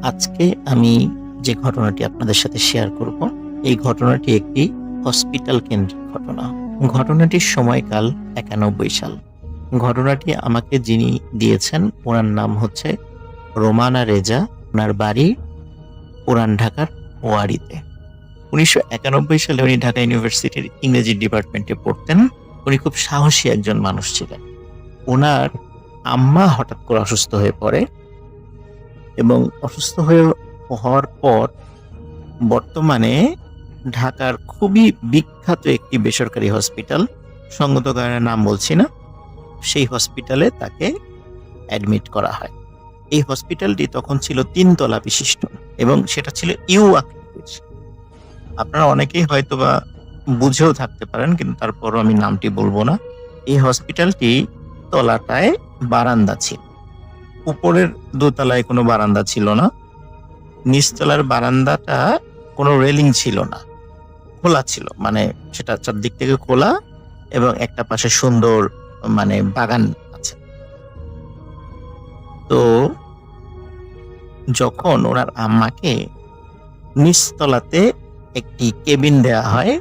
আজকে আমি যে ঘটনাটি আপনাদের সাথে শেয়ার করব, এই ঘটনাটি একটি হসপিটাল কেন্দ্রিক ঘটনা। ঘটনাটির সময়কাল ৯১ সাল। ঘটনাটি আমাকে যিনি দিয়েছেন ওনার নাম হচ্ছে রোমানা রেজা। ওনার বাড়ি পুরান ঢাকার ওয়ারীতে। ১৯৯১ সালে উনি ঢাকা ইউনিভার্সিটির ইংরেজি ডিপার্টমেন্টে পড়তেন। উনি খুব সাহসী একজন মানুষ ছিলেন। ওনার আম্মা হঠাৎ করে অসুস্থ হয়ে পড়ে এবং অসুস্থ হওয়ার পর বর্তমানে ঢাকার খুবই বিখ্যাত একটি বেসরকারি হসপিটাল, সঙ্গত কারণে নাম বলছি না, সেই হসপিটালে তাকে অ্যাডমিট করা হয়। এই হসপিটালটি তখন ছিল ৩ তলা বিশিষ্ট এবং সেটা ছিল ইউ আকৃতির। আপনারা অনেকেই হয়তোবা বুঝেও থাকতে পারেন, কিন্তু তারপরও আমি নামটি বলবো না। এই হসপিটালটি তলাটায় বারান্দা ছিল, উপরের দোতলায় কোনো বারান্দা ছিল না। নিচতলার বারান্দাটা কোনো রেলিং ছিল না, খোলা ছিল, মানে সেটা চারদিক থেকে খোলা এবং একটা পাশে সুন্দর বাগান আছে। তো যখন ওনার আম্মাকে নিচতলাতে একটি কেবিন দেয়া হয়,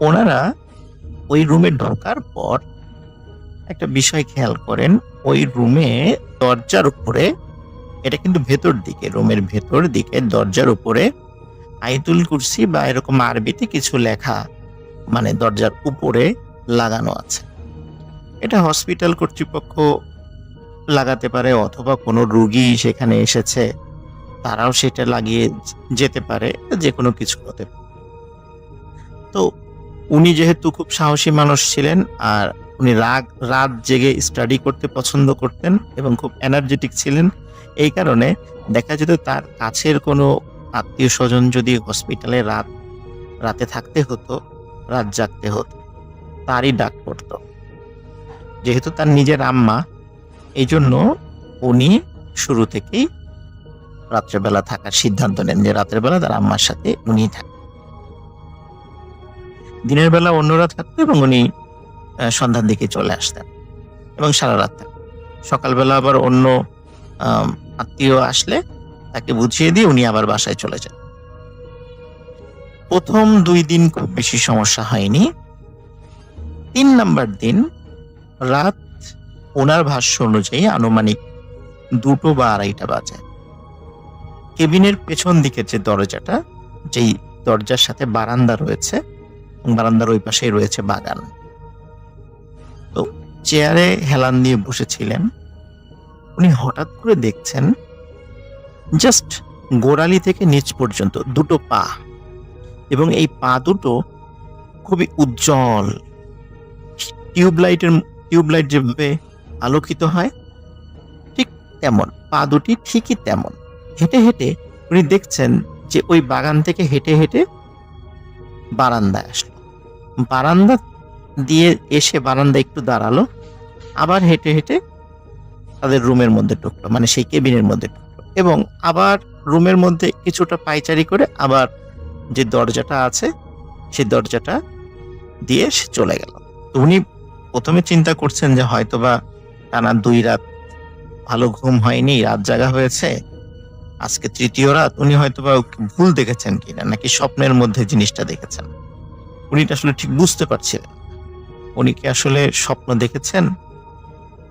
ওনারা ওই রুমে ঢোকার পর একটা বিষয় খেয়াল করেন। ওই রুমে দরজার উপরে, এটা কিন্তু ভেতর দিকে, রুমের ভেতর দিকে দরজার উপরে আয়াতুল কুরসি বা এরকম আরবিতে কিছু লেখা দরজার উপরে লাগানো আছে। এটা হসপিটাল কর্তৃপক্ষ লাগাতে পারে, অথবা কোনো রোগী সেখানে এসেছে তারাও সেটা লাগিয়ে যেতে পারে, যে কোনো কিছু হতে পারে। তো উনি যেহেতু খুব সাহসী মানুষ ছিলেন আর উনি রাত জেগে স্টাডি করতে পছন্দ করতেন এবং খুব এনার্জেটিক ছিলেন, এই কারণে দেখা যেত তার কাছের কোনো আত্মীয় স্বজন যদি হসপিটালে রাতে থাকতে হতো, রাত জাগতে হতো, তারই ডাক পড়তো। যেহেতু তার নিজের আম্মা, এই জন্য উনি শুরু থেকেই রাত্রেবেলা থাকার সিদ্ধান্ত নেন, যে রাতের বেলা তার আম্মার সাথে উনি থাকেন। দিনের বেলা অন্যরা থাকতো এবং উনি সন্ধ্যার দিকে চলে আসতেন এবং সারা রাত থাকতেন। সকালবেলা আবার অন্য আত্মীয় আসলে তাকে বুঝিয়ে দিয়ে উনি আবার বাসায় চলে যান। প্রথম ২ দিন খুব বেশি সমস্যা হয়নি। ৩ নাম্বার দিন রাত, ওনার ভাষ্য অনুযায়ী আনুমানিক ২টো বা ২:৩০ বাজে, কেবিনের পেছন দিকের যে দরজাটা, যেই দরজার সাথে বারান্দা রয়েছে, বারান্দার ওই পাশেই রয়েছে বাগান। তো চেয়ারে হেলান দিয়ে বসেছিলেন, উনি হঠাৎ করে দেখছেন জাস্ট গোড়ালি থেকে নিচ পর্যন্ত ২টো পা, এবং এই পা দুটো খুবই উজ্জ্বল, টিউবলাইট যেভাবে আলোকিত হয় ঠিক তেমন, পা দুটি ঠিকই তেমন। হেঁটে হেঁটে উনি দেখছেন যে ওই বাগান থেকে হেঁটে হেঁটে বারান্দায় আসলো, বারান্দা দিয়ে এসে বারান্দা একটু দাঁড়ালো, আবার হেঁটে হেঁটে তাদের রুমের মধ্যে ঢুকলো, সেই কেবিনের মধ্যে ঢুকলো, এবং আবার রুমের মধ্যে কিছুটা পায়চারি করে আবার যে দরজাটা আছে সেই দরজাটা দিয়ে সে চলে গেল। তো উনি প্রথমে চিন্তা করছেন যে হয়তোবা টানা ২ রাত ভালো ঘুম হয়নি, রাত জাগা হয়েছে, আজকে ৩য় রাত, উনি হয়তোবা ভুল দেখেছেন কিনা, নাকি স্বপ্নের মধ্যে জিনিসটা দেখেছেন। উনি আসলে ঠিক বুঝতে পারছিলেন উনি কি আসলে স্বপ্ন দেখেছেন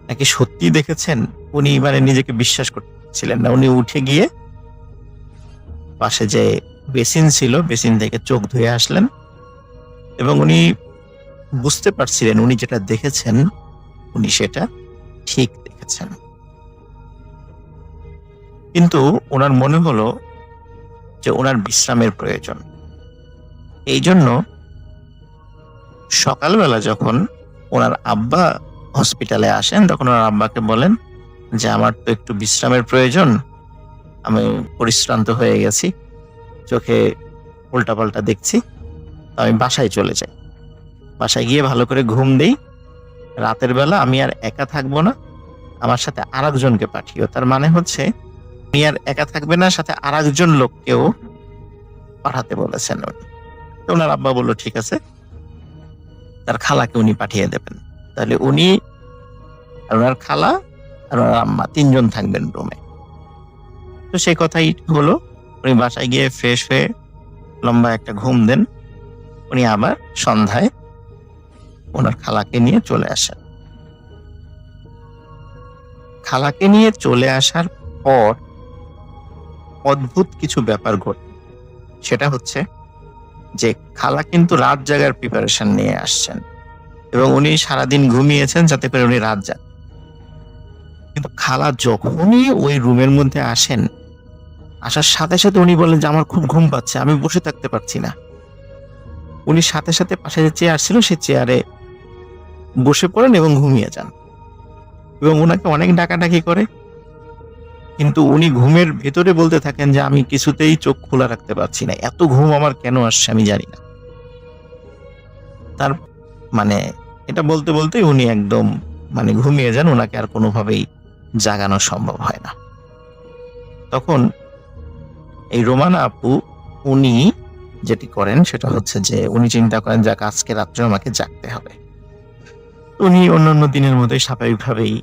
নাকি সত্যি দেখেছেন। উনি নিজেকে বিশ্বাস করছিলেন না। উনি উঠে গিয়ে পাশে যে বেসিন ছিল, বেসিন থেকে চোখ ধুয়ে আসলেন এবং উনি বুঝতে পারছিলেন উনি যেটা দেখেছেন উনি সেটা ঠিক দেখেছেন। কিন্তু ওনার মনে হলো যে ওনার বিশ্রামের প্রয়োজন। এই জন্য সকালবেলা যখন ওনার আব্বা হসপিটালে আসেন, তখন ওনার আব্বাকে বলেন যে আমার তো একটু বিশ্রামের প্রয়োজন, আমি পরিশ্রান্ত হয়ে গেছি, চোখে উল্টাপাল্টা দেখছি, আমি বাসায় চলে যাই, বাসায় গিয়ে ভালো করে ঘুম দেই, রাতের বেলা আমি আর একা থাকবো না, আমার সাথে আরেকজনকে পাঠিও। তার মানে হচ্ছে উনি আর একা থাকবে না, সাথে আরেকজন লোককেও পাঠাতে বলেছেন উনি। তো ওনার আব্বা বললো ঠিক আছে, তার খালাকে উনি পাঠিয়ে দেবেন। তাহলে উনি আর ওনার খালা আর ওনার আম্মা ৩ জন থাকবেন রুমে। তো সেই কথাই হলো, উনি বাসায় গিয়ে ফ্রেশ হয়ে লম্বা একটা ঘুম দেন। উনি আবার সন্ধ্যায় ওনার খালাকে নিয়ে চলে আসেন। খালাকে নিয়ে চলে আসার পর অদ্ভুত কিছু ব্যাপার ঘটে। সেটা হচ্ছে যে খালা কিন্তু রাত জাগার প্রিপারেশন নিয়ে আসছেন এবং উনি সারাদিন ঘুমিয়েছেন যাতে করে উনি রাত যান। কিন্তু খালা যখনই ওই রুমের মধ্যে আসেন, আসার সাথে সাথে উনি বলেন যে আমার খুব ঘুম পাচ্ছে, আমি বসে থাকতে পারছি না। উনি সাথে সাথে পাশে যে চেয়ার ছিল সেই চেয়ারে বসে পড়েন এবং ঘুমিয়ে যান এবং ওনাকে অনেক ডাকাডাকি করে, কিন্তু উনি ঘুমের ভেতরে বলতে থাকেন যে আমি কিছুতেই চোখ খোলা রাখতে পারছি না, এত ঘুম আমার কেন আসছে আমি জানি না। তার মানে এটা বলতে বলতেই উনি একদম ঘুমিয়ে যান, ওনাকে আর কোনোভাবেই জাগানো সম্ভব হয় না। তখন এই রোমানা আপু উনি যেটি করেন সেটা হচ্ছে যে উনি চিন্তা করেন যে আজকে রাত্রে আমাকে জাগতে হবে। উনি অন্যান্য দিনের মতোই স্বাভাবিকভাবেই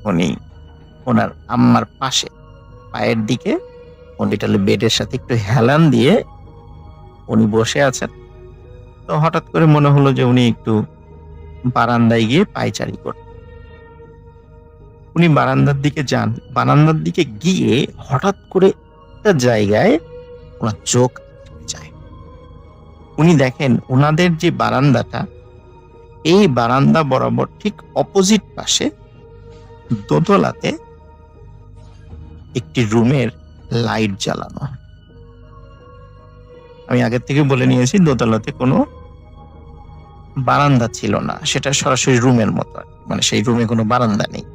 উনি ওনার আম্মার পাশে পায়ের দিকে লিটারলি বেডের সাথে একটু হেলান দিয়ে উনি বসে আছেন। তো হঠাৎ করে মনে হলো যে উনি একটু বারান্দায় গিয়ে পায়চারি করতেন। উনি বারান্দার দিকে যান, বারান্দার দিকে গিয়ে হঠাৎ করে একটা জায়গায় ওনার চোখ আটকে যায়। উনি দেখেন ওনাদের যে বারান্দাটা, এই বারান্দা বরাবর ঠিক অপোজিট পাশে দোতলাতে একটি রুমের লাইট জ্বালানো। আমি আগের থেকে বলে নিয়েছি দোতলাতে কোনো বারান্দা ছিল না, সেটা সরাসরি রুমের মতো, সেই রুমে কোনো বারান্দা নেই।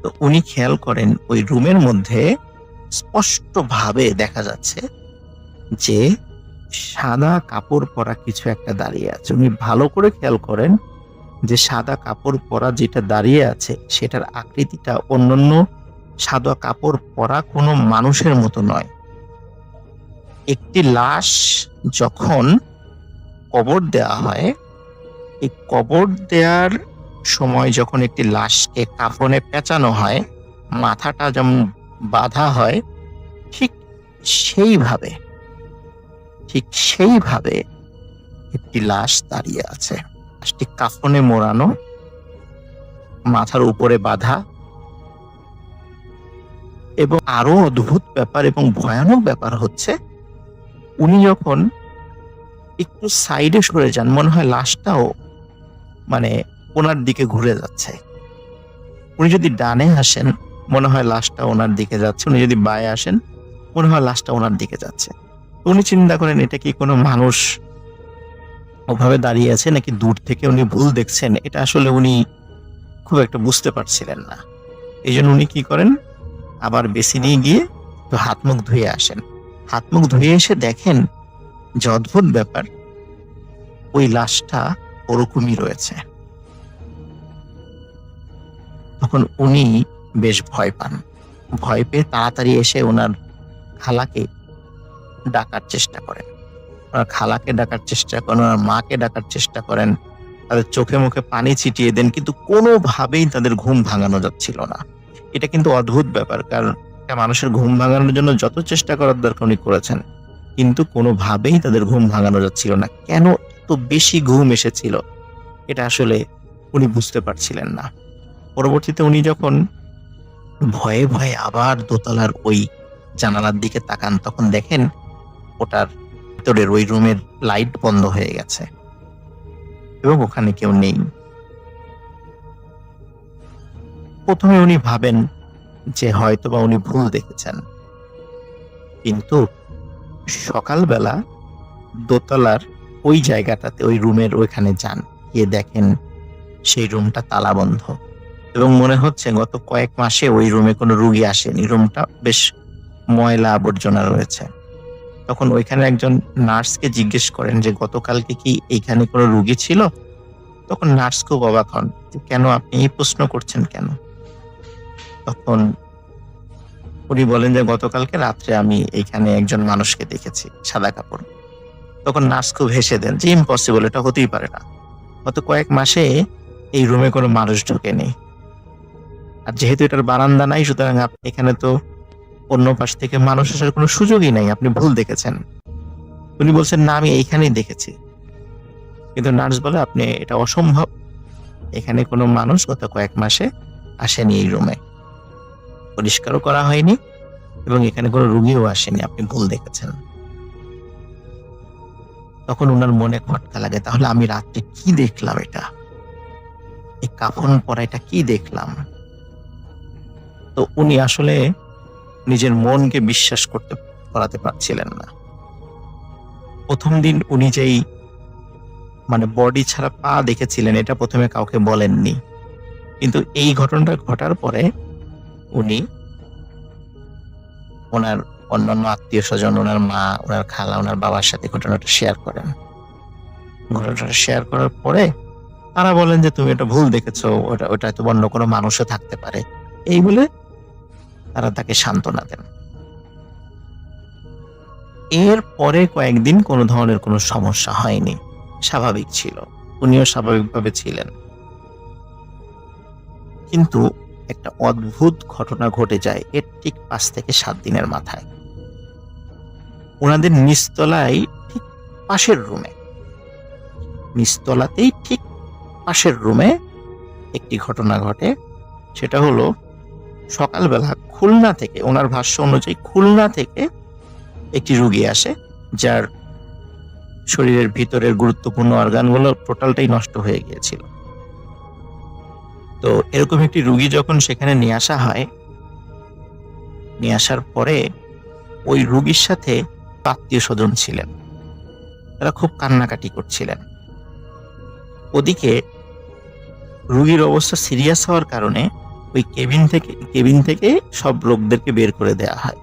তো উনি খেয়াল করেন ওই রুমের মধ্যে স্পষ্টভাবে দেখা যাচ্ছে যে সাদা কাপড় পরা কিছু একটা দাঁড়িয়ে আছে। উনি ভালো করে খেয়াল করেন যে সাদা কাপড় পরা যেটা দাঁড়িয়ে আছে সেটার আকৃতিটা অন্যান্য সাদা কাপড় পরা কোনো মানুষের মতো নয়। একটি লাশ যখন কবর দেওয়া হয়, এই কবর দেওয়ার সময় যখন একটি লাশকে কাফনে পেঁচানো হয়, মাথাটা যেমন বাঁধা হয়, ঠিক সেইভাবে একটি লাশ দাঁড়িয়ে আছে। লাশটি কাফনে মোড়ানো, মাথার উপরে বাঁধা। এবং আরো অদ্ভুত ব্যাপার এবং ভয়ানক ব্যাপার হচ্ছে উনি যখন একটু সাইডে সরে যান, মনে হয় লাশটাও ওনার দিকে ঘুরে যাচ্ছে। উনি যদি ডানে আসেন মনে হয় লাশটা ওনার দিকে যাচ্ছে, উনি যদি বায়ে আসেন মনে হয় লাশটা ওনার দিকে যাচ্ছে। উনি চিন্তা করেন এটা কি কোনো মানুষ ওভাবে দাঁড়িয়ে আছে নাকি দূর থেকে উনি ভুল দেখছেন, এটা আসলে উনি খুব একটা বুঝতে পারছিলেন না। এই জন্য উনি কি করেন, আবার বেসিনে গিয়ে তো হাত মুখ ধুয়ে আসেন। হাত মুখ ধুয়ে এসে দেখেন যে অদ্ভুত ব্যাপার, ওই লাশটা ওরকমই রয়েছে। তখন উনি বেশ ভয় পান। ভয় পেয়ে তাড়াতাড়ি এসে ওনার খালাকে ডাকার চেষ্টা করেন। ওনার খালাকে ডাকার চেষ্টা করেন, ওনার মাকে ডাকার চেষ্টা করেন, তাদের চোখে মুখে পানি ছিটিয়ে দেন, কিন্তু কোনোভাবেই তাদের ঘুম ভাঙানো যাচ্ছিল না। এটা কিন্তু অদ্ভুত ব্যাপার, কারণ একটা মানুষের ঘুম ভাঙানোর জন্য যত চেষ্টা করার দরকার উনি করেছেন, কিন্তু কোনোভাবেই তাদের ঘুম ভাঙানো যাচ্ছিল না। কেন এত বেশি ঘুম এসেছিল এটা আসলে উনি বুঝতে পারছিলেন না। পরবর্তীতে উনি যখন ভয়ে ভয়ে আবার দোতলার ওই জানালার দিকে তাকান, তখন দেখেন ওটার ভিতরের ওই রুমের লাইট বন্ধ হয়ে গেছে এবং ওখানে কেউ নেই। প্রথমে উনি ভাবেন যে হয়তোবা উনি ভুল দেখেছেন, কিন্তু সকালবেলা দোতলার ওই জায়গাটাতে ওই রুমের ওইখানে যান, গিয়ে দেখেন সেই রুমটা তালা বন্ধ এবং মনে হচ্ছে গত কয়েক মাসে ওই রুমে কোনো রুগী আসেনি। রুমটা বেশ ময়লা আবর্জনা রয়েছে। তখন ওইখানে একজন নার্সকে জিজ্ঞেস করেন যে গতকালকে কি এইখানে কোনো রুগী ছিল? তখন নার্স খুব অবাক হন, কেন আপনি এই প্রশ্ন করছেন কেন? তখন উনি বলেন যে গতকালকে রাত্রে আমি এইখানে একজন মানুষকে দেখেছি সাদা কাপড়। তখন নার্স খুব হেসে দেন যে ইম্পসিবল, এটা হতেই পারে না, গত কয়েক মাসে এই রুমে কোনো মানুষ ঢোকেনি। আর যেহেতু এটার বারান্দা নাই, সুতরাং এখানে তো অন্য পাশ থেকে মানুষ আসার কোনো সুযোগই নাই, আপনি ভুল দেখেছেন। উনি বলছেন, না আমি এইখানেই দেখেছি। কিন্তু নার্স বলে, আপনি এটা অসম্ভব, এখানে কোনো মানুষ গত কয়েক মাসে আসেনি এই রুমে, পরিষ্কারও করা হয়নি এবং এখানে কোনো রুগীও আসেনি, আপনি ভুল দেখেছেন। তখন ওনার মনে খটকা লাগে, তাহলে আমি রাত্রে কি দেখলাম, এটা এই কাফন পরা এটা কি দেখলাম। তো উনি আসলে নিজের মনকে বিশ্বাস করাতে পারছিলেন না। প্রথম দিন উনি যেই বডি ছাড়া পা দেখেছিলেন, এটা প্রথমে কাউকে বলেননি, কিন্তু এই ঘটনাটা ঘটার পরে উনি ওনার অন্যান্য আত্মীয় স্বজন, ওনার মা, ওনার খালা, ওনার বাবার সাথে ঘটনাটা শেয়ার করেন। ঘটনাটা শেয়ার করার পরে তারা বলেন যে, তুমি এটা ভুল দেখেছো, ওটা হয়তো অন্য কোনো মানুষও থাকতে পারে, এই বলে তারা তাকে সান্ত্বনা দেন। এর পরে কয়েকদিন কোনো ধরনের কোনো সমস্যা হয়নি, স্বাভাবিক ছিল, উনিও স্বাভাবিকভাবে ছিলেন। কিন্তু একটা অদ্ভুত ঘটনা ঘটে যায় এর ঠিক 5 থেকে 7 দিনের মাথায়। ওনাদের নিচতলায় ঠিক পাশের রুমে, নিচতলাতেই ঠিক পাশের রুমে একটি ঘটনা ঘটে। সেটা হলো, সকালবেলা খুলনা থেকে, ওনার ভাষ্য অনুযায়ী খুলনা থেকে একটি রুগী আসে, যার শরীরের ভিতরের গুরুত্বপূর্ণ অর্গানগুলো টোটালটাই নষ্ট হয়ে গিয়েছিল। তো এরকম একটি রুগী যখন সেখানে নিয়ে আসা হয়, নিয়ে আসার পরে ওই রুগীর সাথে আত্মীয় স্বজন ছিলেন, তারা খুব কান্নাকাটি করছিলেন। ওদিকে রুগীর অবস্থা সিরিয়াস হওয়ার কারণে ওই কেবিন থেকে সব লোকদেরকে বের করে দেয়া হয়,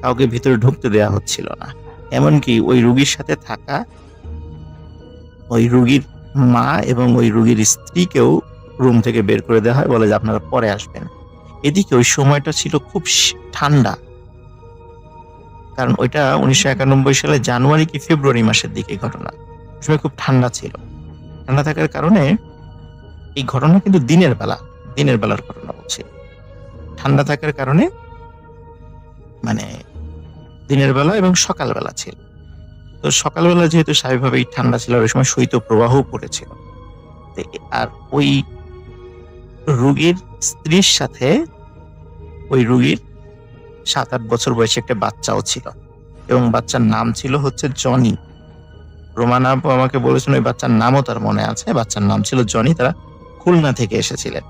কাউকে ভিতরে ঢুকতে দেয়া হচ্ছিল না। এমনকি ওই রুগীর সাথে থাকা ওই রুগীর মা এবং ওই রুগীর স্ত্রীকেও রুম থেকে বের করে দেওয়া হয়, বলে যে আপনারা পরে আসবেন। এদিকে ওই সময়টা ছিল খুব ঠান্ডা, কারণ ওইটা 1991 সালে জানুয়ারি কি ফেব্রুয়ারি মাসের দিকে ঘটনা। সময় খুব ঠান্ডা ছিল। ঠান্ডা থাকার কারণে এই ঘটনা কিন্তু দিনের বেলার ঘটনা হচ্ছে। ঠান্ডা থাকার কারণে দিনের বেলা এবং সকালবেলা ছিল। তো সকালবেলা যেহেতু স্বাভাবিকভাবেই ঠান্ডা ছিল, ওই সময় শৈত্য প্রবাহ পড়েছিল। আর ওই রুগীর স্ত্রীর সাথে ওই রুগীর 7-8 বছর বয়সী একটা বাচ্চাও ছিল, এবং বাচ্চার নাম ছিল হচ্ছে জনি। রোমানা আপু আমাকে বলেছেন ওই বাচ্চার নামও তার মনে আছে, বাচ্চার নাম ছিল জনি। তারা খুলনা থেকে এসেছিলেন।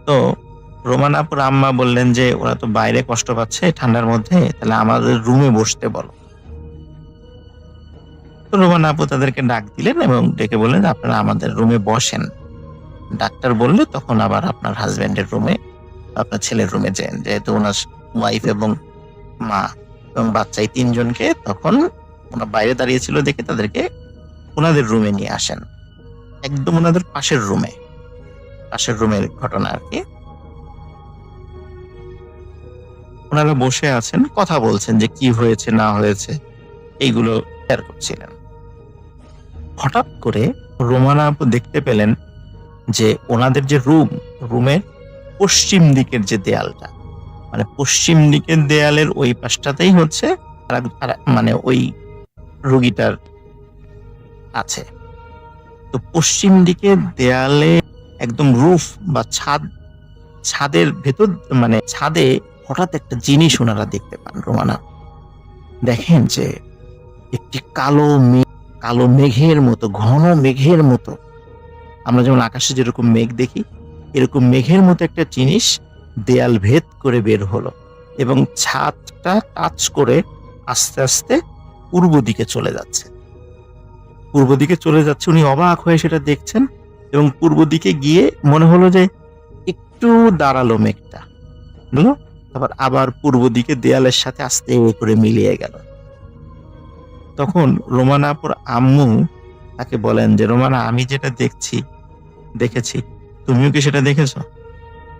তো রোমানা আপুর আম্মা বললেন যে, ওরা তো বাইরে কষ্ট পাচ্ছে ঠান্ডার মধ্যে, তাহলে আমাদের রুমে বসতে বলো। তো রোমানা আপু তাদেরকে ডাক দিলেন এবং ডেকে বললেন, আপনারা আমাদের রুমে বসেন, ডাক্তার বললে তখন আবার আপনার হাজবেন্ডের রুমে, আপনার ছেলের রুমে যান। যেহেতু ওনার ওয়াইফ এবং মা এবং বাচ্চা, এই 3 জনকে তখন ওনার বাইরে দাঁড়িয়েছিল দেখে তাদেরকে ওনাদের রুমে নিয়ে আসেন, একদম ওনাদের পাশের রুমের ঘটনা আর কি। ওনারা বসে আছেন, কথা বলছেন যে কি হয়েছে না হয়েছে এইগুলো শেয়ার করছিলেন। হঠাৎ করে রোমানা আপু দেখতে পেলেন যে ওনাদের যে রুমের পশ্চিম দিকের যে দেয়ালটা, পশ্চিম দিকের দেয়ালের ওই পাশটাতেই হচ্ছে ওই রোগীটার আছে। তো পশ্চিম দিকের দেয়ালে একদম রুফ বা ছাদের ভেতর, ছাদে হঠাৎ একটা জিনিস ওনারা দেখতে পান। রোমানা দেখেন যে একটি কালো মেঘের মতো, ঘন মেঘের মতো, আমরা যেমন আকাশে যেরকম মেঘ দেখি, এরকম মেঘের মতো একটা জিনিস দেয়াল ভেদ করে বের হলো এবং ছাদটা টাচ করে আস্তে আস্তে পূর্ব দিকে চলে যাচ্ছে। উনি অবাক হয়ে সেটা দেখছেন এবং পূর্ব দিকে গিয়ে মনে হলো যে একটু দাঁড়ালো মেঘটা, বুঝলো, তারপর আবার পূর্ব দিকে দেয়ালের সাথে আস্তে করে মিলিয়ে গেল। তখন রোমানা আপুর আম্মু তাকে বলেন যে, রোমানা, আমি যেটা দেখেছি, তুমিও কি সেটা দেখেছো?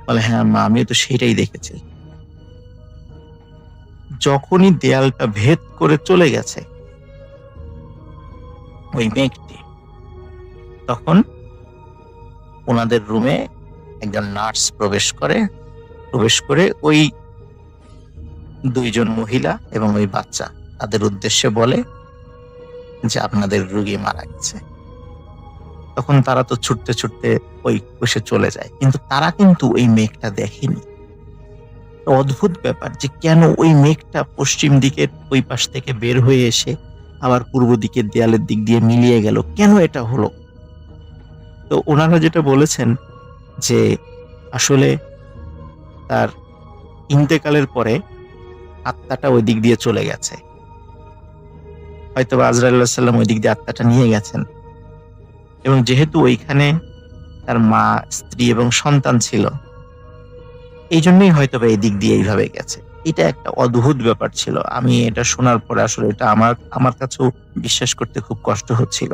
বলে, হ্যাঁ মা, আমিও তো সেটাই দেখেছি। যখনই দেয়ালটা ভেদ করে চলে গেছে ওই মেঘটি, তখন ওনাদের রুমে একজন নার্স প্রবেশ করে ওই দুইজন মহিলা এবং ওই বাচ্চা তাদের উদ্দেশ্যে বলে যে আপনাদের রোগী মারা গেছে। তখন তারা তো ছুটতে ছুটতে ওই কোষে চলে যায়, কিন্তু তারা কিন্তু ওই মেঘটা দেখেনি। অদ্ভুত ব্যাপার যে কেন ওই মেঘটা পশ্চিম দিকের ওই পাশ থেকে বের হয়ে এসে আবার পূর্ব দিকের দেয়ালের দিক দিয়ে মিলিয়ে গেল, কেন এটা হলো? তো ওনারা যেটা বলেছেন যে আসলে তার ইন্তেকালের পরে আত্মাটা ওই দিক দিয়ে চলে গেছে, হয়তো আজরাইল আলাইহিস সালাম ওই দিক দিয়ে আত্মাটা নিয়ে গেছেন, এবং যেহেতু ওইখানে তার মা, স্ত্রী এবং সন্তান ছিল, এই জন্যই হয়তো এই দিক দিয়ে এইভাবে গেছে। এটা একটা অদ্ভুত ব্যাপার ছিল। আমি এটা শোনার পরে আসলে এটা আমার কাছেও বিশ্বাস করতে খুব কষ্ট হচ্ছিল।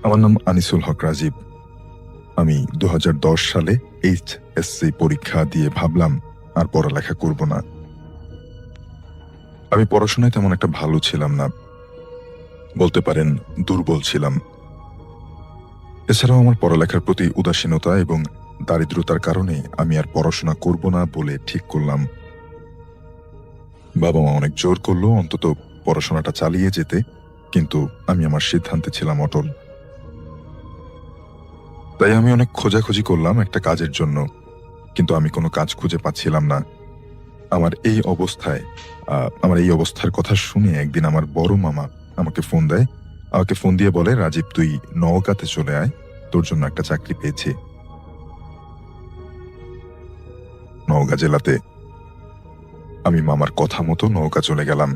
আমার নাম আনিসুল হক রাজীব। আমি 2010 সালে এইচএসসি পরীক্ষা দিয়ে ভাবলাম আর পড়ালেখা করব না। আমি পড়াশোনায় তেমন একটা ভালো ছিলাম না, বলতে পারেন দুর্বল ছিলাম। এছাড়াও আমার পড়ালেখার প্রতি উদাসীনতা এবং দারিদ্রতার কারণে আমি আর পড়াশোনা করব না বলে ঠিক করলাম। বাবা মা অনেক জোর করলো অন্তত পড়াশোনাটা চালিয়ে যেতে, কিন্তু আমি আমার সিদ্ধান্তে ছিলাম অটল। তাই আমি অনেক খোঁজাখুঁজি করলাম একটা কাজের জন্য, কিন্তু আমি কোনো কাজ খুঁজে পাচ্ছিলাম না। আমার এই অবস্থার কথা শুনে একদিন আমার বড় মামা আমাকে ফোন দিয়ে বলে, রাজীব তুই নওগাঁতে চলে আয়, তোর জন্য একটা চাকরি পেয়েছি। নওগাঁ জেলাতে। আমি মামার কথা মতো নওগাঁ চলে গেলাম।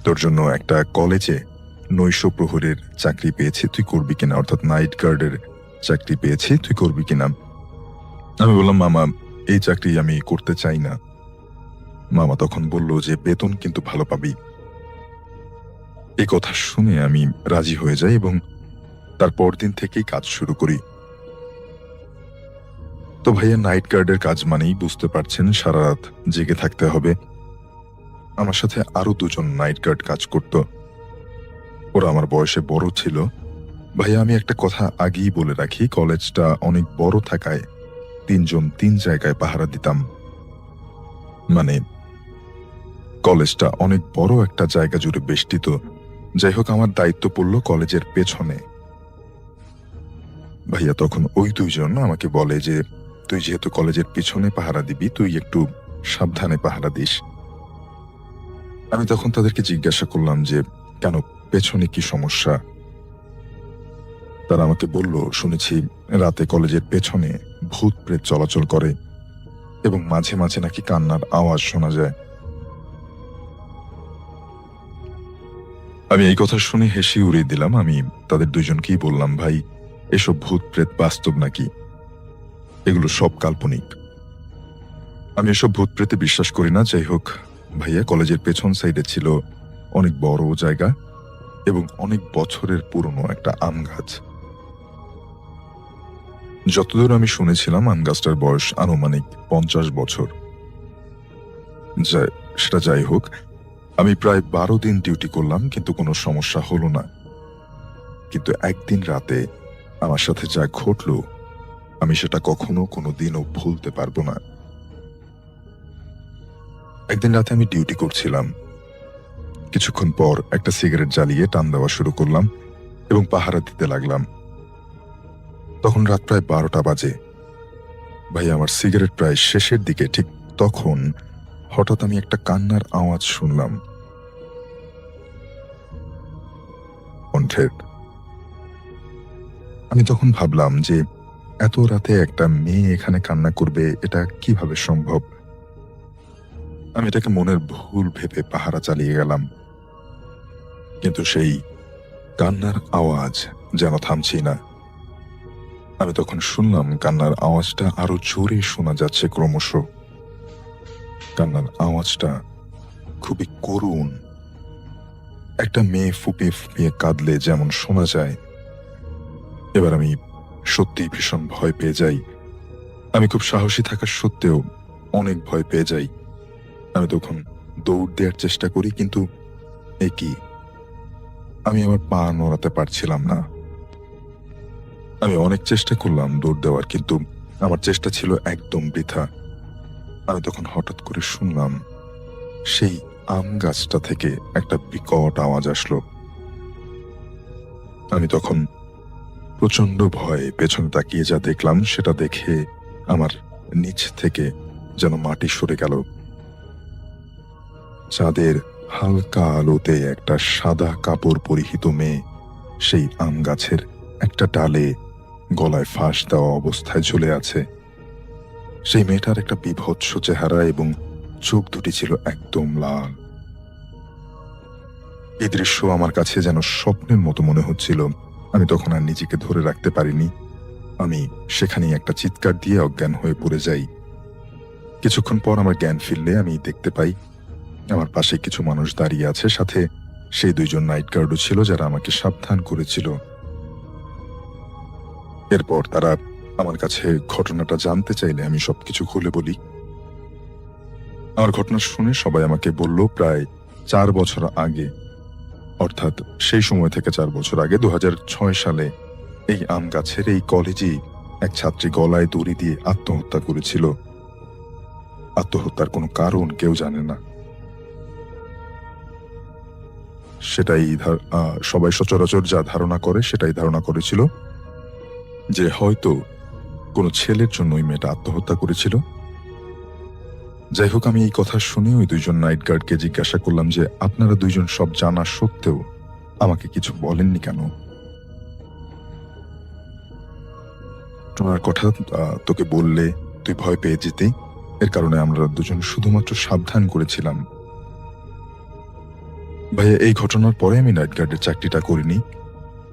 তোর জন্য একটা কলেজে নৈশ প্রহরীর চাকরি পেয়েছি, তুই করবি কিনা, অর্থাৎ নাইট গার্ডের চাকরি পেয়েছি, তুই করবি কিনা। আমি বললাম, মামা এই চাকরি আমি করতে চাই না। মামা তখন বলল যে বেতন কিন্তু ভালো পাবি। এই কথা শুনে আমি রাজি হয়ে যাই এবং তার পরদিন থেকেই কাজ শুরু করি। তো ভাইয়া, নাইট গার্ডের কাজ মানেই বুঝতে পারছেন সারা রাত জেগে থাকতে হবে। আমার সাথে আরো দুজন নাইট গার্ড কাজ করত, ওরা আমার বয়সে বড় ছিল। ভাইয়া, আমি একটা কথা আগেই বলে রাখি, কলেজটা অনেক বড় থাকায় 3 জন 3 জায়গায় পাহারা দিতাম। মানে কলেজটা অনেক বড় একটা জায়গা জুড়ে বেষ্টিত। যাই হোক, আমার দায়িত্ব পড়ল কলেজের পেছনে। ভাইয়া, তখন ওই 2 জন আমাকে বলে যে তুই যেহেতু কলেজের পিছনে পাহারা দিবি, তুই একটু সাবধানে পাহারা দিস। আমি তখন তাদেরকে জিজ্ঞাসা করলাম যে কেন, পেছনে কি সমস্যা? তারা আমাকে বলল, শুনেছি রাতে কলেজের পেছনে ভূত প্রেত চলাচল করে এবং মাঝে মাঝে নাকি কান্নার আওয়াজ শোনা যায়। আমি এই কথা শুনে হেসে উড়িয়ে দিলাম। আমি তাদের 2 জনকেই বললাম, ভাই এসব ভূত প্রেত বাস্তব নাকি? এগুলো সব কাল্পনিক। আমি এসব ভূত প্রেতে বিশ্বাস করি না। যাই হোক ভাইয়া, কলেজের পেছন সাইডে ছিল অনেক বড় জায়গা এবং অনেক বছরের পুরনো একটা আম গাছ। যতদূর আমি শুনেছিলাম আম গাছটার বয়স আনুমানিক 50 বছর। সেটা যাই হোক, আমি প্রায় 12 দিন ডিউটি করলাম, কিন্তু কোনো সমস্যা হলো না। কিন্তু একদিন রাতে আমার সাথে যা ঘটল, আমি সেটা কখনো কোনোদিনও ভুলতে পারবো না। একদিন রাতে আমি ডিউটি করছিলাম। কিছুক্ষণ পর একটা সিগারেট জ্বালিয়ে টান দেওয়া শুরু করলাম এবং পাহারা দিতে লাগলাম। তখন রাত প্রায় 12টা বাজে। ভাই, আমার সিগারেট প্রায় শেষের দিকে। ঠিক তখন হঠাৎ আমি একটা কান্নার আওয়াজ শুনলাম, কণ্ঠের। আমি তখন ভাবলাম যে এত রাতে একটা মেয়ে এখানে কান্না করবে, এটা কিভাবে সম্ভব? আমি এটাকে মনের ভুল ভেবে পাহারা চালিয়ে গেলাম, কিন্তু সেই কান্নার আওয়াজ যেন থামছেই না। আমি তখন শুনলাম কান্নার আওয়াজটা আরো জোরে শোনা যাচ্ছে ক্রমশ। কান্নার আওয়াজটা খুবই করুণ, একটা মেয়ে ফুপিয়ে ফুপিয়ে কাঁদলে যেমন শোনা যায়। এবার আমি সত্যি ভীষণ ভয় পেয়ে যাই। আমি খুব সাহসী থাকা সত্ত্বেও অনেক ভয় পেয়ে যাই। আমি তখন দৌড় দেওয়ার চেষ্টা করি, কিন্তু এ কি? আমি আমার পা নড়াতে পারছিলাম না। আমি অনেক চেষ্টা করলাম দৌড় দেওয়ার, কিন্তু আমার চেষ্টা ছিল একদম বৃথা। আমি তখন হঠাৎ করে শুনলাম সেই আম গাছটা থেকে একটা বিকট আওয়াজ আসলো। আমি তখন প্রচন্ড ভয়ে পেছনে তাকিয়ে যা দেখলাম, সেটা দেখে আমার নিচ থেকে যেন মাটি সরে গেল। চাঁদের হালকা আলোতে একটা সাদা কাপড় পরিহিত মেয়ে সেই আম গাছের একটা ডালে গলায় ফাঁস দেওয়া অবস্থায় ঝুলে আছে। সেই মেয়েটার একটা বীভৎস চেহারা এবং চোখ দুটি ছিল একদম লাল। এই দৃশ্য আমার কাছে যেন স্বপ্নের মতো মনে হচ্ছিল। আমি তখন আর নিজেকে ধরে রাখতে পারিনি। আমি সেখানেই একটা চিৎকার দিয়ে অজ্ঞান হয়ে পড়ে যাই। কিছুক্ষণ পর আমার জ্ঞান ফিরলে আমি দেখতে পাই আমার পাশে কিছু মানুষ দাঁড়িয়ে আছে, সাথে সেই দুইজন নাইট গার্ডও ছিল যারা আমাকে সাবধান করেছিল। এরপর তারা আমার কাছে ঘটনাটা জানতে চাইলে আমি সবকিছু খুলে বলি। আমার ঘটনা শুনে সবাই আমাকে বলল, প্রায় 4 বছর আগে, অর্থাৎ সেই সময় থেকে 4 বছর আগে 2006 সালে এই আম গাছের এই কলেজেই এক ছাত্রী গলায় দড়ি দিয়ে আত্মহত্যা করেছিল। আত্মহত্যার কোনো কারণ কেউ জানে না। সেটাই সবাই সচরাচর যা ধারণা করে সেটাই ধারণা করেছিল যে হয়তো কোনো ছেলের জন্য ওই মেয়েটা আত্মহত্যা করেছিল। যাই হোক, আমি এই কথা শুনে ওই দুইজন নাইট গার্ডকে জিজ্ঞাসা করলাম যে আপনারা দুইজন সব জানা সত্ত্বেও আমাকে কিছু বলেননি কেন? তোমার কথা তোকে বললে তুই ভয় পেয়ে যেতে, এর কারণে আমরা দুজন শুধুমাত্র সাবধান করেছিলাম। ভাইয়া, এই ঘটনার পরে আমি নাইট গার্ডের চাকরিটা করিনি।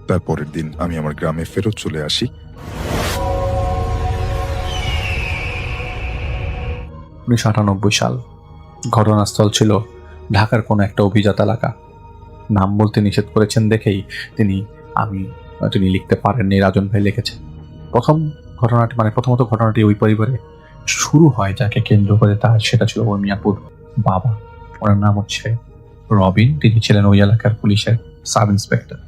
তারপরের দিন আমি আমার গ্রামে ফেরত চলে আসি। 1998 সাল। ঘটনাস্থল ছিল ঢাকার কোনো একটা অভিজাত এলাকা। নাম বলতে নিষেধ করেছেন দেখেই তিনি লিখতে পারেননি, রাজন ভাই লিখেছেন। প্রথমত ঘটনাটি ওই পরিবারে শুরু হয় যাকে কেন্দ্র করে সেটা ছিল ওই মিয়াপুর বাবা। ওনার নাম হচ্ছে রবিন। তিনি ছিলেন ওই এলাকার পুলিশের সাব ইন্সপেক্টর।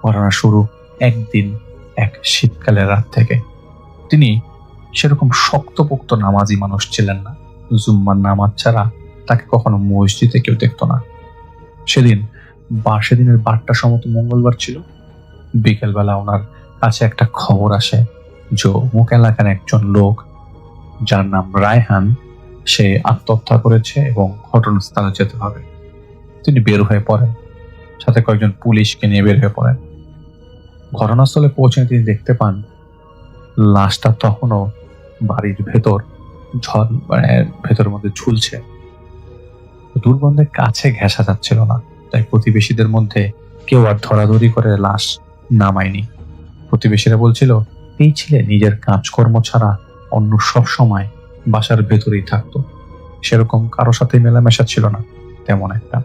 ঘটনা শুরু একদিন এক শীতকালের রাত থেকে। তিনি সেরকম শক্তপোক্ত নামাজি মানুষ ছিলেন না। জুম্মার নামাজ ছাড়া তাকে কখনো মসজিদে কেউ দেখতো না। সেদিনের বারটা সম্মত মঙ্গলবার ছিল। বিকেলবেলা ওনার কাছে একটা খবর আসে যে মুখ এলাকার একজন লোক যার নাম রায়হান, সে আত্মহত্যা করেছে এবং ঘটনাস্থলে যেতে হবে। তিনি বের হয়ে পড়েন, সাথে কয়েকজন পুলিশকে নিয়ে বের হয়ে পড়েন। ঘটনাস্থলে পৌঁছে তিনি দেখতে পান লাশটা তখনও বাড়ির ভেতরের মধ্যে ঝুলছে। দুর্গন্ধের কাছে ঘেঁষা যাচ্ছিল না, তাই প্রতিবেশীদের মধ্যে কেউ আর ধরাধরি করে লাশ নামায়নি। প্রতিবেশীরা বলছিল এই ছেলে নিজের কাজকর্ম ছাড়া অন্য সব সময় বাসার ভেতরেই থাকতো, সেরকম কারো সাথে মেলামেশা ছিল না তেমন একটা।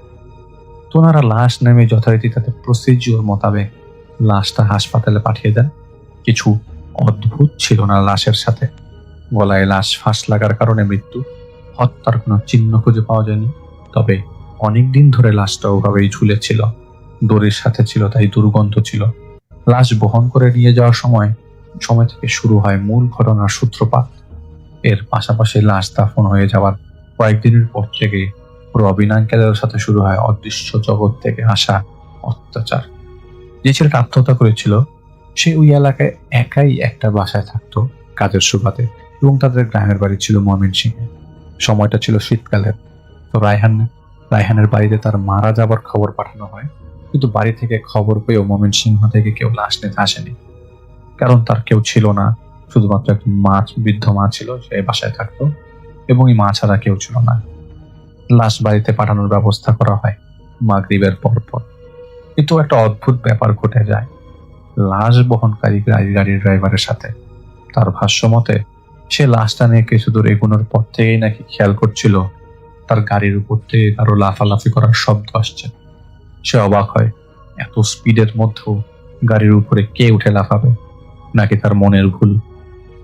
তো ওনারা লাশ নেমে যথারীতি তাদের প্রসিডিওর মোতাবেক লাশটা হাসপাতালে পাঠিয়ে দেন। কিছু অদ্ভুত ছিল না লাশের সাথে। গলায় লাশ ফাঁস লাগার কারণে মৃত্যু, হত্যার কোনো চিহ্ন খুঁজে পাওয়া যায়নি। তবে অনেকদিন ধরে লাশটা ওভাবেই ঝুলেছিল, দড়ির সাথে ছিল, তাই দুর্গন্ধ ছিল। লাশ বহন করে নিয়ে যাওয়ার সময় থেকে শুরু হয় মূল ঘটনার সূত্রপাত। এর পাশাপাশি লাশ দাফন হয়ে যাওয়ার কয়েকদিনের পর থেকে রবিন আঙ্কেলের সাথে শুরু হয় অদৃশ্য জগৎ থেকে আসা অত্যাচার। যে ছেলেটা আত্মহত্যা করেছিল সে ওই এলাকায় একাই একটা বাসায় থাকতো কাজের সুবাদে, এবং তাদের গ্রামের বাড়ি ছিল ময়মনসিংহে। সময়টা ছিল শীতকালের। তো রায়হানের বাড়িতে তার মারা যাবার খবর পাঠানো হয়, কিন্তু বাড়ি থেকে খবর পেয়েও ময়মনসিংহ থেকে কেউ লাশ নিতে আসেনি, কারণ তার কেউ ছিল না। শুধুমাত্র একজন বৃদ্ধ মা ছিল, সে বাসায় থাকতো, এবং এই মা ছাড়া কেউ ছিল না। লাশ বাড়িতে পাঠানোর ব্যবস্থা করা হয় মাগরিবের পর। কিন্তু একটা অদ্ভুত ব্যাপার ঘটে যায় লাশ বহনকারী গাড়ির ড্রাইভারের সাথে। তার ভাষ্য মতে সে লাশটা নিয়ে কিছু দূর এগোনোর পর থেকেই নাকি খেয়াল করছিল তার গাড়ির উপর থেকে কারো লাফালাফি করার শব্দ আসছে। সে অবাক হয়, এত স্পিডের মধ্যেও গাড়ির উপরে কে উঠে লাফাবে, নাকি তার মনের ভুল।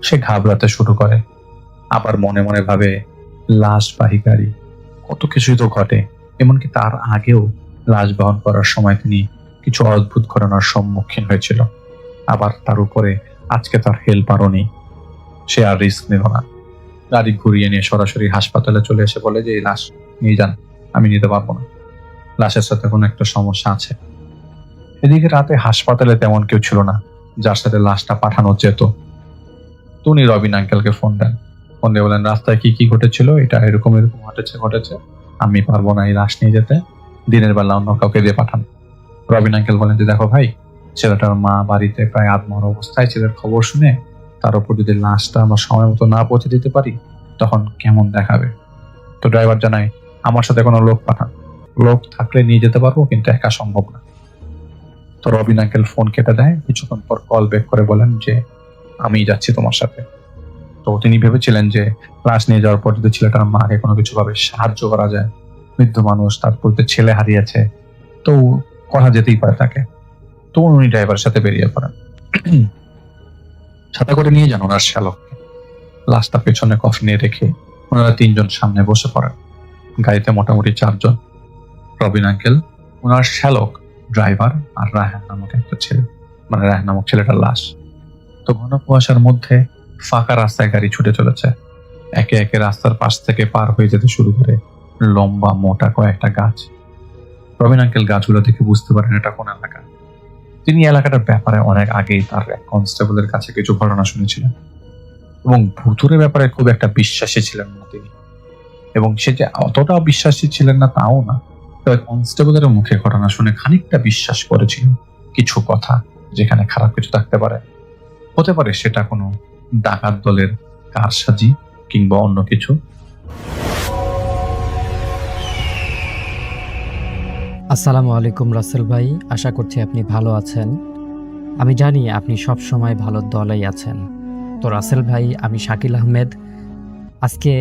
সে ঘাবড়াতে শুরু করে, আবার মনে মনে ভাবে লাশবাহী গাড়ি, কত কিছুই তো ঘটে। এমনকি তার আগেও লাশ বহন করার সময় তিনি কিছু অদ্ভুত ঘটনার সম্মুখীন হয়েছিল। আবার তার উপরে আজকে তার হেল্পারও নেই। সে আর রিস্ক নিল না, গাড়ি ঘুরিয়ে নিয়ে সরাসরি হাসপাতালে চলে এসে বলে যে এই লাশ নিয়ে যান, আমি নিতে পারবো না, লাশের সাথে কোনো একটা সমস্যা আছে। এদিকে রাতে হাসপাতালে তেমন কেউ ছিল না যার সাথে লাশটা পাঠানো যেত। তো উনি রবিন আঙ্কেলকে ফোন দেন। ফোন দিয়ে বলেন রাস্তায় কি কি ঘটেছিল, এটা এরকম এরকম ঘটেছে, আমি পারবো না এই লাশ নিয়ে যেতে, দিনের বেলা অন্য কাউকে দিয়ে পাঠান। রবিন আঙ্কেল বলেন যে দেখো ভাই, ছেলেটার মা বাড়িতে প্রায় আধমরা অবস্থায়, ছেলের খবর শুনে তার উপর যদি লাশটা আমরা সময় মতো না পৌঁছে দিতে পারি তখন কেমন দেখাবে। তো ড্রাইভার জানায় আমার সাথে কোনো লোক পাঠান, লোক থাকলে নিয়ে যেতে পারবো, কিন্তু একা সম্ভব না। তো রবিন আঙ্কেল ফোন কেটে দেয়। কিছুক্ষণ পর কল ব্যাক করে বলেন যে আমি যাচ্ছি তোমার সাথে। তো তিনি ভেবেছিলেন যে লাশ নিয়ে যাওয়ার পর যদি ছেলেটার মাকে কোনো কিছু ভাবে সাহায্য করা যায়, বৃদ্ধ মানুষ, তারপর তো ছেলে হারিয়েছে, তো করা যেতেই পারে তাকে। তো উনি ড্রাইভারের সাথে বেরিয়ে পড়েন। সাথে করে নিয়ে যান ওনার শ্যালককে। লাশটা পেছনে কফি নিয়ে রেখে ওনারা তিনজন সামনে বসে পড়েন। গাড়িতে মোটামুটি 4 জন, রবিন আঙ্কেল, ওনার শ্যালক, ড্রাইভার আর রায়হান নামক একটা ছেলে, মানে রায়হান নামক ছেলেটার লাশ। তো ঘন কুয়াশার মধ্যে ফাঁকা রাস্তায় গাড়ি ছুটে চলেছে। একে একে রাস্তার পাশ থেকে পার হয়ে যেতে শুরু করে লম্বা মোটা কয়েকটা গাছ। রবিন আঙ্কেল গাছগুলো দেখে বুঝতে পারেন এটা কোন এলাকা। তিনি এলাকাটার ব্যাপারে অনেক আগেই তার এক কনস্টেবলের কাছে কিছু ঘটনা শুনেছিলেন এবং ভুতুরের ব্যাপারে খুব একটা বিশ্বাসী ছিলেন না তিনি। এবং সে যে অতটা বিশ্বাসী ছিলেন না তাও না, তবে কনস্টেবলের মুখে ঘটনা শুনে খানিকটা বিশ্বাস করেছিলেন কিছু কথা, যেখানে খারাপ কিছু থাকতে পারে। হতে পারে সেটা কোনো ডাকাত দলের কারসাজি কিংবা অন্য কিছু। আসসালামু আলাইকুম রাসেল ভাই, আশা করছি আপনি ভালো আছেন। আমি জানি আপনি সব সময় ভালো দলেই আছেন। তো রাসেল ভাই, আমি শাকিল আহমেদ। আজকে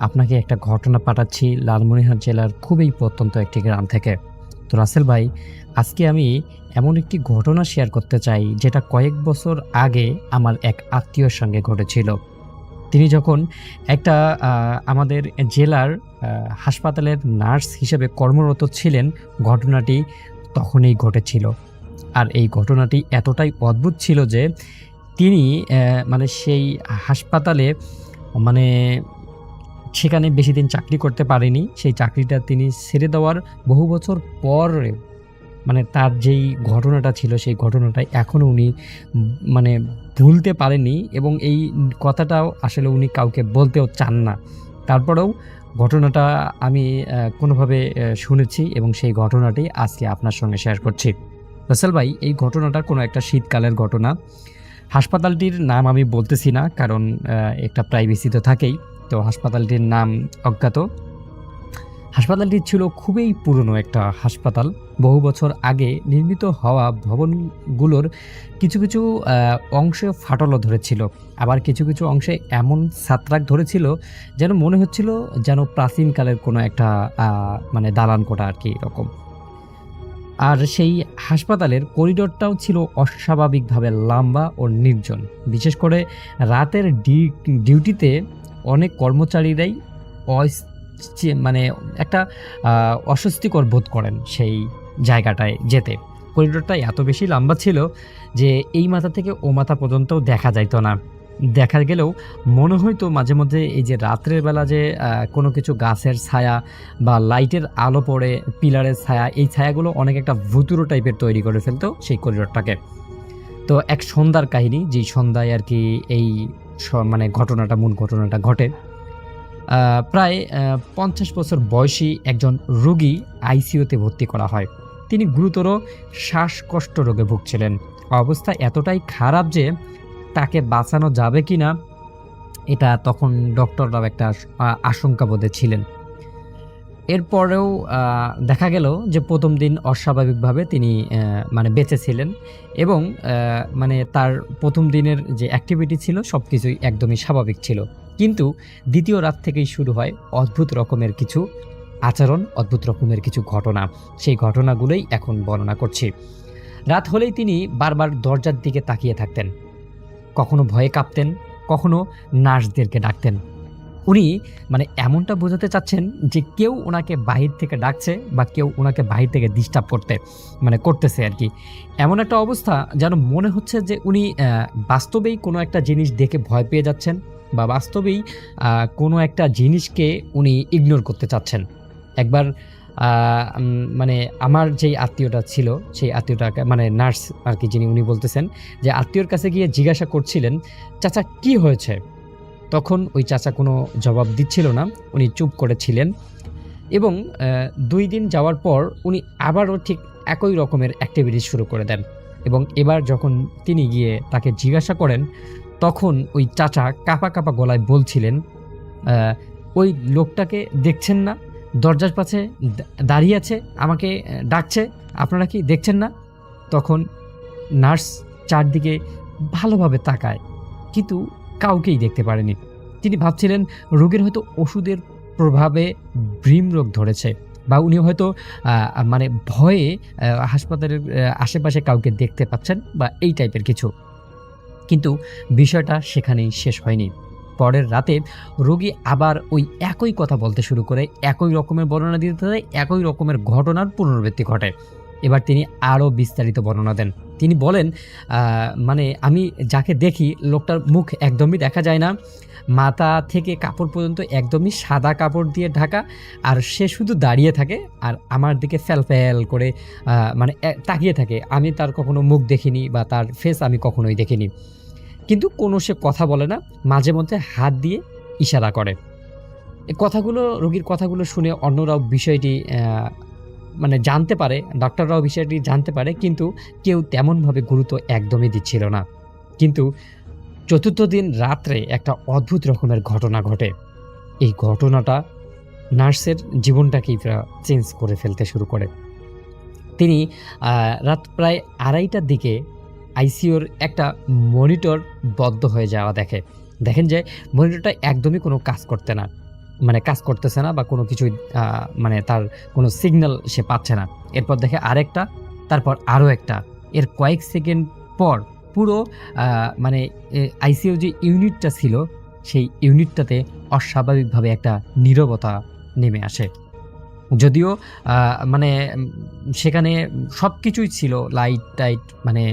আপনাকে একটা ঘটনা পাঠাচ্ছি লালমনিরহাট জেলার খুবই প্রত্যন্ত একটি গ্রাম থেকে। তো রাসেল ভাই, আজকে আমি এমন একটি ঘটনা শেয়ার করতে চাই যেটা কয়েক বছর আগে আমার এক আত্মীয়র সঙ্গে ঘটেছিল। তিনি যখন একটা আমাদের জেলার হাসপাতালের নার্স হিসেবে কর্মরত ছিলেন, ঘটনাটি তখনই ঘটেছিল। আর এই ঘটনাটি এতটাই অদ্ভুত ছিল যে তিনি মানে সেই হাসপাতালে মানে সেখানে বেশি দিন চাকরি করতে পারেনি। সেই চাকরিটা তিনি ছেড়ে দেওয়ার বহু বছর পর মানে তার যেই ঘটনাটা ছিল সেই ঘটনাটা এখনও উনি মানে ভুলতে পারেনি, এবং এই কথাটাও আসলে উনি কাউকে বলতেও চান না। তারপরেও ঘটনাটা আমি কোনোভাবে শুনেছি এবং সেই ঘটনাটি আজকে আপনার সঙ্গে শেয়ার করছি। রাসেল ভাই, এই ঘটনাটা কোনো একটা শীতকালের ঘটনা। হাসপাতালটির নাম আমি বলতেছি না, কারণ একটা প্রাইভেসি তো থাকেই। তো হাসপাতালটির নাম অজ্ঞাত। হাসপাতালটি ছিল খুবই পুরনো একটা হাসপাতাল। বহু বছর আগে নির্মিত হওয়া ভবনগুলোর কিছু কিছু অংশে ফাটলও ধরেছিল, আবার কিছু কিছু অংশে এমন ছাত্রাক ধরেছিল যেন মনে হচ্ছিল যেন প্রাচীনকালের কোনো একটা মানে দালান কোঠা আর কি এরকম। আর সেই হাসপাতালের করিডোরটাও ছিল অস্বাভাবিকভাবে লম্বা ও নির্জন। বিশেষ করে রাতের ডিউটিতে অনেক কর্মচারীরাই মানে একটা অস্বস্তিকর বোধ করেন সেই জায়গাটায় যেতে। করিডোরটা এত বেশি লম্বা ছিল যে এই মাথা থেকে ও মাথা পর্যন্ত দেখা যাইতো না। দেখা গেলেও মনে হয়তো মাঝে মধ্যে এই যে রাত্রের বেলা যে কোনো কিছু গাছের ছায়া বা লাইটের আলো পড়ে, পিলারের ছায়া, এই ছায়াগুলো অনেক একটা ভুতুড়ো টাইপের তৈরি করে ফেলতো সেই করিডোরটাকে। তো এক সন্ধ্যার কাহিনী, যেই সন্ধ্যায় আর কি এই মানে মূল ঘটনাটা ঘটে। প্রায় 50 বছর বয়সী একজন রোগী আইসিইউতে ভর্তি করা হয়। তিনি গুরুতর শ্বাসকষ্ট রোগে ভুগছিলেন। অবস্থা এতটাই খারাপ যে তাকে বাঁচানো যাবে কি না এটা তখন ডক্টররাও একটা আশঙ্কাবোধে ছিলেন। এরপরেও দেখা গেল যে প্রথম দিন অস্বাভাবিকভাবে তিনি মানে বেঁচে ছিলেন, এবং মানে তার প্রথম দিনের যে অ্যাক্টিভিটি ছিল সব কিছুই একদমই স্বাভাবিক ছিল। কিন্তু দ্বিতীয় রাত থেকেই শুরু হয় অদ্ভুত রকমের কিছু আচরণ, অদ্ভুত রকমের কিছু ঘটনা। সেই ঘটনাগুলোই এখন বর্ণনা করছি। রাত হলেই তিনি বারবার দরজার দিকে তাকিয়ে থাকতেন, কখনো ভয়ে কাঁপতেন, কখনো নার্সদেরকে ডাকতেন। উনি মানে এমনটা বোঝাতে চাচ্ছেন যে কেউ ওনাকে বাহির থেকে ডাকছে বা কেউ ওনাকে বাহির থেকে ডিস্টার্ব করতেছে আর কি। এমন একটা অবস্থা যেন মনে হচ্ছে যে উনি বাস্তবেই কোনো একটা জিনিস দেখে ভয় পেয়ে যাচ্ছেন বা বাস্তবেই কোনো একটা জিনিসকে উনি ইগনোর করতে চাচ্ছেন। একবার মানে আমার যেই আত্মীয়টা ছিল সেই আত্মীয়টাকে মানে নার্স আর কি যিনি, উনি বলতেছেন যে আত্মীয়র কাছে গিয়ে জিজ্ঞাসা করছিলেন, চাচা কি হয়েছে? তখন ওই চাচা কোনো জবাব দিচ্ছিল না, উনি চুপ করেছিলেন। এবং 2 দিন যাওয়ার পর উনি আবারও ঠিক একই রকমের অ্যাক্টিভিটিস শুরু করে দেন। এবং এবার যখন তিনি গিয়ে তাকে জিজ্ঞাসা করেন, তখন ওই চাচা কাঁপা কাঁপা গলায় বলছিলেন, ওই লোকটাকে দেখছেন না? দরজার পাশে দাঁড়িয়ে আছে, আমাকে ডাকছে, আপনারা কি দেখছেন না? তখন নার্স চারদিকে ভালোভাবে তাকায়, কিন্তু কাউকেই দেখতে পারেনি। তিনি ভাবছিলেন রোগীর হয়তো ওষুধের প্রভাবে ব্রিম রোগ ধরেছে, বা উনি হয়তো মানে ভয়ে হাসপাতালের আশেপাশে কাউকে দেখতে পাচ্ছেন বা এই টাইপের কিছু। কিন্তু বিষয়টা সেখানেই শেষ হয়নি। পরের রাতে রোগী আবার ওই একই কথা বলতে শুরু করে, একই রকমের বর্ণনা দিতে থাকে, একই রকমের ঘটনার পুনরাবৃত্তি ঘটে। এবার তিনি আরও বিস্তারিত বর্ণনা দেন। তিনি বলেন, মানে আমি যাকে দেখি লোকটার মুখ একদমই দেখা যায় না, মাথা থেকে কাপড় পর্যন্ত একদমই সাদা কাপড় দিয়ে ঢাকা, আর সে শুধু দাঁড়িয়ে থাকে আর আমার দিকে ফ্যাল ফ্যাল করে মানে তাকিয়ে থাকে। আমি তার কখনো মুখ দেখিনি বা তার ফেস আমি কখনোই দেখিনি, কিন্তু কোনো সে কথা বলে না, মাঝে মধ্যে হাত দিয়ে ইশারা করে। এই কথাগুলো, রোগীর কথাগুলো শুনে অন্যরাও বিষয়টি মানে জানতে পারে, ডাক্তাররাও বিষয়টি জানতে পারে, কিন্তু কেউ তেমনভাবে গুরুত্ব একদমই দিচ্ছিল না। কিন্তু চতুর্থ দিন রাত্রে একটা অদ্ভুত রকমের ঘটনা ঘটে। এই ঘটনাটা নার্সের জীবনটাকেই চেঞ্জ করে ফেলতে শুরু করে। তিনি রাত প্রায় 2:30টার দিকে আইসিইউর একটা মনিটর বদ্ধ হয়ে যাওয়া দেখেন যে মনিটরটা একদমই কোনো কাজ করতেছে না বা কোনো কিছুই মানে তার কোনো সিগন্যাল সে পাচ্ছে না। এরপর দেখে আরেকটা, তারপর আরও একটা। এর কয়েক সেকেন্ড পর পুরো মানে আইসিইউ যে ইউনিটটা ছিল সেই ইউনিটটাতে অস্বাভাবিকভাবে একটা নীরবতা নেমে আসে। যদিও মানে সেখানে সব কিছুই ছিল, লাইট টাইট, মানে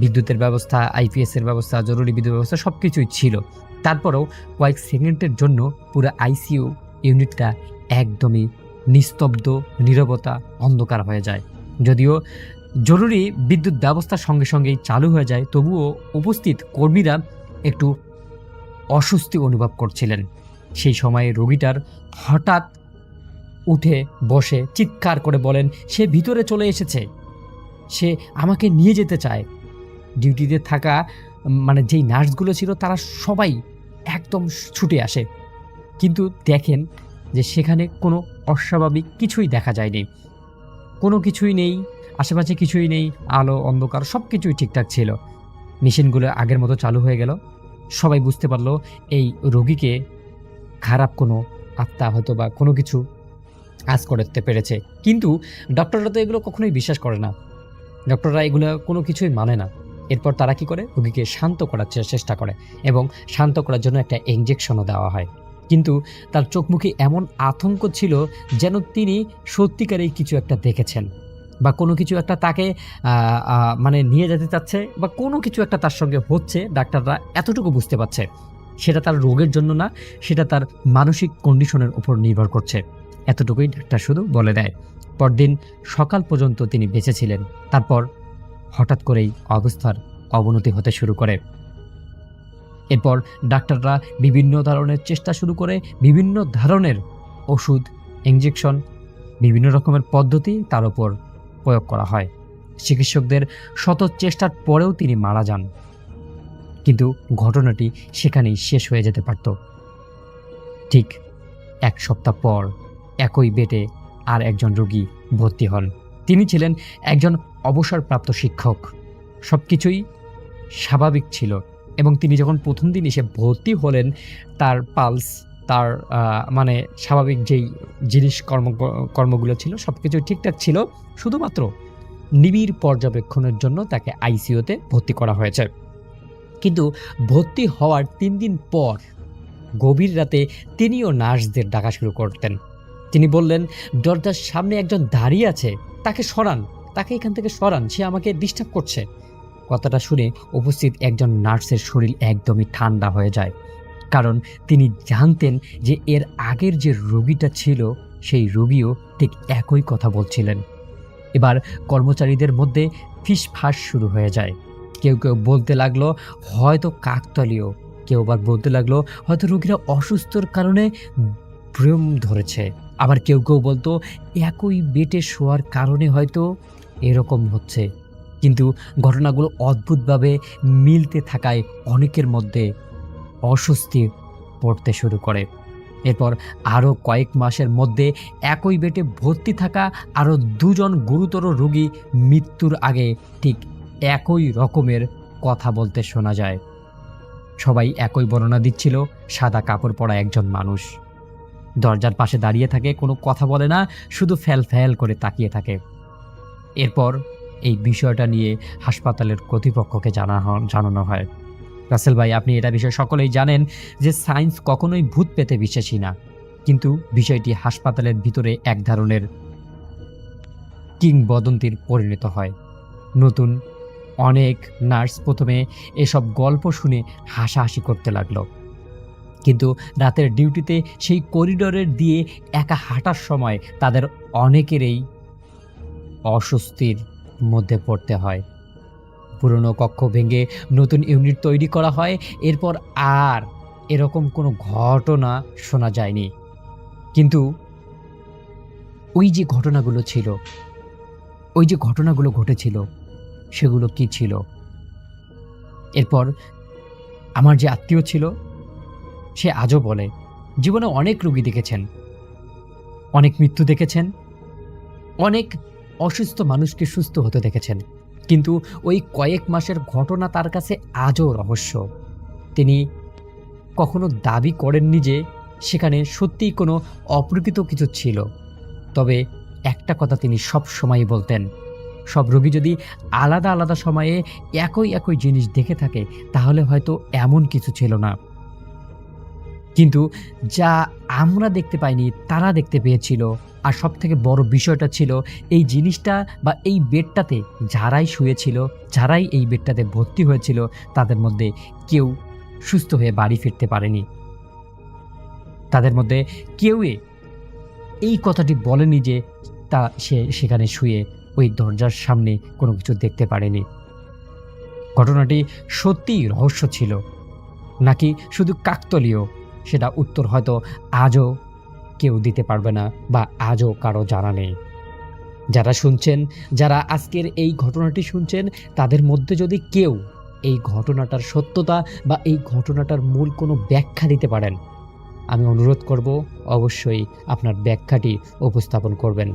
বিদ্যুতের ব্যবস্থা, আইপিএসের ব্যবস্থা, জরুরি বিদ্যুৎ ব্যবস্থা সব কিছুই ছিল। তারপরেও কয়েক সেকেন্ডের জন্য পুরো আইসিইউ ইউনিটটা একদমই নিস্তব্ধ, নীরবতা, অন্ধকার হয়ে যায়। যদিও জরুরি বিদ্যুৎ ব্যবস্থার সঙ্গে সঙ্গেই চালু হয়ে যায়, তবুও উপস্থিত কর্মীরা একটু অস্বস্তি অনুভব করছিলেন। সেই সময়ে রোগীটার হঠাৎ উঠে বসে চিৎকার করে বলেন সে ভিতরে চলে এসেছে, সে আমাকে নিয়ে যেতে চায়। ডিউটিতে থাকা মানে যেই নার্সগুলো ছিল তারা সবাই একদম ছুটে আসে, কিন্তু দেখেন যে সেখানে কোনো অস্বাভাবিক কিছুই দেখা যায়নি, কোনো কিছুই নেই, আশেপাশে কিছুই নেই, আলো অন্ধকার সব কিছুই ঠিকঠাক ছিল। মেশিনগুলো আগের মতো চালু হয়ে গেল। সবাই বুঝতে পারলো এই রোগীকে খারাপ কোনো আত্মা হয়তো বা কোনো কিছু আজ করতে পেরেছে। কিন্তু ডক্টররা তো এগুলো কখনোই বিশ্বাস করে না, ডক্টররা এগুলো কোনো কিছুই মানে না। এরপর তারা কি করে, রোগীকে শান্ত করার চেষ্টা করে এবং শান্ত করার জন্য একটা ইনজেকশনও দেওয়া হয়। কিন্তু তার চোখ মুখে এমন আতঙ্ক ছিল যেন তিনি সত্যিকারেই কিছু একটা দেখেছেন বা কোনো কিছু একটা তাকে মানে নিয়ে যেতে চাচ্ছে বা কোনো কিছু একটা তার সঙ্গে হচ্ছে। ডাক্তাররা এতটুকু বুঝতে পারছে সেটা তার রোগের জন্য না, সেটা তার মানসিক কন্ডিশনের উপর নির্ভর করছে। এতটুকুই ডাক্তার শুধু বলে দেয়। পরদিন সকাল পর্যন্ত তিনি বেঁচে ছিলেন। তারপর হঠাৎ করেই অবস্থার অবনতি হতে শুরু করে। এরপর ডাক্তাররা বিভিন্ন ধরনের চেষ্টা শুরু করে, বিভিন্ন ধরনের ওষুধ, ইনজেকশন, বিভিন্ন রকমের পদ্ধতি তার উপর প্রয়োগ করা হয়। চিকিৎসকদের শত চেষ্টার পরেও তিনি মারা যান, কিন্তু ঘটনাটি সেখানেই শেষ হয়ে যেতে পারত। ঠিক 1 সপ্তাহ পর একই বেডে আর একজন রোগী ভর্তি হন। তিনি ছিলেন একজন অবসরপ্রাপ্ত শিক্ষক। সব কিছুই স্বাভাবিক ছিল এবং তিনি যখন প্রথম দিন এসে ভর্তি হলেন, তার পালস, তার মানে স্বাভাবিক যেই জিনিস কর্মগুলো ছিল সব কিছু ঠিকঠাক ছিল। শুধুমাত্র নিবিড় পর্যবেক্ষণের জন্য তাকে আইসিইউতে ভর্তি করা হয়েছে। কিন্তু ভর্তি হওয়ার 3 দিন পর গভীর রাতে তিনিও নার্সদের ডাকা শুরু করতেন। তিনি বললেন, দরজার সামনে একজন দাঁড়িয়ে আছে, তাকে সরান, তাকে এখান থেকে সরান, সে আমাকে ডিস্টার্ব করছে। কথাটা শুনে উপস্থিত একজন নার্সের শরীর একদমই ঠান্ডা হয়ে যায়, কারণ তিনি জানতেন যে এর আগের যে রোগীটা ছিল সেই রোগীও ঠিক একই কথা বলছিলেন। এবার কর্মচারীদের মধ্যে ফিসফাস শুরু হয়ে যায়। কেউ কেউ বলতে লাগলো হয়তো কাকতালীয়, কেউ আবার বলতে লাগলো হয়তো রোগীরা অসুস্থর কারণে ভ্রম ধরেছে, আবার কেউ কেউ বলতো একই বেটে শোয়ার কারণে হয়তো এরকম হচ্ছে। কিন্তু ঘটনাগুলো অদ্ভুতভাবে মিলতে থাকায় অনেকের মধ্যে অস্বস্তি পড়তে শুরু করে। এরপর আরও কয়েক মাসের মধ্যে একই বেটে ভর্তি থাকা আরও দুজন গুরুতর রোগী মৃত্যুর আগে ঠিক একই রকমের কথা বলতে শোনা যায়। সবাই একই বর্ণনা দিচ্ছিল, সাদা কাপড় পরা একজন মানুষ দরজার পাশে দাঁড়িয়ে থাকে, কোনো কথা বলে না, শুধু ফ্যাল ফ্যাল করে তাকিয়ে থাকে। এরপর এই বিষয়টা নিয়ে হাসপাতালের কর্তৃপক্ষকে জানানো হয়। রাসেল ভাই, আপনি এটা বিষয়ে সকলেই জানেন যে সায়েন্স কখনোই ভূত পেতে বিশ্বাসী না, কিন্তু বিষয়টি হাসপাতালের ভিতরে এক ধরনের কিংবদন্তির পরিণত হয়। নতুন অনেক নার্স প্রথমে এসব গল্প শুনে হাসাহাসি করতে লাগলো, কিন্তু রাতের ডিউটিতে সেই করিডোরের দিয়ে একা হাঁটার সময় তাদের অনেকেরই অস্বস্তির মধ্যে পড়তে হয়। পুরনো কক্ষ ভেঙে নতুন ইউনিট তৈরি করা হয়। এরপর আর এরকম কোনো ঘটনা শোনা যায়নি, কিন্তু ওই যে ঘটনাগুলো ছিল, ওই যে ঘটনাগুলো ঘটেছিল, সেগুলো কি ছিল? এরপর আমার যে আত্মীয় ছিল সে আজও বলে জীবনে অনেক রোগী দেখেছেন, অনেক মৃত্যু দেখেছেন, অনেক অসুস্থ মানুষকে সুস্থ হতে দেখেছেন, কিন্তু ওই কয়েক মাসের ঘটনা তার কাছে আজও রহস্য। তিনি কখনো দাবি করেননি যে সেখানে সত্যিই কোনো অপ্রকৃত কিছু ছিল, তবে একটা কথা তিনি সব সময় বলতেন, সব রোগী যদি আলাদা আলাদা সময়ে একই একই জিনিস দেখে থাকে তাহলে হয়তো এমন কিছু ছিল না, কিন্তু যা আমরা দেখতে পাইনি তারা দেখতে পেয়েছিল। আর সব থেকে বড় বিষয়টা ছিল এই জিনিসটা বা এই বেডটাতে যারাই শুয়েছিল, যারাই এই বেডটাতে ভর্তি হয়েছিল, তাদের মধ্যে কেউ সুস্থ হয়ে বাড়ি ফিরতে পারেনি। তাদের মধ্যে কেউই এই কথাটি বলেনি যে সে সেখানে শুয়ে ওই দরজার সামনে কোনো কিছু দেখতে পারেনি। ঘটনাটি সত্যিই রহস্য ছিল নাকি শুধু কাকতালীয়, সেটা উত্তর হয়তো আজও কেউ দিতে পারবে না বা আজও কারো জানা নেই। যারা শুনছেন, যারা আজকের এই ঘটনাটি শুনছেন, তাদের মধ্যে যদি কেউ এই ঘটনাটার সত্যতা বা এই ঘটনাটার মূল কোনো ব্যাখ্যা দিতে পারেন, আমি অনুরোধ করব অবশ্যই আপনার ব্যাখ্যাটি উপস্থাপন করবেন।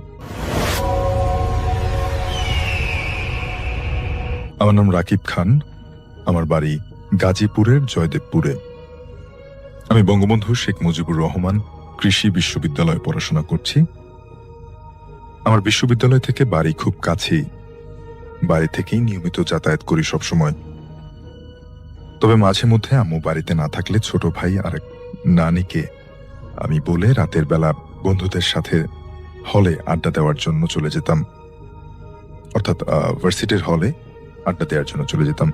আমার নাম রাকিব খান, আমার বাড়ি গাজীপুরের জয়দেবপুরে। আমি বঙ্গবন্ধু শেখ মুজিবুর রহমান কৃষি বিশ্ববিদ্যালয়ে পড়াশোনা করছি। আমার বিশ্ববিদ্যালয় থেকে বাড়ি খুব কাছেই, বাড়ি থেকেই নিয়মিত যাতায়াত করি সবসময়। তবে মাঝে মধ্যে আম্মু বাড়িতে না থাকলে ছোট ভাই আর এক নানিকে আমি বলে রাতের বেলা বন্ধুদের সাথে হলে আড্ডা দেওয়ার জন্য চলে যেতাম, অর্থাৎ ভার্সিটির হলে আড্ডা দেওয়ার জন্য চলে যেতাম।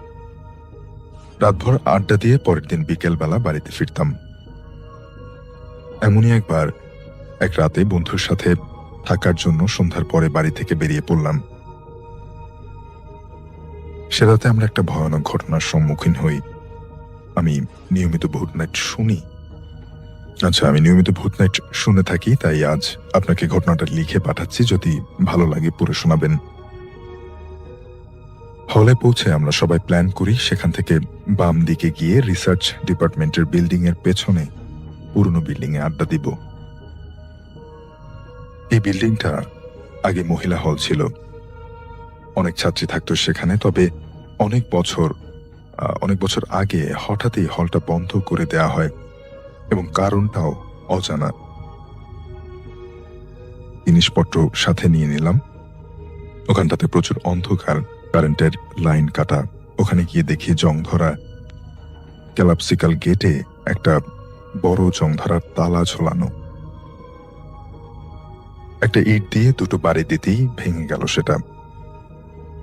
রাতভর আড্ডা দিয়ে পরের দিন বিকেলবেলা বাড়িতে ফিরতাম। এমনই একবার এক রাতে বন্ধুর সাথে থাকার জন্য সন্ধ্যার পরে বাড়ি থেকে বেরিয়ে পড়লাম। সে রাতে আমরা একটা ভয়ানক ঘটনার সম্মুখীন হই। আমি নিয়মিত ভূত নাইট শুনি। আমি নিয়মিত ভূত নাইট শুনে থাকি, তাই আজ আপনাকে ঘটনাটা লিখে পাঠাচ্ছি, যদি ভালো লাগে পড়ে শোনাবেন। হলে পৌঁছে আমরা সবাই প্ল্যান করি সেখান থেকে বাম দিকে গিয়ে রিসার্চ ডিপার্টমেন্টের বিল্ডিং এর পেছনে পুরনো বিল্ডিং এ আড্ডা দিব। এই বিল্ডিংটা আগে মহিলা হল ছিল, অনেক ছাত্রী থাকতো সেখানে। তবে অনেক বছর আগে হঠাৎই হলটা বন্ধ করে দেয়া হয় এবং কারণটাও অজানা। জিনিসপত্র সাথে নিয়ে নিলাম। ওখানটাতে প্রচুর অন্ধকার, কারেন্টের লাইন কাটা। ওখানে গিয়ে দেখি জং ধরা ক্যালাপসিক্যাল গেটে একটা বড় জংধারার তালা ঝোলানো। একটা ইট দিয়ে দুটো বাড়ি দিতেই ভেঙে গেল সেটা।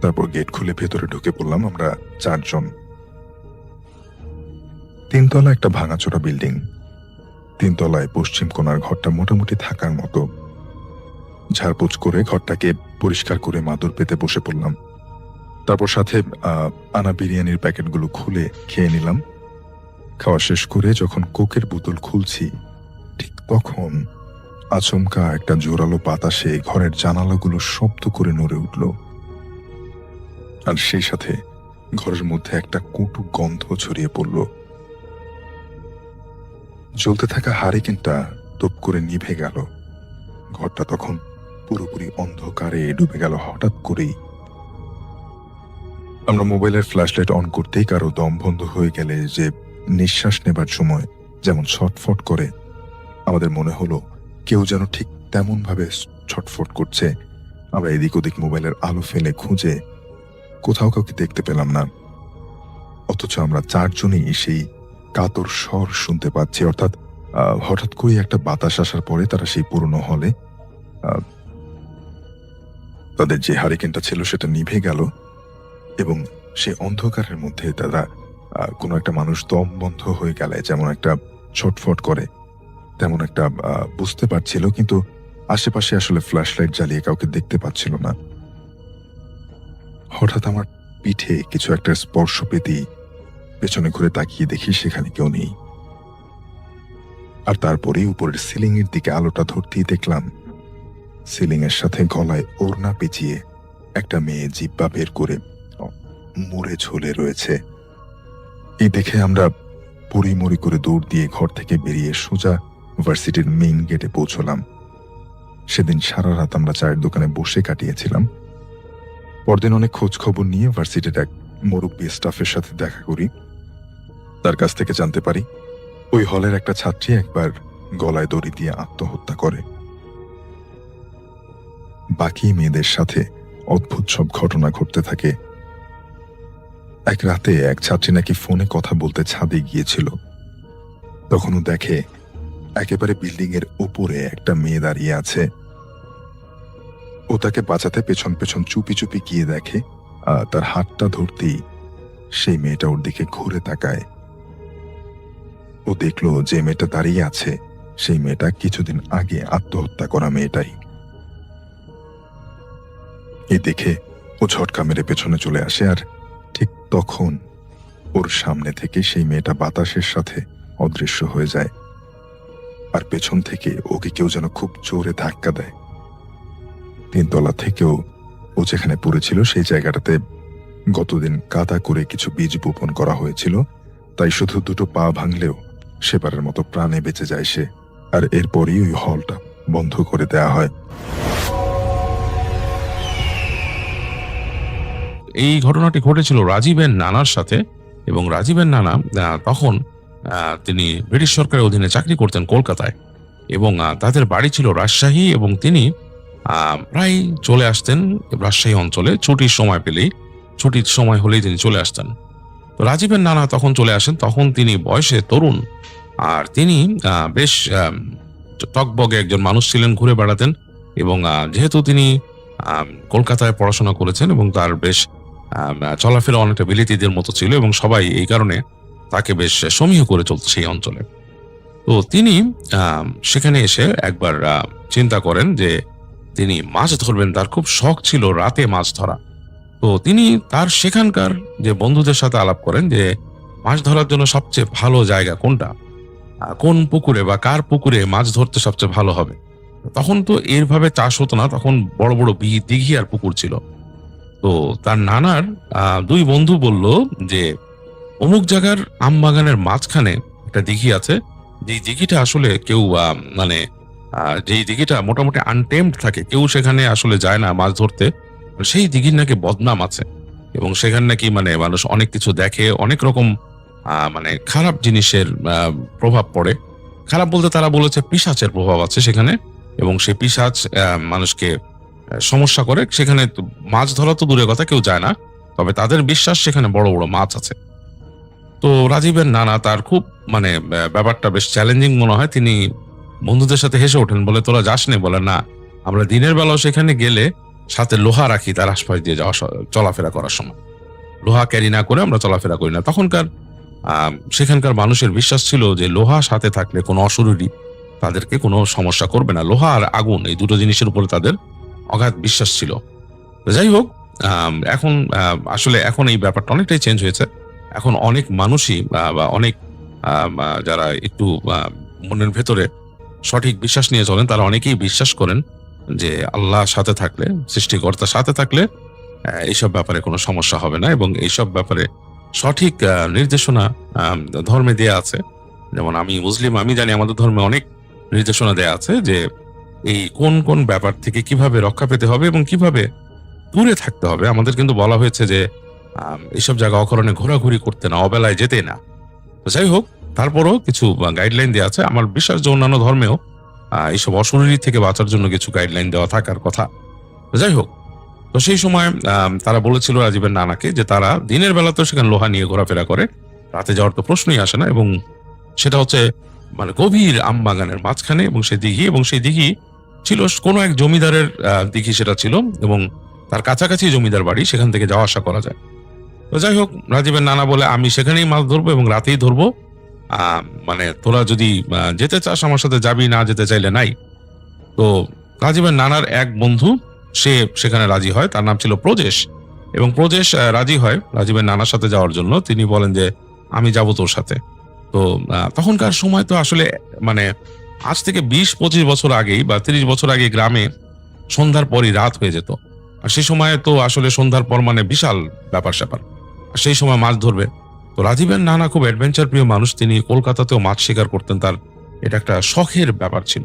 তারপর গেট খুলে ভেতরে ঢুকে পড়লাম আমরা 4 জন। 3 তলা একটা ভাঙাচোরা বিল্ডিং। 3 তলায় পশ্চিম কোণার ঘরটা মোটামুটি থাকার মতো। ঝাড়পোছ করে ঘরটাকে পরিষ্কার করে মাদুর পেতে বসে পড়লাম। তারপর সাথে আনা বিরিয়ানির প্যাকেটগুলো খুলে খেয়ে নিলাম। খাওয়া শেষ করে যখন কোকের বোতল খুলছি, ঠিক তখন আচমকা একটা জোরালো বাতাসে ঘরের জানালাগুলো শব্দ করে নড়ে উঠল। আর সেই সাথে ঘরের মধ্যে একটা কটু গন্ধ ছড়িয়ে পড়ল। জ্বলতে থাকা হারিকেনটা টপ করে নিভে গেল। ঘরটা তখন পুরোপুরি অন্ধকারে ডুবে গেল হঠাৎ করেই। আমরা মোবাইলের ফ্ল্যাশলাইট অন করতেই কারো দম বন্ধ হয়ে গেলে যে নিঃশ্বাস নেবার সময় যেমন ছটফট করে, আমাদের মনে হলো কেউ যেন ঠিক তেমন ভাবে ছটফট করছে। আমরা এদিক ওদিক মোবাইলের আলো ফেলে খুঁজে কোথাও কাউকে দেখতে পেলাম না। অথচ আমরা 4 জনই সেই কাতর স্বর শুনতে পাচ্ছি। অর্থাৎ হঠাৎ করে একটা বাতাস আসার পরে তারা সেই পুরনো হলে তাদের যে হারিকেনটা ছিল সেটা নিভে গেল এবং সেই অন্ধকারের মধ্যে তারা কোনো একটা মানুষ দম বন্ধ হয়ে গেলে যেমন একটা ছটফট করে তেমন একটা বুঝতে পারছিল, কিন্তু আশেপাশে আসলে ফ্ল্যাশলাইট জ্বালিয়ে কাউকে দেখতে পাচ্ছিল না। হঠাৎ আমার পিঠে কিছু একটা স্পর্শ পেতেই পেছনে ঘুরে তাকিয়ে দেখি সেখানে কেউ নেই। আর তারপরেই উপরের সিলিং এর দিকে আলোটা ধরতেই দেখলাম সিলিং এর সাথে গলায় ওড়না পেঁচিয়ে একটা মেয়ে জিব্বা বের করে মরে ঝুলে রয়েছে। এই দেখে আমরা পড়িমড়ি করে দৌড় দিয়ে ঘর থেকে বেরিয়ে সোজা ভার্সিটির মেইন গেটে পৌঁছলাম। সেদিন সারা রাত আমরা চায়ের দোকানে বসে কাটিয়েছিলাম। পরদিন অনেক খোঁজ খবর নিয়ে ভার্সিটির এক মুরব্বী স্টাফের সাথে দেখা করি। তার কাছ থেকে জানতে পারি ওই হলের একটা ছাত্রী একবার গলায় দড়ি দিয়ে আত্মহত্যা করে। বাকি মেয়েদের সাথে অদ্ভুত সব ঘটনা ঘটতে থাকে। এক রাতে এক ছাত্রী নাকি ফোনে কথা বলতে ছাদে গিয়েছিল। তখনও দেখে একেবারে বিল্ডিং এর উপরে একটা মেয়ে দাঁড়িয়ে আছে। ও তাকে বাঁচাতে পেছন পেছন চুপি চুপি গিয়ে দেখে তার হাতটা ধরতেই সেই মেয়েটা ওর দিকে ঘুরে তাকায়। ও দেখলো যে মেয়েটা দাঁড়িয়ে আছে সেই মেয়েটা কিছুদিন আগে আত্মহত্যা করা মেয়েটাই। এই দেখে ও ঝটকা মেরে পেছনে চলে আসে, আর ঠিক তখন ওর সামনে থেকে সেই মেয়েটা বাতাসের সাথে অদৃশ্য হয়ে যায়। আর পেছন থেকে ওকে কেউ যেন খুব জোরে ধাক্কা দেয়। 3 তলা থেকেও ও যেখানে পড়েছিল সেই জায়গাটাতে গতদিন কাদা করে কিছু বীজ বপন করা হয়েছিল, তাই শুধু 2টো পা ভাঙলেও সেবারের মতো প্রাণে বেঁচে যায় সে। আর এরপরই ওই হলটা বন্ধ করে দেয়া হয়। এই ঘটনাটি ঘটেছিল রাজীবের নানার সাথে, এবং রাজীবের নানা তখন তিনি ব্রিটিশ সরকারের অধীনে চাকরি করতেন কলকাতায়, এবং তাদের বাড়ি ছিল রাজশাহী, এবং তিনি প্রায় চলে আসতেন রাজশাহী অঞ্চলে ছুটির সময় পেলেই, ছুটির সময় হলেই তিনি চলে আসতেন। তো রাজীবের নানা তখন চলে আসেন, তখন তিনি বয়সে তরুণ, আর তিনি বেশ টকবগে একজন মানুষ ছিলেন, ঘুরে বেড়াতেন, এবং যেহেতু তিনি কলকাতায় পড়াশোনা করেছেন এবং তার বেশ চলাফেরা অনেকটা বিলেতিদের মতো ছিল, এবং সবাই এই কারণে তাকে বেশ সমীহ করে চলত সেই অঞ্চলে। তো তিনি সেখানে এসে একবার চিন্তা করেন যে তিনি মাছ ধরবেন, তার খুব শখ ছিল রাতে মাছ ধরা। তো তিনি তার সেখানকার যে বন্ধুদের সাথে আলাপ করেন যে মাছ ধরার জন্য সবচেয়ে ভালো জায়গা কোনটা, কোন পুকুরে বা কার পুকুরে মাছ ধরতে সবচেয়ে ভালো হবে। তখন তো এরভাবে চাষ হতো না, তখন বড় বড় দিঘি আর পুকুর ছিল। তো তার নানার 2 বন্ধু বলল যে অমুক জায়গার আম বাগানের মাঝখানে একটা দিঘি আছে, যে দিঘিটা আসলে কেউ যেই দিঘিটা মোটামুটি আনটেমড থাকে, কেউ সেখানে আসলে যায় না মাছ ধরতে, সেই দিঘির নাকি বদনাম আছে, এবং সেখানে নাকি মানুষ অনেক কিছু দেখে, অনেক রকম খারাপ জিনিসের প্রভাব পড়ে। খারাপ বলতে তারা বলেছে পিশাচের প্রভাব আছে সেখানে, এবং সেই পিশাচ মানুষকে সমস্যা করে। সেখানে মাছ ধরা তো দূরের কথা, কেউ যায় না, তবে তাদের বিশ্বাস সেখানে বড় বড় মাছ আছে। তো রাজীবের নানা তার খুব মানে ব্যাপারটা বেশ চ্যালেঞ্জিং মনে হয়। তিনি বন্ধুদের সাথে হেসে ওঠেন, বলে তোরা যাস নে? বলে না, আমরা দিনের বেলাও সেখানে গেলে সাথে লোহা রাখি তার আশপাশ দিয়ে যাওয়া চলাফেরা করার সময়, লোহা ক্যারি না করে আমরা চলাফেরা করি না। তখনকার সেখানকার মানুষের বিশ্বাস ছিল যে লোহা সাথে থাকলে কোনো অশরীরী তাদেরকে কোনো সমস্যা করবে না। লোহা আর আগুন এই দুটো জিনিসের উপরে তাদের অগাধ বিশ্বাস ছিল। তো যাই হোক, এখন আসলে এখন এই ব্যাপারটা অনেকটাই চেঞ্জ হয়েছে। এখন অনেক মানুষই বা অনেক যারা একটু মনের ভেতরে সঠিক বিশ্বাস নিয়ে চলেন, তারা অনেকেই বিশ্বাস করেন যে আল্লাহ সাথে থাকলে, সৃষ্টিকর্তার সাথে থাকলে এইসব ব্যাপারে কোনো সমস্যা হবে না, এবং এইসব ব্যাপারে সঠিক নির্দেশনা ধর্মে দেয়া আছে। যেমন আমি মুসলিম, আমি জানি আমাদের ধর্মে অনেক নির্দেশনা দেয়া আছে যে এই কোন কোন ব্যাপার থেকে কিভাবে রক্ষা পেতে হবে এবং কিভাবে দূরে থাকতে হবে। আমাদের কিন্তু বলা হয়েছে যে এইসব জায়গা অকারণে ঘোরাঘুরি করতে না, অবেলায় যেতে না। তো যাই হোক, তারপরও কিছু গাইডলাইন দেওয়া আছে। আমার বিশ্বাস যে অন্যান্য ধর্মেও এইসব অশরীরী থেকে বাঁচার জন্য কিছু গাইডলাইন দেওয়া থাকার কথা। তো যাই হোক, তো সেই সময় তারা বলেছিল রাজীবের নানাকে যে তারা দিনের বেলাতেও সেখানে লোহা নিয়ে ঘোরাফেরা করে, রাতে যাওয়ার তো প্রশ্নই আসে না। এবং সেটা হচ্ছে মানে গভীর আম বাগানের মাঝখানে, এবং সেই দিঘি, এবং সেই দিঘি ছিল কোনো এক জমিদারের দিঘি সেটা ছিল, এবং তার কাছাকাছি জমিদার বাড়ি, সেখান থেকে যাওয়া আসা করা যায়। তো যাই হোক, রাজীবের নানা বলে আমি সেখানেই মাছ ধরবো এবং রাতেই ধরবো, মানে তোরা যদি যেতে চাস আমার সাথে যাবি, না যেতে চাইলে নাই। তো রাজীবের নানার এক বন্ধু সে সেখানে রাজি হয়, তার নাম ছিল প্রজেশ, এবং প্রজেশ রাজি হয় রাজীবের নানার সাথে যাওয়ার জন্য। তিনি বলেন যে আমি যাব তোর সাথে। তো তখনকার সময় তো আসলে মানে আজ থেকে 20-25 বছর আগেই বা 30 বছর আগে গ্রামে সন্ধ্যার পরই রাত হয়ে যেত, আর সেই সময় তো আসলে সন্ধ্যার পর মানে বিশাল ব্যাপার স্যাপার, আর সেই সময় মাছ ধরবে। তো রাজীবের নানা খুব অ্যাডভেঞ্চার প্রিয় মানুষ, তিনি কলকাতাতেও মাছ শিকার করতেন, তার এটা একটা শখের ব্যাপার ছিল।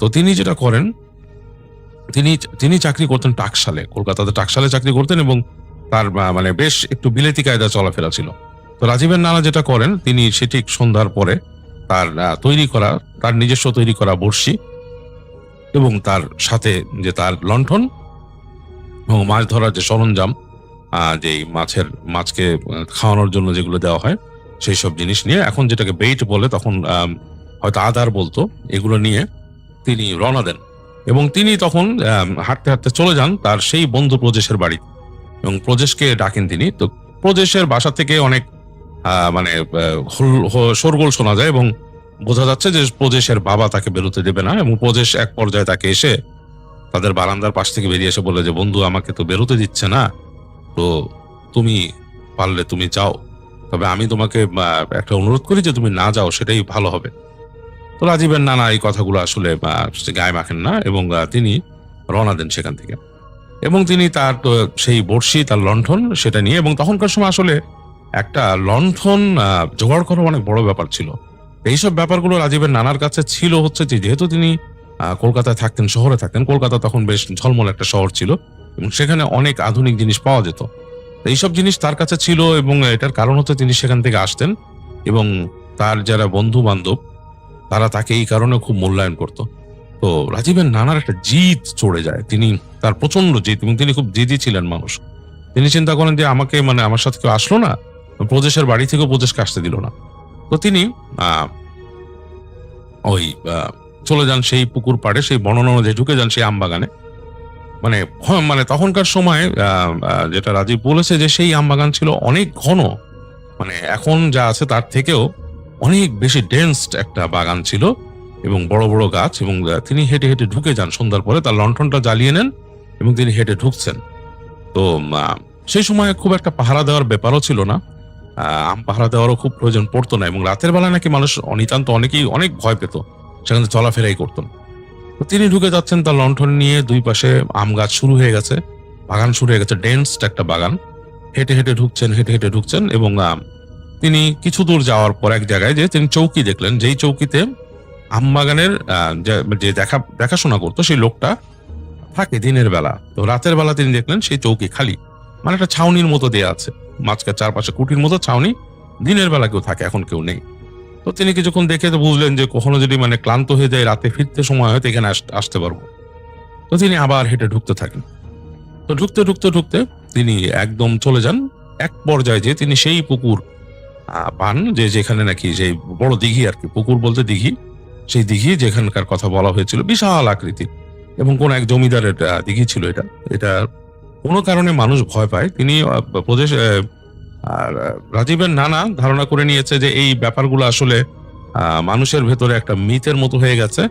তো তিনি যেটা করেন, তিনি চাকরি করতেন টাকশালে, কলকাতাতে টাকশালে চাকরি করতেন, এবং তার মানে বেশ একটু বিলেতি কায়দা চলাফেরা ছিল। তো রাজীবের নানা যেটা করেন, তিনি সে ঠিক সন্ধ্যার পরে তার তার নিজস্ব তৈরি করা বড়শি এবং তার সাথে যে তার লণ্ঠন এবং মাছ ধরার যে সরঞ্জাম, যে মাছকে খাওয়ানোর জন্য যেগুলো দেওয়া হয়, সেই সব জিনিস নিয়ে, এখন যেটাকে বেইট বলে, তখন হয়তো আদার বলতো, এগুলো নিয়ে তিনি রওনা দেন। এবং তিনি তখন হাঁটতে হাঁটতে চলে যান তার সেই বন্ধু প্রজেশের বাড়ি, এবং প্রজেশকে ডাকেন তিনি। তো প্রজেশের বাসা থেকে অনেক মানে শোরগোল শোনা যায়, এবং বোঝা যাচ্ছে যে প্রজেশের বাবা তাকে বেরোতে দেবে না। এবং প্রজেশ এক পর্যায়ে তাকে এসে তাদের বারান্দার পাশ থেকে বেরিয়ে এসে বলে যে বন্ধু, আমাকে তো বেরোতে দিচ্ছে না, তো তুমি পারলে তুমি যাও, তবে আমি তোমাকে একটা অনুরোধ করি যে তুমি না যাও, সেটাই ভালো হবে। তো রাজীবের নানা এই কথাগুলো আসলে গায়ে মাখেন না, এবং তিনি রওনা দেন সেখান থেকে। এবং তিনি তার সেই বড়শি, তার লণ্ঠন সেটা নিয়ে, এবং তখনকার সময় আসলে একটা লণ্ঠন জোগাড় করা অনেক বড় ব্যাপার ছিল। এইসব ব্যাপারগুলো রাজীবের নানার কাছে ছিল হচ্ছে যে, যেহেতু তিনি কলকাতায় থাকতেন, শহরে থাকতেন, কলকাতা তখন বেশ ঝলমল একটা শহর ছিল, এবং সেখানে অনেক আধুনিক জিনিস পাওয়া যেত। এইসব জিনিস তার কাছে ছিল, এবং এটার কারণ হচ্ছে তিনি সেখান থেকে আসতেন, এবং তার যারা বন্ধু বান্ধব তারা তাকে এই কারণে খুব মূল্যায়ন করত। তো রাজীবের নানার একটা জিদ চড়ে যায়, তার প্রচন্ড জিদ, এবং তিনি খুব জিদি ছিলেন মানুষ। তিনি চিন্তা করেন যে আমাকে মানে আমার সাথে কেউ আসলো না, প্রজেশের বাড়ি থেকেও প্রজেশকে আসতে দিল না। তো তিনি চলে যান সেই পুকুর পাড়ে, সেই বর্ণনা অনুযায়ী ঢুকে যান সেই আমবাগানে। মানে তখনকার সময় যেটা রাজীব বলেছে যে সেই আমবাগান ছিল অনেক ঘন, মানে এখন যা আছে তার থেকেও অনেক বেশি ডেন্স একটা বাগান ছিল, এবং বড় বড় গাছ। এবং তিনি হেঁটে হেঁটে ঢুকে যান সন্ধ্যার পরে, তার লণ্ঠনটা জ্বালিয়ে নেন এবং তিনি হেঁটে ঢুকছেন। তো সেই সময় খুব একটা পাহারা দেওয়ার ব্যাপারও ছিল না, পাহারা দেওয়ারও খুব প্রয়োজন পড়তো না, এবং রাতের বেলা নাকি মানুষ অনেকেই অনেক ভয় পেত, সেখানে চলাফেরাই করতেন। তো তিনি ঢুকে যাচ্ছেন তার লণ্ঠন নিয়ে, দুই পাশে আম গাছ শুরু হয়ে গেছে, বাগান শুরু হয়ে গেছে, ডেন্স একটা বাগান। হেঁটে হেঁটে ঢুকছেন, এবং তিনি কিছু দূর যাওয়ার পর এক জায়গায় যে তিনি চৌকি দেখলেন, যেই চৌকিতে আমবাগানের যে দেখাশোনা করতো সেই লোকটা থাকে দিনের বেলা। তো রাতের বেলা তিনি দেখলেন সেই চৌকি খালি, মানে একটা ছাউনির মতো দেয়া আছে, মাঝখানে চারপাশে কুটির মতো ছাউনি, দিনের বেলা কেউ থাকে, এখন কেউ নেই। তো তিনি কিছুক্ষণ দেখে তো বুঝলেন যে কখনো যদি মানে ক্লান্ত হয়ে যায়, রাতে ফিরতে সময় হয়তো এখানে আসতে পারবো। তো তিনি আবার হেঁটে ঢুকতে থাকেন। তো ঢুকতে তিনি একদম চলে যান এক পর্যায়ে, যে তিনি সেই পুকুর পান যে যেখানে নাকি যে বড় দিঘি আর কি, পুকুর বলতে দিঘি, সেই দিঘি যেখানকার কথা বলা হয়েছিল, বিশাল আকৃতির এবং কোন এক জমিদারের দিঘি ছিল এটা। এটা কোনো কারণে মানুষ ভয় পায়। তিনি প্রদেশ আর রাজীবের নানা ধারণা করে নিয়েছে যে এই ব্যাপারগুলো আসলে মানুষের ভেতরে একটা মিথের মতো হয়ে গেছে।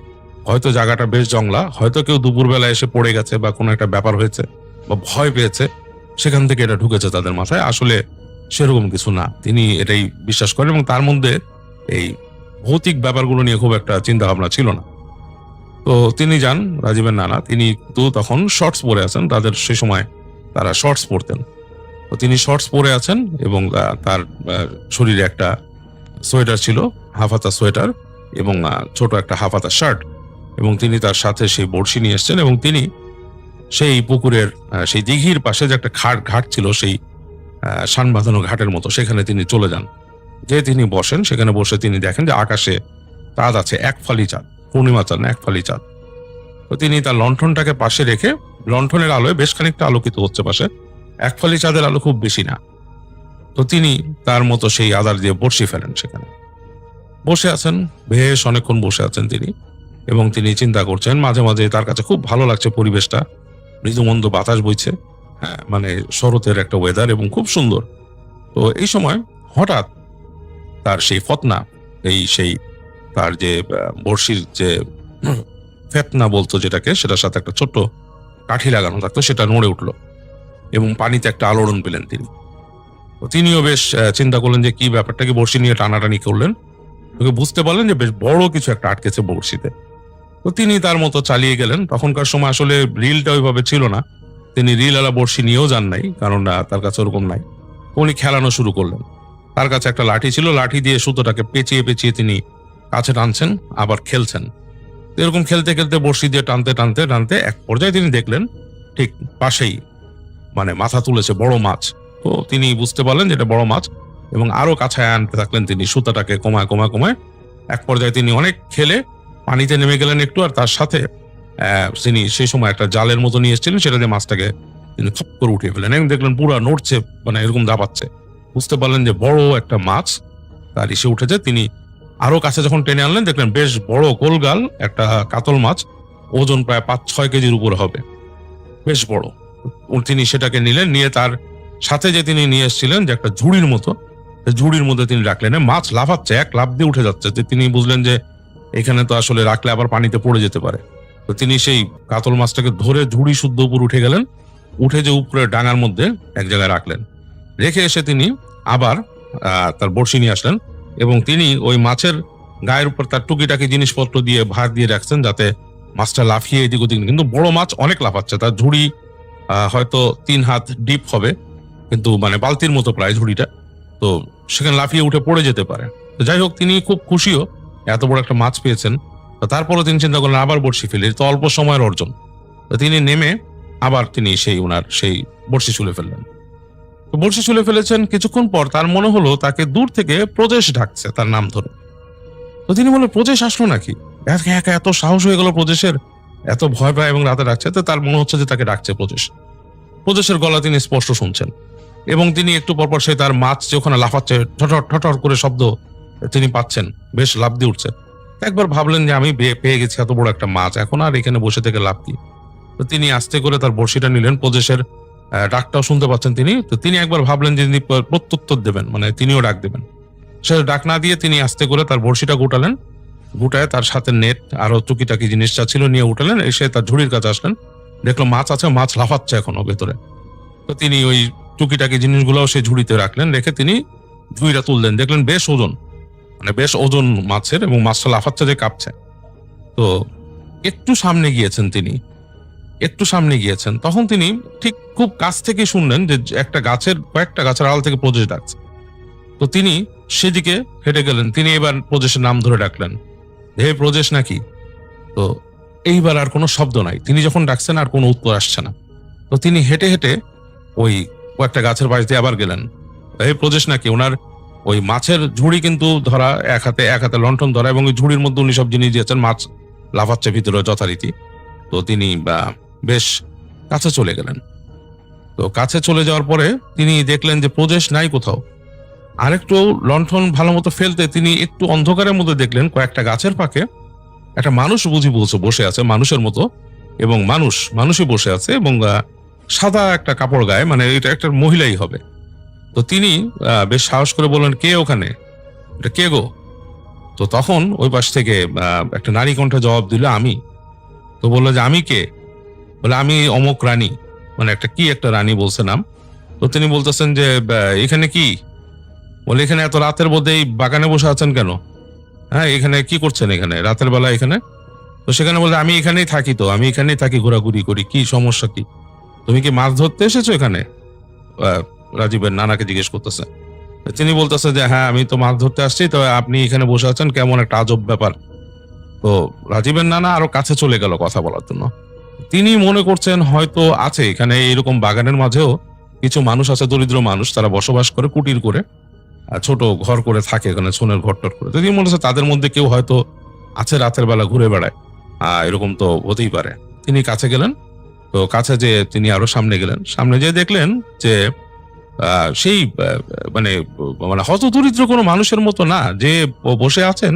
হয়তো জায়গাটা বেশ জংলা, হয়তো কেউ দুপুরবেলা এসে পড়ে গেছে বা কোনো একটা ব্যাপার হয়েছে বা ভয় পেয়েছে, সেখান থেকে এটা ঢুকেছে তাদের মাথায়। আসলে সেরকম কিছু না, তিনি এটাই বিশ্বাস করেন এবং তার মধ্যে এই ভৌতিক ব্যাপারগুলো নিয়ে খুব একটা চিন্তা ভাবনা ছিল না। তো তিনি যান, রাজীবের নানা, তিনি তো তখন শর্টস পরে আছেন, তাদের সে সময় তারা শর্টস পরতেন। তো তিনি শর্টস পরে আছেন এবং তার শরীরে একটা সোয়েটার ছিল, হাফাতা সোয়েটার, এবং ছোট একটা হাফাতা শার্ট, এবং তিনি তার সাথে সেই বড়শি নিয়ে এসছেন এবং তিনি সেই পুকুরের সেই দিঘির পাশে যে একটা ঘাট ছিল, সেই শান বাঁধানো ঘাটের মতো, সেখানে তিনি চলে যান। যে তিনি বসেন, সেখানে বসে তিনি দেখেন যে আকাশে চাঁদ আছে, এক ফালি চাঁদ, পূর্ণিমা চাঁদ না, এক ফালি চাঁদ। তো তিনি তার লণ্ঠনটাকে পাশে রেখে, লণ্ঠনের আলোয় বেশ খানিকটা আলোকিত হচ্ছে পাশে, এক ফালি চাঁদের আলো খুব বেশি না। তো তিনি তার মতো সেই আদার দিয়ে বড়শি ফেলেন, সেখানে বসে আছেন, বেশ অনেকক্ষণ বসে আছেন তিনি, এবং তিনি চিন্তা করছেন। মাঝে মাঝে তার কাছে খুব ভালো লাগছে পরিবেশটা, মৃদুমন্দ বাতাস বইছে, হ্যাঁ, মানে শরতের একটা ওয়েদার এবং খুব সুন্দর। তো এই সময় হঠাৎ তার সেই ফতনা, সেই তার যে বড়শির যে ফেতনা বলতো যেটাকে, সেটার সাথে একটা ছোট্ট কাঠি লাগানো থাকতো, সেটা নড়ে উঠলো এবং পানিতে একটা আলোড়ন পেলেন তিনি। তো তিনিও বেশ চিন্তা করলেন যে কি ব্যাপারটা, কি বড়শি নিয়ে টানাটানি করলেন, তোকে বুঝতে পারলেন যে বেশ বড় কিছু একটা আটকেছে বড়শিতে। তো তিনি তার মতো চালিয়ে গেলেন। তখনকার সময় আসলে রিলটা ওইভাবে ছিল না, তিনি রিল আলা বড়শি নিয়েও যান নাই, কারণ তার কাছে ওরকম নাই। উনি খেলানো শুরু করলেন। তার কাছে একটা লাঠি ছিল, লাঠি দিয়ে সুতোটাকে পেঁচিয়ে পেঁচিয়ে তিনি কাছে টানছেন, আবার খেলছেন। এরকম খেলতে খেলতে বড়শি দিয়ে টানতে টানতে টানতে এক পর্যায়ে তিনি দেখলেন ঠিক পাশেই মানে মাথা তুলেছে বড় মাছ। তো তিনি বুঝতে পারলেন যে এটা বড় মাছ এবং আরো কাছে আনতে থাকলেন তিনি, সুতাটাকে কমায় কমায় কমায়। এক পর্যায়ে তিনি অনেক খেলে পানিতে নেমে গেলেন একটু, আর তার সাথে তিনি সেই সময় একটা জালের মতো নিয়ে এসেছিলেন, সেটা দিয়ে মাছটাকে তিনি খপ করে উঠিয়ে ফেলেন এবং দেখলেন পুরো নড়ছে, মানে এরকম দাপাচ্ছে। বুঝতে পারলেন যে বড় একটা মাছ তার ইসে উঠেছে। তিনি আরো কাছে যখন টেনে আনলেন, দেখলেন বেশ বড় গোলগাল একটা কাতল মাছ, ওজন প্রায় 5-6 কেজির উপরে হবে, বেশ বড়। তিনি সেটাকে নিলেন, নিয়ে তার সাথে যে তিনি নিয়ে এসেছিলেন যে একটা ঝুড়ির মতো, ঝুড়ির মধ্যে তিনি রাখলেন। মাছ লাফাচ্ছে, এক লাফ দিয়ে উঠে যাচ্ছে, যে তিনি বুঝলেন যে এখানে তো আসলে রাখলে আবার পানিতে পড়ে যেতে পারে। তো তিনি সেই কাতল মাছটাকে ধরে ঝুড়ি শুদ্ধ উপর উঠে গেলেন, উঠে যে উপরে ডাঙার মধ্যে এক জায়গায় রাখলেন। রেখে এসে তিনি আবার তার বড়শি নিয়ে আসলেন এবং তিনি ওই মাছের গায়ের উপর তার টুকিটাকি জিনিসপত্র দিয়ে ভার দিয়ে রাখছেন, যাতে মাছটা লাফিয়ে এদিক ওদিক। কিন্তু বড় মাছ অনেক লাফাচ্ছে, তার ঝুড়ি হয়তো 3 হাত ডিপ হবে, কিন্তু মানে বালতির মতো প্রায় ঝুড়িটা। তো সেখানে লাফিয়ে উঠে পড়ে যেতে পারে। তো যাই হোক, তিনি খুব খুশিও, এত বড় একটা মাছ পেয়েছেন। তো তারপরও তিনি চিন্তা করলেন আবার বড়শি ফেলে, তো অল্প সময়ের অর্জন। তো তিনি নেমে আবার তিনি ওনার সেই বড়শি ছুলে ফেললেন। তো বড়শি ছুলে ফেলেছেন, কিছুক্ষণ পর তার মনে হলো তাকে দূর থেকে প্রজেশ ডাকছে তার নাম ধরে। তো তিনি বললেন, প্রজেশ আসলো নাকি? একা এত সাহস হয়ে গেল প্রজেশের, এত ভয় পায় এবং রাতে ডাকছে। তো তার মনে হচ্ছে যে তাকে ডাকছে প্রজেশ। প্রজেশের গলা তিনি স্পষ্ট শুনছেন এবং তিনি একটু পরপর সে তার মাছ যে ওখানে লাফাচ্ছে, ঠটর ঠটর করে শব্দ তিনি পাচ্ছেন, বেশ লাফ দিয়ে উঠছে। একবার ভাবলেন যে আমি পেয়ে গেছি এত বড় একটা মাছ, এখন আর এখানে বসে থেকে লাভ কি। তো তিনি আস্তে করে তার বড়শিটা নিলেন, প্রজেশের ডাকটাও শুনতে পাচ্ছেন তিনি। তো তিনি একবার ভাবলেন যে তিনি প্রত্যুত্তর দেবেন, মানে তিনিও ডাক দেবেন। সে ডাক না দিয়ে তিনি আস্তে করে তার বড়শিটা গোটালেন, গোটায় তার সাথে নেট আরো টুকিটাকি জিনিসটা ছিল নিয়ে উঠালেন। এসে তার ঝুড়ির কাছে আসলেন, দেখলো মাছ আছে, মাছ লাফাচ্ছে এখনো ভেতরে। তো তিনি ওই টুকিটাকি জিনিসগুলোও সেই ঝুড়িতে রাখলেন, রেখে তিনি ঝুড়িটা তুললেন, দেখলেন বেশ ওজন, মানে বেশ ওজন মাছের, এবং মাছটা লাফাচ্ছে যে কাঁপছে। তো একটু সামনে গিয়েছেন তিনি, একটু সামনে গিয়েছেন, তখন তিনি ঠিক খুব কাছ থেকে শুনলেন যে একটা কয়েকটা গাছের আড়াল থেকে প্রজেশ ডাকছে। তো তিনি সেদিকে হেঁটে গেলেন, তিনি এবার প্রজেশের নাম ধরে ডাকলেন, হে প্রজেশ নাকি? তো এইবার আর কোনো শব্দ নাই, তিনি যখন ডাকছেন আর কোনো উত্তর আসছে না। তো তিনি হেঁটে হেঁটে ওই কয়েকটা গাছের পাশ দিয়ে আবার গেলেন, হে প্রজেশ নাকি? ওনার ওই মাছের ঝুড়ি কিন্তু ধরা, এক হাতে লণ্ঠন ধরা, এবং ওই ঝুড়ির মধ্যে উনি সব জিনিস দিয়েছেন, মাছ লাফাচ্ছে ভিতরে যথারীতি। তো তিনি বেশ কাছে চলে গেলেন। তো কাছে চলে যাওয়ার পরে তিনি দেখলেন যে প্রজেশ নাই কোথাও। আরেকটু লণ্ঠন ভালো মতো ফেলতে তিনি একটু অন্ধকারের মধ্যে দেখলেন কয়েকটা গাছের ফাঁকে একটা মানুষ বুঝি বসে আছে মানুষের মতো, এবং মানুষই বসে আছে, এবং সাদা একটা কাপড় গায়ে, মানে এটা একটা মহিলাই হবে। তো তিনি বেশ সাহস করে বললেন, কে ওখানে, এটা কে গো? তো তখন ওই পাশ থেকে একটা নারী কণ্ঠে জবাব দিল, আমি। তো বললো যে আমি কে? বলে আমি অমুক রানী, মানে একটা রানী বলছে নাম। তো তিনি বলতেছেন যে এখানে কি? বলে এখানে এত রাতের মধ্যে এই বাগানে বসে আছেন কেন? হ্যাঁ, এখানে কি করছেন এখানে রাতের বেলা এখানে? তো সেখানে বলে আমি এখানেই থাকি, তো আমি এখানেই থাকি, ঘোরাঘুরি করি, কি সমস্যা কি? তুমি কি মাছ ধরতে এসেছো এখানে? রাজীবের নানাকে জিজ্ঞেস করতেছে। তিনি বলতেছে যে হ্যাঁ, আমি তো মাছ ধরতে আসছি, তবে আপনি এখানে বসে আছেন, কেমন একটা আজব ব্যাপার। তো রাজীবের নানা আরো কাছে চলে গেল কথা বলার জন্য। তিনি মনে করছেন হয়তো আছে এখানে এরকম বাগানের মাঝেও কিছু মানুষ আছে, দরিদ্র মানুষ, তারা বসবাস করে কুটির করে, ছোট ঘর করে থাকে এখানে, ছোনের ঘর টর করে। তো তিনি মনে হচ্ছে তাদের মধ্যে কেউ হয়তো আছে, রাতের বেলা ঘুরে বেড়ায়, এরকম তো হতেই পারে। তিনি কাছে গেলেন। তো কাছে যে তিনি আরো সামনে গেলেন, সামনে যেয়ে দেখলেন যে সেই মানে মানে হতদরিদ্র কোনো মানুষের মতো না, যে বসে আছেন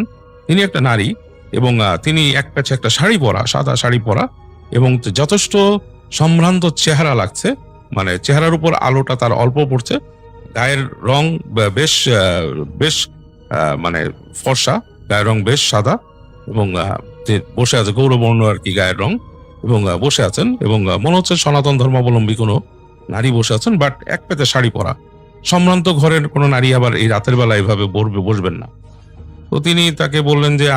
তিনি একটা নারী, এবং তিনি এক প্যাচে একটা শাড়ি পরা, সাদা শাড়ি পরা, এবং যথেষ্ট সম্ভ্রান্ত চেহারা লাগছে, মানে চেহারার উপর আলোটা তার অল্প পড়ছে, গায়ের রং বেশ বেশ মানে ফর্সা, গায়ের রং বেশ সাদা, এবং বসে আছে গৌরবর্ণ আর কি গায়ের রং, এবং বসে আছেন, এবং মনে হচ্ছে সনাতন ধর্মাবলম্বী কোনো নারী বসে আছেন, বাট এক পেতে শাড়ি পরা। সম্ভ্রান্ত ঘরের কোনো নারী আবার এই রাতের বেলা এইভাবে বসবেন না। তো তিনি তাকে বললেন যে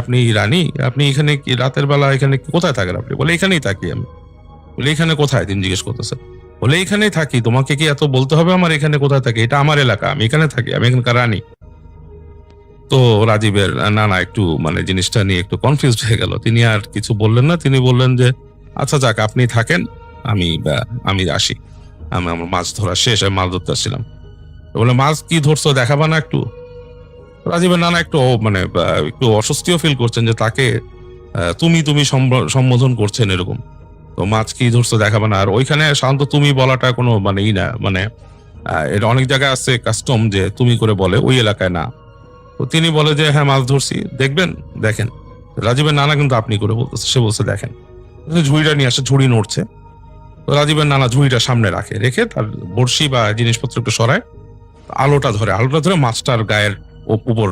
আপনি রানী, আপনি এখানে কি রাতের বেলা এখানে কোথায় থাকেন আপনি? বলে এখানেই থাকি আমি। বলে এখানে কোথায়? তিনি জিজ্ঞেস করতেছে। বলে এখানেই থাকি, তোমাকে কি এত বলতে হবে আমার এখানে কোথায় থাকি? এটা আমার এলাকা, আমি এখানে থাকি, আমি এখানকার রানী। তো রাজীবের নানা একটু মানে জিনিসটা নিয়ে একটু কনফিউজড হয়ে গেল। তিনি আর কিছু বললেন না। তিনি বললেন যে আচ্ছা যাক, আপনি থাকেন, আমি আসি, আমার মাছ ধরা শেষ, আমি মাছ ধরতে আসছিলাম। বলে মাছ কি ধরছো, দেখাবা না একটু? রাজীবের নানা একটু মানে একটু অস্বস্তিও ফিল করছেন যে তাকে তুমি সম্বোধন করছেন এরকম। তো মাছ কি ধরছো, দেখাবা না? আর ওইখানে সাধারণত তুমি বলাটা কোনো মানে না, মানে এটা অনেক জায়গায় আছে কাস্টম যে তুমি করে বলে, ওই এলাকায় না। তো তিনি বলে যে হ্যাঁ মাছ ধরছি, দেখবেন, দেখেন। রাজীবের নানা কিন্তু আপনি করে বলতেছে, সে বলছে দেখেন। ঝুড়িটা নিয়ে আসে, ঝুড়ি নড়ছে। তো রাজীবের নানা ঝুড়িটা সামনে রেখে তার বড়শি বা জিনিসপত্র একটু সরায়, আলোটা ধরে মাছটার গায়ের উপর,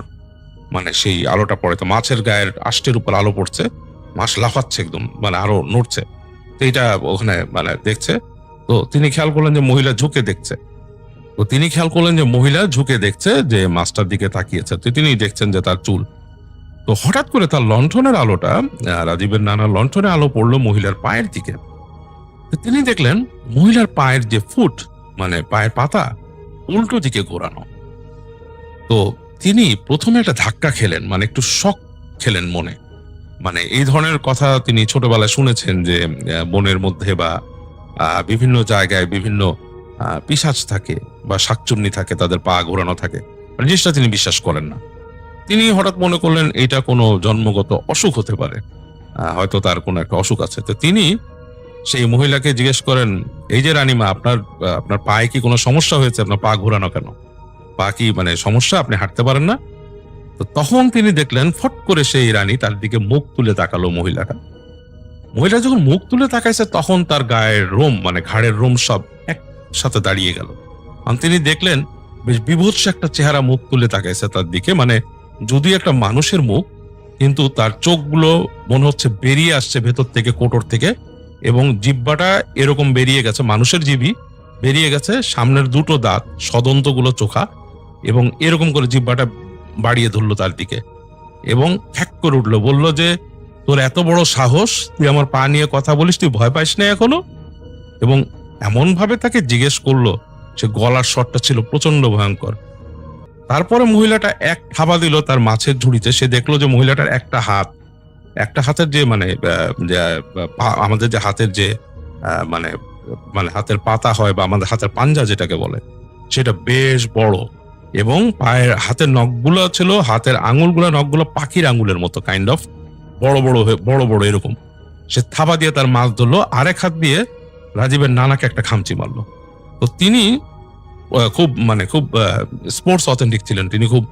মানে সেই আলোটা পড়ে, তো মাছের গায়ের আষ্টের উপর আলো পড়ছে, মাছ লাফাচ্ছে একদম, মানে আরো নড়ছে। তো এইটা ওখানে মানে দেখছে। তো তিনি খেয়াল করলেন যে মহিলা ঝুঁকে দেখছে, যে মাছটার দিকে তাকিয়েছে। তো তিনি দেখছেন যে তার চুল। তো হঠাৎ করে তার লণ্ঠনের আলোটা, রাজীবের নানার লণ্ঠনের আলো পড়লো মহিলার পায়ের দিকে। তিনি দেখলেন মহিলার পায়ের যে ফুট, মানে পায়ের পাতা উল্টো দিকে ঘোরানো। তো তিনি প্রথমে একটা ধাক্কা খেলেন, মানে একটু শক খেলেন মনে। মানে এই ধরনের কথা তিনি ছোটবেলায় শুনেছেন যে বনের মধ্যে বা বিভিন্ন জায়গায় বিভিন্ন পিশাচ থাকে বা শাকচুন্নি থাকে, তাদের পা ঘোরানো থাকে, মানে জিনিসটা তিনি বিশ্বাস করেন না। তিনি হঠাৎ মনে করলেন এটা কোনো জন্মগত অসুখ হতে পারে, হয়তো তার কোনো একটা অসুখ আছে। তো তিনি সেই মহিলাকে জিজ্ঞেস করেন, এই যে রানীমা, আপনার পায়ে কি কোনো সমস্যা হয়েছে? আপনার পা ঘোরানো কেন? পা কি মানে সমস্যা, আপনি হাঁটতে পারেন না? তো তখন তিনি দেখলেন ফট করে সেই রানী তার দিকে মুখ তুলে তাকালো। মহিলা যখন মুখ তুলে তাকাইছে, তখন তার গায়ের রোম, মানে ঘাড়ের রোম সব একসাথে দাঁড়িয়ে গেল। তিনি দেখলেন বেশ বিভৎস একটা চেহারা মুখ তুলে তাকাইছে তার দিকে, মানে যদি একটা মানুষের মুখ, কিন্তু তার চোখগুলো মনে হচ্ছে বেরিয়ে আসছে ভেতর থেকে, কোটর থেকে, এবং জিহ্বাটা এরকম বেরিয়ে গেছে, মানুষের জিভি বেরিয়ে গেছে, সামনের দুটো দাঁত সদন্তগুলো চোখা, এবং এরকম করে জিহ্বাটা বাড়িয়ে ধরলো তার দিকে, এবং খ্যাক করে উঠলো, বলল যে তোর এত বড় সাহস, তুই আমার পা নিয়ে কথা বলিস, তুই ভয় পাইস না এখনো? এবং এমন ভাবে তাকে জিজ্ঞেস করলো, সে গলার স্বরটা ছিল প্রচন্ড ভয়ঙ্কর। তারপরে মহিলাটা এক থাবা দিল তার মাছের ঝুড়িতে। সে দেখলো যে মহিলাটার একটা হাতের যে মানে আমাদের যে হাতের যে মানে মানে হাতের পাতা হয়, বা আমাদের হাতের পাঞ্জা যেটাকে বলে, সেটা বেশ বড়, এবং হাতের নখগুলো ছিল, হাতের নখগুলো পাখির আঙুলের মতো, কাইন্ড অফ বড় বড় এরকম। সে থাবা দিয়ে তার মাছ ধরলো, আরেক হাত দিয়ে রাজীবের নানাকে একটা খামচি মারলো। তো তিনি খুব স্পোর্টস অথেন্টিক ছিলেন, তিনি খুব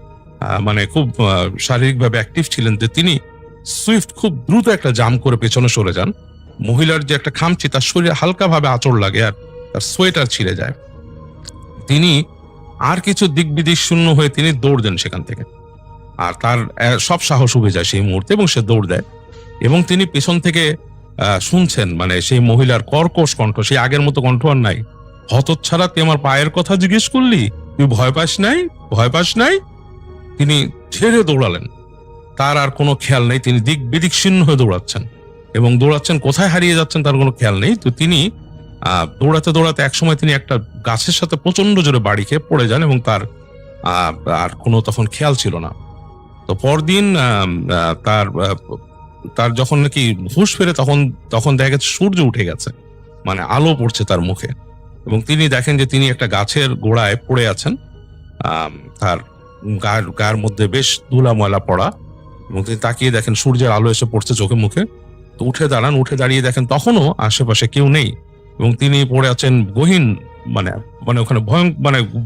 খুব শারীরিকভাবে অ্যাক্টিভ ছিলেন, যে তিনি সুইফট খুব দ্রুত একটা জাম করে পেছনে সরে যান। মহিলার যে একটা খামচি, তার শরীরে হালকাভাবে আঁচড় লাগে আর তার সোয়েটার ছিঁড়ে যায়। তিনি আর কিছু দিক বিদিক শূন্য হয়ে তিনি দৌড় দেন সেখান থেকে, আর তার সব সাহস উবে যায় সেই মুহূর্তে এবং সে দৌড় দেয়। এবং তিনি পেছন থেকে শুনছেন সেই মহিলার কর্কশ কণ্ঠ, সেই আগের মতো কণ্ঠ আর নাই। হতচ্ছাড়া, তুই আমার পায়ের কথা জিজ্ঞেস করলি, তুই ভয় পাস নাই, ভয় পাস নাই। তিনি ছেড়ে দৌড়ালেন, তার আর কোনো খেয়াল নেই, তিনি দিক বিদিক শূন্য হয়ে দৌড়াচ্ছেন এবং দৌড়াচ্ছেন, কোথায় হারিয়ে যাচ্ছেন তার কোনো খেয়াল নেই। তো তিনি দৌড়াতে দৌড়াতে একসময় তিনি একটা গাছের সাথে প্রচন্ড জোরে বাড়ি খেয়ে পড়ে যান এবং তার আর কোনো তখন খেয়াল ছিল না। তো পরদিন তার যখন নাকি হুঁশ ফেরে তখন দেখা গেছে সূর্য উঠে গেছে, আলো পড়ছে তার মুখে, এবং তিনি দেখেন যে তিনি একটা গাছের গোড়ায় পড়ে আছেন, তার গায়ের মধ্যে বেশ ধুলা ময়লা পড়া, এবং তিনি তাকিয়ে দেখেন সূর্যের আলো এসে পড়ছে চোখে মুখে। তো উঠে দাঁড়িয়ে দেখেন তখনও আশেপাশে কেউ নেই, এবং তিনি পড়ে আছেন গহীন ওখানে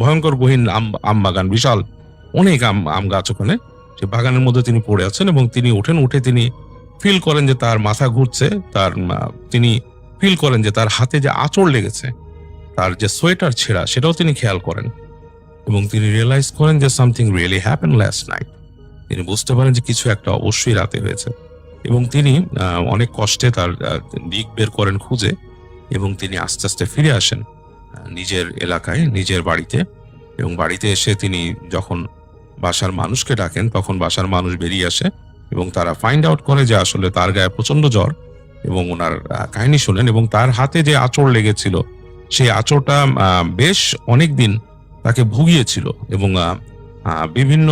ভয়ঙ্কর গহীন আম বাগান, বিশাল অনেক আম গাছ ওখানে, সেই বাগানের মধ্যে তিনি পড়ে আছেন। এবং তিনি উঠে তিনি ফিল করেন যে তার মাথা ঘুরছে, তিনি ফিল করেন যে তার হাতে যে আঁচড় লেগেছে, তার যে সোয়েটার ছেঁড়া, সেটাও তিনি খেয়াল করেন, এবং তিনি রিয়েলাইজ করেন যে something really happen last night. তিনি বুঝতে পারেন যে কিছু একটা অবশ্যই রাতে হয়েছে, এবং তিনি অনেক কষ্টে তার দিক বের করেন খুঁজে, এবং তিনি আস্তে আস্তে ফিরে আসেন নিজের এলাকায়, নিজের বাড়িতে। এবং বাড়িতে এসে তিনি যখন বাসার মানুষকে ডাকেন, তখন বাসার মানুষ বেরিয়ে আসে এবং তারা ফাইন্ড আউট করে যে আসলে তার গায়ে প্রচন্ড জ্বর, এবং ওনার কাহিনী শোনেন। এবং তার হাতে যে আঁচড় লেগেছিল, সেই আঁচড়টা বেশ অনেকদিন তাকে ভুগিয়েছিল, এবং বিভিন্ন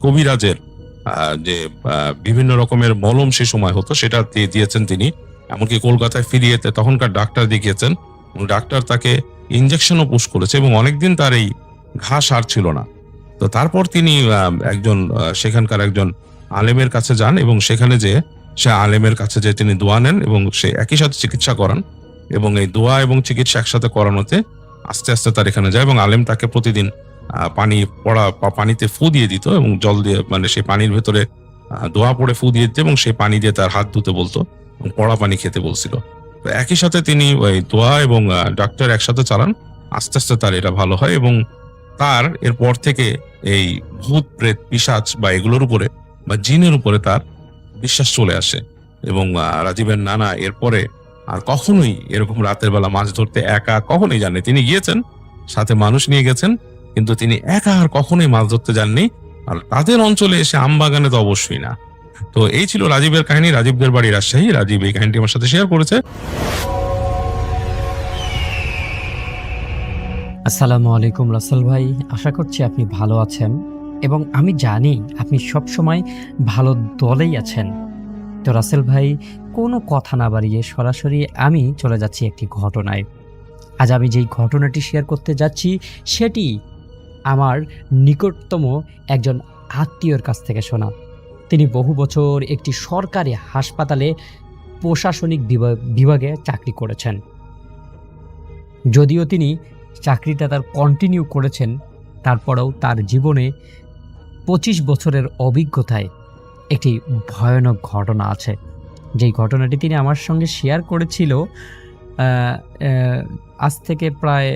কবিরাজের যে বিভিন্ন রকমের মলম সে সময় হতো, সেটা দিয়েছেন তিনি। এমনকি কলকাতায় ফিরিয়ে তখনকার ডাক্তার দেখিয়েছেন, এবং ডাক্তার তাকে ইনজেকশনও পুশ করেছে, এবং অনেকদিন তার এই ঘা সারছিল না। তো তারপর তিনি সেখানকার একজন আলেমের কাছে যান, এবং সেখানে যে সে আলেমের কাছে যে তিনি দোয়া নেন, এবং সে একই সাথে চিকিৎসা করান, এবং এই দোয়া এবং চিকিৎসা একসাথে করানোতে আস্তে আস্তে তার এখানে যায়, এবং আলেম তাকে প্রতিদিন পানিতে ফু দিয়ে দিত, এবং জল দিয়ে সেই পানির ভেতরে দোয়া পড়ে ফু দিয়ে দিত, এবং সেই পানি দিয়ে তার হাত ধুতে বলতো, এবং পড়া পানি খেতে বলছিল। তো একই সাথে তিনি ওই দোয়া এবং ডাক্তার একসাথে চালান, আস্তে আস্তে তার এটা ভালো হয়, এবং তার এরপর থেকে এই ভূত প্রেত পিশাচ বা এগুলোর উপরে বা জিনের উপরে তার বিশ্বাস চলে আসে। এবং রাজীবের নানা এরপরে আর কখনোই এরকম রাতের বেলা মাছ ধরতে একা কখনোই যাননি। তিনি গিয়েছেন, সাথে মানুষ নিয়ে গেছেন, কিন্তু তিনি একা আর কখনোই মাছ ধরতে যাননি, আর তাদের অঞ্চলে এসে আম বাগানে তো অবশ্যই না। তো এই ছিল রাজীবের কাহিনী। রাজীবদের বাড়ি রাজশাহী। রাজীব এই কাহিনীটি আমার সাথে শেয়ার করেছে। আসসালামু আলাইকুম রাসেল ভাই, আশা করছি আপনি ভালো আছেন, এবং আমি জানি আপনি সব সময় ভালো দলেই আছেন। তো রাসেল ভাই, কোনো কথা না বাড়িয়ে সরাসরি আমি চলে যাচ্ছি একটি ঘটনায়। আজ আমি যেই ঘটনাটি শেয়ার করতে যাচ্ছি, সেটি আমার নিকটতম একজন আত্মীয়র কাছ থেকে শোনা। তিনি বহু বছর একটি সরকারি হাসপাতালে প্রশাসনিক বিভাগে চাকরি করেছেন। যদিও তিনি চাকরিটা তার কন্টিনিউ করেছেন, তারপরেও তার জীবনে 25 বছরের অভিজ্ঞতায় একটি ভয়ানক ঘটনা আছে, যেই ঘটনাটি তিনি আমার সঙ্গে শেয়ার করেছিল আজ থেকে প্রায়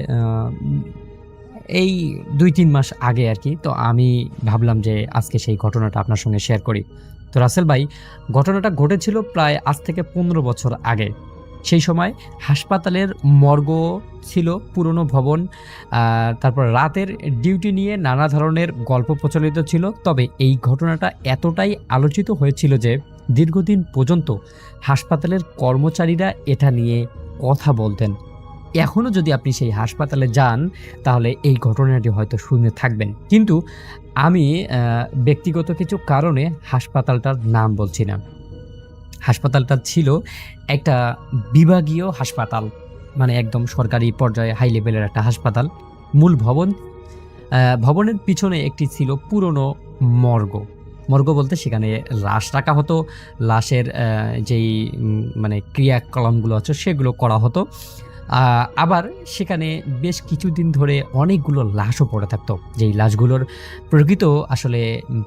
এই 2-3 মাস আগে আর কি। তো আমি ভাবলাম যে আজকে সেই ঘটনাটা আপনার সঙ্গে শেয়ার করি। তো রাসেল ভাই, ঘটনাটা ঘটেছিল প্রায় আজ থেকে 15 বছর আগে। সেই সময় হাসপাতালের মর্গ ছিল, পুরনো ভবন, তারপর রাতের ডিউটি নিয়ে নানা ধরনের গল্প প্রচলিত ছিল। তবে এই ঘটনাটা এতটাই আলোচিত হয়েছিল যে দীর্ঘদিন পর্যন্ত হাসপাতালের কর্মচারীরা এটা নিয়ে কথা বলতেন। এখনও যদি আপনি সেই হাসপাতালে যান, তাহলে এই ঘটনাটি হয়তো শুনে থাকবেন, কিন্তু আমি ব্যক্তিগত কিছু কারণে হাসপাতালটার নাম বলছি না। হাসপাতালটা ছিল একটা বিভাগীয় হাসপাতাল, একদম সরকারি পর্যায়ে হাই লেভেলের একটা হাসপাতাল। মূল ভবনের পিছনে একটি ছিল পুরনো মর্গ বলতে সেখানে লাশ রাখা হতো, লাশের যেই ক্রিয়াকলাপগুলো আছে সেগুলো করা হতো। আবার সেখানে বেশ কিছুদিন ধরে অনেকগুলো লাশও পড়ে থাকতো, যেই লাশগুলোর প্রকৃত আসলে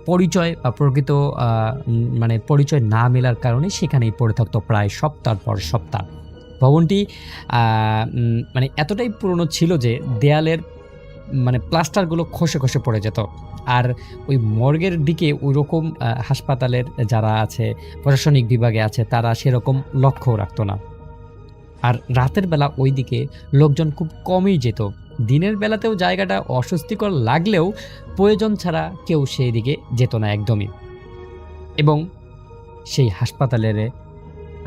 পরিচয় বা প্রকৃত মানে পরিচয় না মেলার কারণে সেখানেই পড়ে থাকতো প্রায় সপ্তাহের পর সপ্তাহ। ভবনটি মানে এতটাই পুরনো ছিল যে দেয়ালের মানে প্লাস্টারগুলো খসে খসে পড়ে যেত। আর ওই মর্গের দিকে ওইরকম হাসপাতালের যারা আছে, প্রশাসনিক বিভাগে আছে, তারা সেরকম লক্ষ্যও রাখতো না। আর রাতের বেলা ওই দিকে লোকজন খুব কমই যেত। দিনের বেলাতেও জায়গাটা অস্বস্তিকর লাগলেও প্রয়োজন ছাড়া কেউ সেই দিকে যেত না একদমই। এবং সেই হাসপাতালের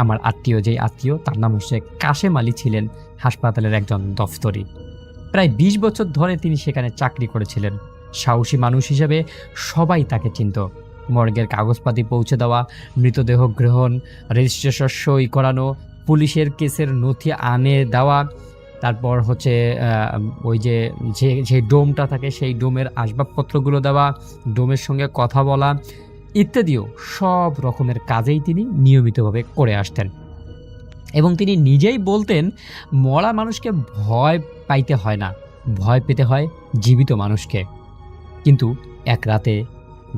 আমার যেই আত্মীয়, তার নাম হচ্ছে কাশেম আলী, ছিলেন হাসপাতালের একজন দফতরি। প্রায় ২০ বছর ধরে তিনি সেখানে চাকরি করেছিলেন। সাহসী মানুষ হিসেবে সবাই তাকে চিনত। মর্গের কাগজপাতি পৌঁছে দেওয়া, মৃতদেহ গ্রহণ, রেজিস্ট্রেশন সই করানো, পুলিশের কেসের নথি আনে দেওয়া, তারপর হচ্ছে ওই যে ডোমটা থাকে সেই ডোমের আসবাবপত্রগুলো দেওয়া, ডোমের সঙ্গে কথা বলা ইত্যাদিও সব রকমের কাজেই তিনি নিয়মিতভাবে করে আসতেন। এবং তিনি নিজেই বলতেন, মরা মানুষকে ভয় পাইতে হয় না, ভয় পেতে হয় জীবিত মানুষকে। কিন্তু এক রাতে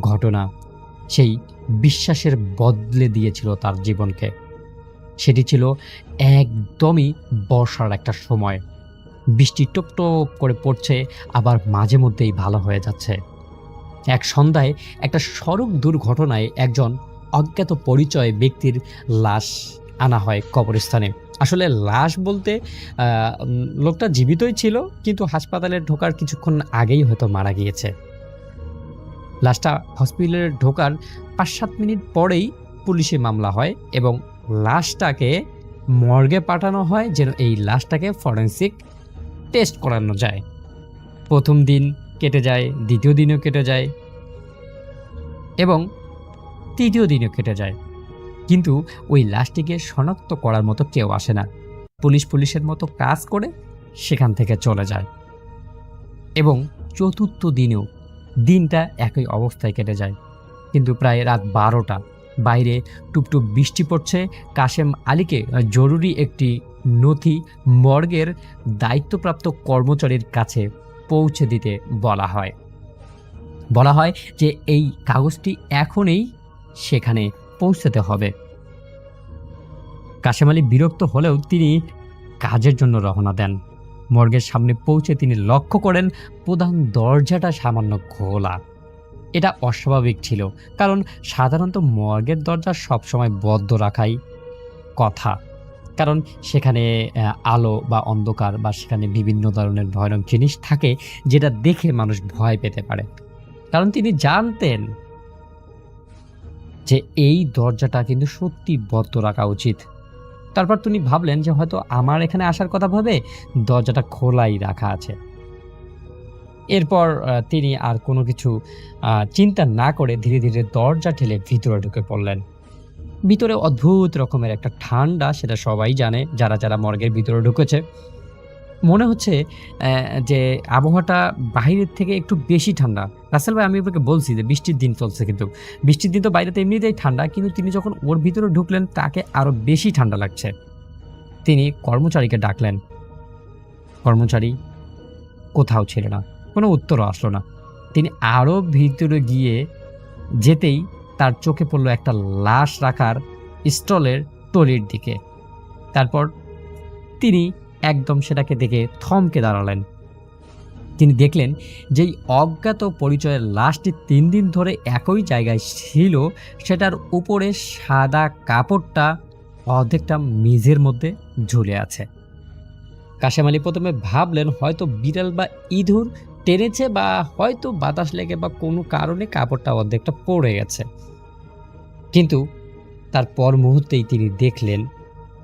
ঘটনা সেই বিশ্বাসের বদলে দিয়েছিল তার জীবনকে। সেটি ছিল একদমই বর্ষার একটা সময়। বৃষ্টি টপ টপ করে পড়ছে, আবার মাঝে মধ্যেই ভালো হয়ে যাচ্ছে। এক সন্ধ্যায় একটা সড়ক দুর্ঘটনায় একজন অজ্ঞাত পরিচয় ব্যক্তির লাশ আনা হয় কবরস্থানে। আসলে লাশ বলতে লোকটা জীবিতই ছিল, কিন্তু হাসপাতালে ঢোকার কিছুক্ষণ আগেই হয়তো মারা গিয়েছে। লাশটা হসপিটালে ঢোকার ৫-৭ মিনিট পরেই পুলিশে মামলা হয় এবং লাশটাকে মর্গে পাঠানো হয় যেন এই লাশটাকে ফরেনসিক টেস্ট করানো যায়। প্রথম দিন কেটে যায়, দ্বিতীয় দিনও কেটে যায় এবং তৃতীয় দিনও কেটে যায়, কিন্তু ওই লাশটিকে শনাক্ত করার মতো কেউ আসে না। পুলিশের মতো কাজ করে সেখান থেকে চলে যায়। এবং চতুর্থ দিনেও দিনটা একই অবস্থায় কেটে যায়। কিন্তু প্রায় রাত ১২টা, বাইরে টুপটুপ বৃষ্টি পড়ছে। কাশেম আলীকে জরুরি একটি নথি মর্গের দায়িত্বপ্রাপ্ত কর্মচারীর কাছে পৌঁছে দিতে বলা হয় যে এই কাগজটি এখনই সেখানে পৌঁছাতে হবে। কাশেম আলী বিরক্ত হলেও তিনি কাজের জন্য রওনা দেন। মর্গের সামনে পৌঁছে তিনি লক্ষ্য করেন প্রধান দরজাটা সামান্য খোলা। এটা অস্বাভাবিক ছিল, কারণ সাধারণত মর্গের দরজা সবসময় বদ্ধ রাখাই কথা, কারণ সেখানে আলো বা অন্ধকার বা সেখানে বিভিন্ন ধরনের ভয়ানক জিনিস থাকে যেটা দেখে মানুষ ভয় পেতে পারে। কারণ তিনি জানতেন যে এই দরজাটা কিন্তু সত্যি বদ্ধ রাখা উচিত। তারপর তিনি ভাবলেন যে হয়তো আমার এখানে আসার কথা ভাবে দরজাটা খোলাই রাখা আছে। এরপর তিনি আর কোনো কিছু চিন্তা না করে ধীরে ধীরে দরজা ঠেলে ভিতরে ঢুকে পড়লেন। ভিতরে অদ্ভুত রকমের একটা ঠান্ডা, সেটা সবাই জানে যারা যারা মর্গের ভিতরে ঢুকেছে। মনে হচ্ছে যে আবহাওয়াটা বাইরের থেকে একটু বেশি ঠান্ডা। রাসেল ভাই, আমি আপনাকে বলছি যে বৃষ্টির দিন চলছে, কিন্তু বৃষ্টির দিন তো বাইরেতে এমনিতেই ঠান্ডা, কিন্তু তিনি যখন ওর ভিতরে ঢুকলেন তাকে আরও বেশি ঠান্ডা লাগছে। তিনি কর্মচারীকে ডাকলেন। কর্মচারী কোথাও ছিল না, কোনো উত্তরও আসলো না। তিনি আরও ভিতরে গিয়ে যেতেই তার চোখে পড়ল একটা লাশ রাখার স্টলের টলির দিকে। তারপর তিনি একদম সেটাকে দেখে থমকে দাঁড়ালেন। তিনি দেখলেন যেই অজ্ঞাত পরিচয়ের লাশটি ৩ দিন ধরে একই জায়গায় ছিল, সেটার উপরে সাদা কাপড়টা অর্ধেকটা মেঝের মধ্যে ঝুলে আছে। কাশেম আলী প্রথমে ভাবলেন হয়তো বিড়াল বা ইঁদুর টেনেছে, বা হয়তো বাতাস লেগে বা কোনো কারণে কাপড়টা অর্ধেকটা পড়ে গেছে। কিন্তু তারপর মুহূর্তেই তিনি দেখলেন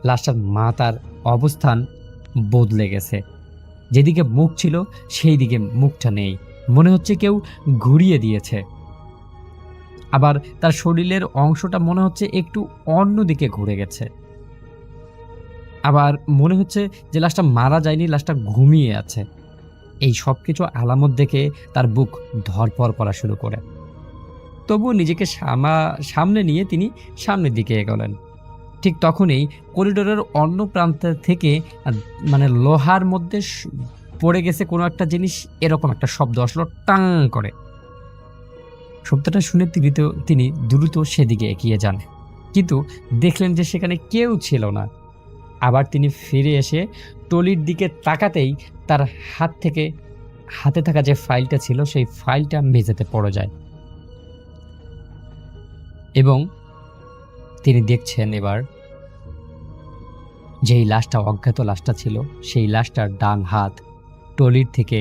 লাশটার মাথার অবস্থান বদলে গেছে। যেদিকে মুখ ছিল সেই দিকে মুখটা নেই, মনে হচ্ছে কেউ ঘুরিয়ে দিয়েছে। আবার তার শরীরের অংশটা মনে হচ্ছে একটু অন্যদিকে ঘুরে গেছে। আবার মনে হচ্ছে যে লাশটা মারা যায়নি, লাশটা ঘুমিয়ে আছে। এই সব কিছু আলামত দেখে তার বুক ধরপড় করা শুরু করে। তবুও নিজেকে সামনে নিয়ে তিনি সামনের দিকে এগোলেন। ঠিক তখনই করিডোরের অন্য প্রান্ত থেকে মানে লোহার মধ্যে পড়ে গেছে কোনো একটা জিনিস, এরকম একটা শব্দ আসলো টাং করে। শব্দটা শুনে তিনি দ্রুত সেদিকে এগিয়ে যান, কিন্তু দেখলেন যে সেখানে কেউ ছিল না। আবার তিনি ফিরে এসে টলির দিকে তাকাতেই তার হাতে থাকা যে ফাইলটা ছিল সেই ফাইলটা মেঝেতে পড়ে যায়, এবং তিনি দেখছেন এবার যেই লাশটা, অজ্ঞাত লাশটা ছিল, সেই লাশটার ডান হাত টলির থেকে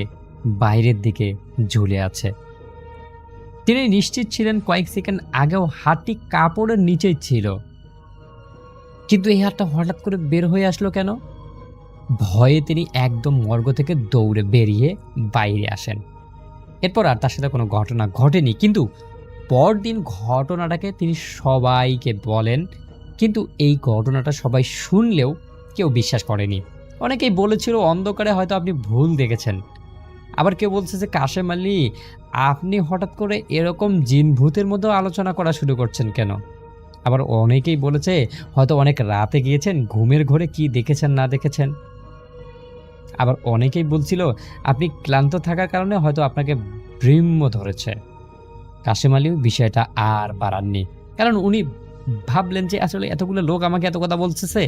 বাইরের দিকে ঝুলে আছে। তিনি নিশ্চিত ছিলেন কয়েক সেকেন্ড আগেও হাতটি কাপড়ের নিচেই ছিল, কিন্তু এই হাতটা হঠাৎ করে বের হয়ে আসলো কেন? ভয়ে তিনি একদম মর্গ থেকে দৌড়ে বেরিয়ে বাইরে আসেন। এরপর আর তার সাথে কোনো ঘটনা ঘটেনি, কিন্তু পরদিন ঘটনাটাকে তিনি সবাইকে বলেন, কিন্তু এই ঘটনাটা সবাই শুনলেও কেউ বিশ্বাস করেনি। অনেকেই বলেছিল অন্ধকারে হয়তো আপনি ভুল দেখেছেন, আবার কেউ বলছে যে কাশেম আলী আপনি হঠাৎ করে এরকম জিন ভূতের মধ্যেও আলোচনা করা শুরু করছেন কেন? আবার অনেকেই বলেছে হয়তো অনেক রাতে গিয়েছেন, ঘুমের ঘরে কি দেখেছেন না দেখেছেন। আবার অনেকেই বলছিল আপনি ক্লান্ত থাকার কারণে হয়তো আপনাকে ব্রহ্ম ধরেছে। কাশেম আলী বিষয়টা আর বাড়াননি, কারণ উনি ভাবলেন যে আসলে এতগুলো লোক আমাকে এত কথা বলতেছে,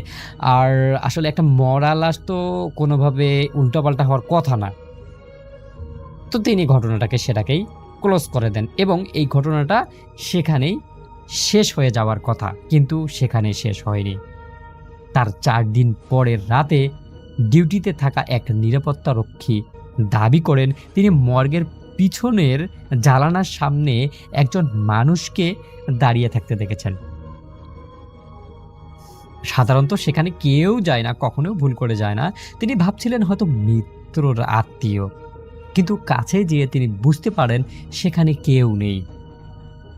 আর আসলে একটা মরা লাশ তো কোনোভাবে উল্টাপাল্টা হওয়ার কথা না। তো তিনি ঘটনাটাকে সেটাকেই ক্লোজ করে দেন, এবং এই ঘটনাটা সেখানেই শেষ হয়ে যাওয়ার কথা, কিন্তু সেখানে শেষ হয়নি। তার 4 দিন পরের রাতে ডিউটিতে থাকা এক নিরাপত্তা রক্ষী দাবি করেন তিনি মর্গের পিছনের জানালার সামনে একজন মানুষকে দাঁড়িয়ে থাকতে দেখেছেন। সাধারণত সেখানে কেউ যায় না, কখনো ভুল করে যায় না। তিনি ভাবছিলেন হয়তো মিত্রর আত্মীয়, কিন্তু কাছে যেয়ে তিনি বুঝতে পারেন সেখানে কেউ নেই,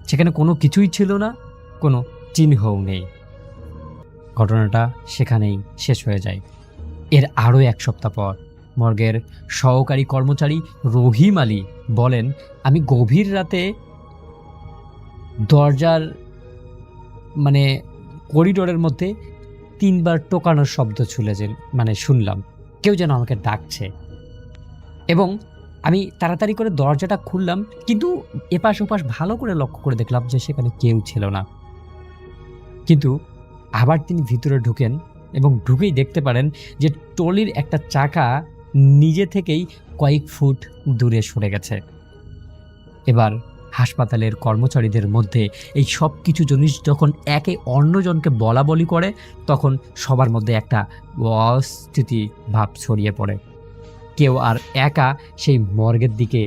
সেখানে কোনো কিছুই ছিল না, কোনো চিহ্নও নেই। ঘটনাটা সেখানেই শেষ হয়ে যায়। এর আরও 1 সপ্তাহ পর মর্গের সহকারী কর্মচারী রহিম আলী বলেন, আমি গভীর রাতে দরজার মানে করিডোরের মধ্যে 3 বার টোকানোর শব্দ শুনলাম, কেউ যেন আমাকে ডাকছে, এবং আমি তাড়াতাড়ি করে দরজাটা খুললাম, কিন্তু এপাশ ওপাশ ভালো করে লক্ষ্য করে দেখলাম যে সেখানে কেউ ছিল না। কিন্তু আবার তিনি ভিতরে ঢুকেন এবং ঢুকেই দেখতে পারেন যে ট্রলির একটা চাকা নিজে থেকেই কয়েক ফুট দূরে সরে গেছে। এবার হাসপাতালের কর্মচারীদের মধ্যে এই সব কিছু জিনিস যখন একে অন্যজনকে বলা বলি করে, তখন সবার মধ্যে একটা অস্থিতি ভাব ছড়িয়ে পড়ে। কেউ আর একা সেই মর্গের দিকে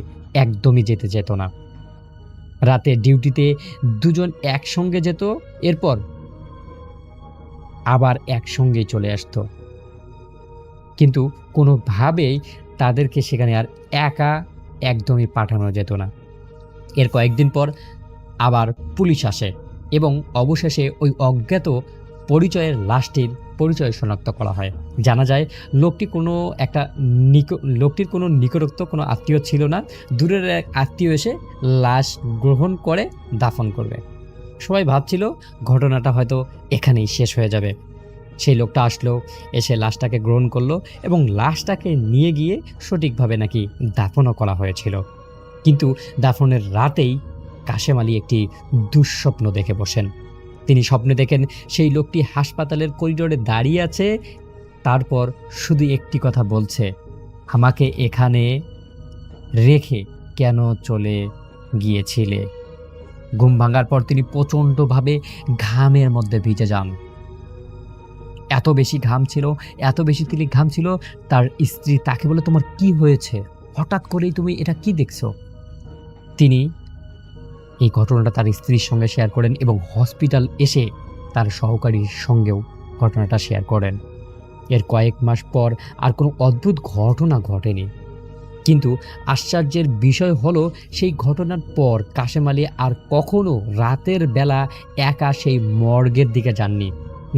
একদমই যেত না। রাতে ডিউটিতে 2 জন একসঙ্গে যেত, এরপর আবার একসঙ্গেই চলে আসতো, কিন্তু কোনোভাবেই তাদেরকে সেখানে আর একা একদমই পাঠানো যেত না। এর কয়েকদিন পর আবার পুলিশ আসে এবং অবশেষে ওই অজ্ঞাত পরিচয়ের লাশটির পরিচয় শনাক্ত করা হয়। জানা যায় লোকটির কোনো নিকটস্থ কোনো আত্মীয় ছিল না, দূরের এক আত্মীয় এসে লাশ গ্রহণ করে দাফন করবে। সবাই ভাবছিল ঘটনাটা হয়তো এখানেই শেষ হয়ে যাবে। সেই লোকটা আসলো, এসে লাশটাকে গ্রহণ করলো এবং লাশটাকে নিয়ে গিয়ে সঠিকভাবে নাকি দাফনও করা হয়েছিল। কিন্তু দাফনের রাতেই কাশেম আলী একটি দুঃস্বপ্ন দেখে বসেন। তিনি স্বপ্নে দেখেন সেই লোকটি হাসপাতালের করিডোরে দাঁড়িয়ে আছে, তারপর শুধু একটি কথা বলছে, আমাকে এখানে রেখে কেন চলে গিয়েছিলে। ঘুম ভাঙার পর তিনি প্রচণ্ডভাবে ঘামের মধ্যে ভিজে যান। এত বেশি তিলিক ঘাম ছিল, তার স্ত্রী তাকে বলে, তোমার কি হয়েছে, হঠাৎ করেই তুমি এটা কি দেখছো? তিনি এই ঘটনাটা তার স্ত্রীর সঙ্গে শেয়ার করেন এবং হসপিটাল এসে তার সহকারীর সঙ্গেও ঘটনাটা শেয়ার করেন। এর কয়েক মাস পর আর কোনো অদ্ভুত ঘটনা ঘটেনি, কিন্তু আশ্চর্যের বিষয় হলো সেই ঘটনার পর কাশেম আলী আর কখনো রাতের বেলা একা সেই মর্গের দিকে যাননি।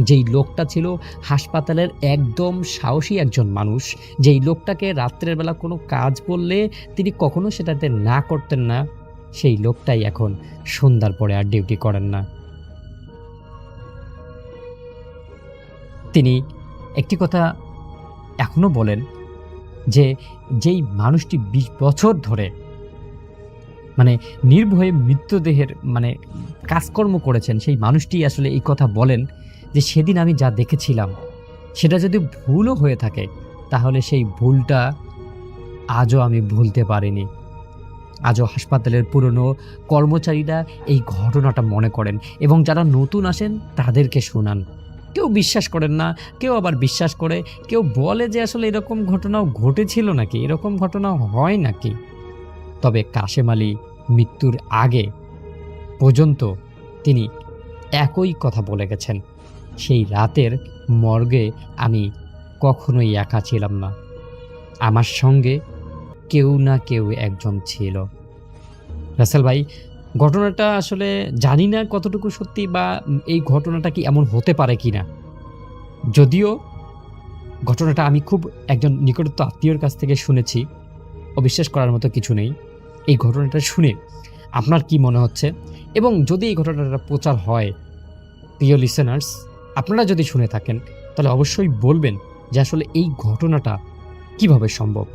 যেই লোকটা ছিল হাসপাতালের একদম সাহসী একজন মানুষ, যেই লোকটাকে রাত্রের বেলা কোনো কাজ বললে তিনি কখনো সেটাতে না করতেন না, সেই লোকটাই এখন সন্ধ্যার পরে আর ডিউটি করেন না। তিনি একটি কথা এখনো বলেন যে যেই মানুষটি ২০ বছর ধরে মানে নির্ভয়ে মৃতদেহের মানে কাজকর্ম করেছেন, সেই মানুষটি আসলে এই কথা বলেন যে সেদিন আমি যা দেখেছিলাম সেটা যদি ভুলও হয়ে থাকে তাহলে সেই ভুলটা আজও আমি ভুলতে পারিনি। আজও হাসপাতালের পুরনো কর্মচারীরা এই ঘটনাটা মনে করেন এবং যারা নতুন আসেন তাদেরকে শোনান। কেউ বিশ্বাস করেন না, কেউ আবার বিশ্বাস করে, কেউ বলে যে আসলে এরকম ঘটনাও ঘটেছিল নাকি, এরকম ঘটনাও হয় নাকি। তবে কাশেম আলী মৃত্যুর আগে পর্যন্ত তিনি একই কথা বলে গেছেন, সেই রাতের মর্গে আমি কখনোই একা ছিলাম না, আমার সঙ্গে কেউ না কেউ একজন ছিল। রাসেল ভাই, ঘটনাটা আসলে জানি না কতটুকু সত্যি বা এই ঘটনাটা কি এমন হতে পারে কিনা, যদিও ঘটনাটা আমি খুব একজন নিকটস্থ আত্মীয়র কাছ থেকে শুনেছি, অবিশ্বাস করার মতো কিছু নেই। এই ঘটনাটা শুনে আপনার কি মনে হচ্ছে, এবং যদি এই ঘটনাটা প্রচার হয়, প্রিয় লিসেনার্স আপনারা যদি শুনে থাকেন তাহলে অবশ্যই বলবেন যে আসলে এই ঘটনাটা কিভাবে সম্ভব।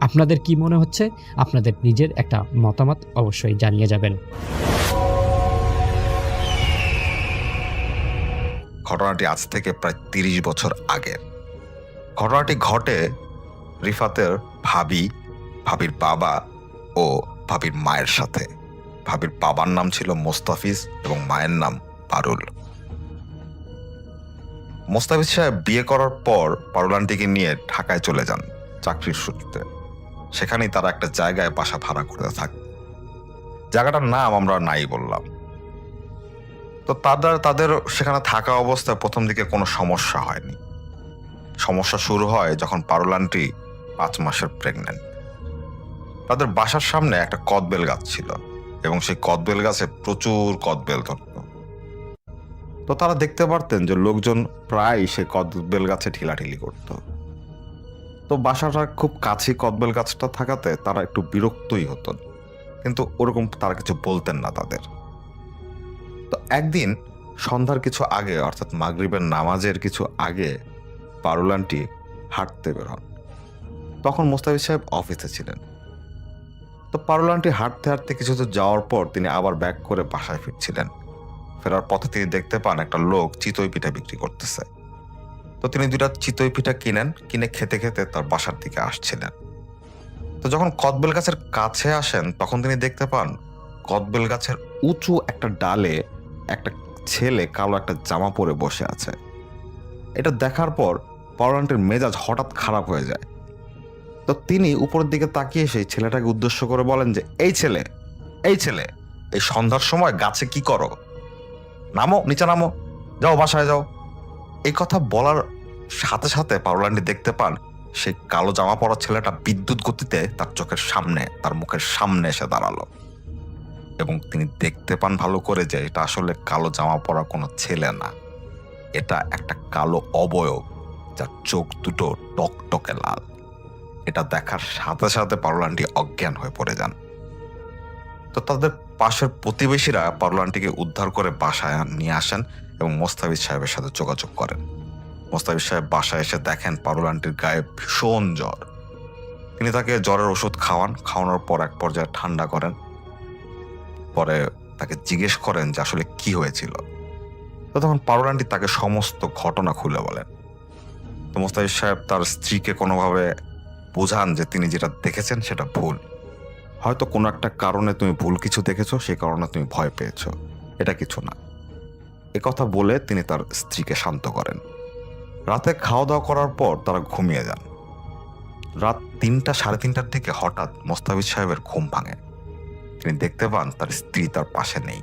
আপনাদের কি মনে হচ্ছে, আপনাদের নিজের একটা মতামত অবশ্যই জানিয়ে যাবেন। ঘটনাটি আজ থেকে প্রায় ৩০ বছর আগের। ঘটনাটি ঘটে রিফাতের ভাবির বাবা ও ভাবির মায়ের সাথে। ভাবির বাবার নাম ছিল মোস্তাফিজ এবং মায়ের নাম পারুল। মোস্তাফিজ সাহেব বিয়ে করার পর পারুল আন্টিকে নিয়ে ঢাকায় চলে যান চাকরির সূত্রে। সেখানেই তারা একটা জায়গায় বাসা ভাড়া করতে থাকে। জায়গাটার নাম আমরা নাই বললাম। তো তাদের সেখানে থাকা অবস্থায় প্রথম দিকে কোনো সমস্যা হয়নি। সমস্যা শুরু হয় যখন পারুল আন্টি ৫ মাসের প্রেগনেন্ট। তাদের বাসার সামনে একটা কদবেল গাছ ছিল এবং সেই কদবেল গাছে প্রচুর কদবেল ধরত। তো তারা দেখতে পারতেন যে লোকজন প্রায় সেই কদবেল গাছে ঢিলাঢিলি করত। তো বাসাটা খুব কাছে কদবেল গাছটা থাকাতে তারা একটু বিরক্তই হতেন, কিন্তু ওরকম তারা কিছু বলতেন না তাদের। তো একদিন সন্ধ্যার কিছু আগে, অর্থাৎ মাগরিবের নামাজের কিছু আগে, পারুল আন্টি হাঁটতে বের হন। তখন মোস্তাফিজ সাহেব অফিসে ছিলেন। তো পারুল আন্টি হাঁটতে হাঁটতে কিছু দূর যাওয়ার পর তিনি আবার ব্যাক করে বাসায় ফিরছিলেন। ফেরার পথে তিনি দেখতে পান একটা লোক চিতই পিঠা বিক্রি করতেছে। তো তিনি 2টা চিতই পিঠা কিনে খেতে খেতে তার বাসার দিকে আসছিলেন। তো যখন কদবেল গাছের কাছে আসেন তখন তিনি দেখতে পান কদবেল গাছের উঁচু একটা ডালে একটা ছেলে কালো একটা জামা পরে বসে আছে। এটা দেখার পর পারুল আন্টির মেজাজ হঠাৎ খারাপ হয়ে যায়। তো তিনি উপরের দিকে তাকিয়ে সেই ছেলেটাকে উদ্দেশ্য করে বলেন যে, এই ছেলে এই সন্ধ্যার সময় গাছে কি করো? নামো, নিচে নামো, যাও বাসায় যাও। এই কথা বলার সাথে সাথে পারুল আন্টি দেখতে পান সেই কালো জামা পরা ছেলেটা বিদ্যুৎ গতিতে তার চোখের সামনে, তার মুখের সামনে এসে দাঁড়ালো। এবং তিনি দেখতে পান ভালো করে যে এটা আসলে কালো জামা পরা কোনো ছেলে না, এটা একটা কালো অবয়ব যার চোখ দুটো টকটকে লাল। এটা দেখার সাথে সাথে পারুল আন্টি অজ্ঞান হয়ে পড়ে যান। তো তাদের পাশের প্রতিবেশীরা পারুল আন্টিকে উদ্ধার করে বাসায় নিয়ে আসেন এবং মোস্তাফিজ সাহেবের সাথে যোগাযোগ করেন। মোস্তাফিজ সাহেব বাসায় এসে দেখেন পারুল আন্টির গায়ে ভীষণ জ্বর। তিনি তাকে জ্বরের ওষুধ খাওয়ানোর পর এক পর্যায়ে ঠান্ডা করেন। পরে তাকে জিজ্ঞেস করেন যে আসলে কি হয়েছিল। তো তখন পারুল আন্টি তাকে সমস্ত ঘটনা খুলে বলেন। তো মোস্তাফিজ সাহেব তার স্ত্রীকে কোনোভাবে বোঝান যে তিনি যেটা দেখেছেন সেটা ভুল। হয়তো কোনো একটা কারণে তুমি ভুল কিছু দেখেছো, সেই কারণে তুমি ভয় পেয়েছো, এটা কিছু না। কথা বলে তিনি তার স্ত্রীকে শান্ত করেন। রাতে খাওয়া দাওয়া করার পর তারা ঘুমিয়ে যান। রাত 3টা সাড়ে 3টার দিকে হঠাৎ মোস্তাফিজ সাহেবের ঘুম ভাঙে। তিনি দেখতে পান তার স্ত্রী তার পাশে নেই।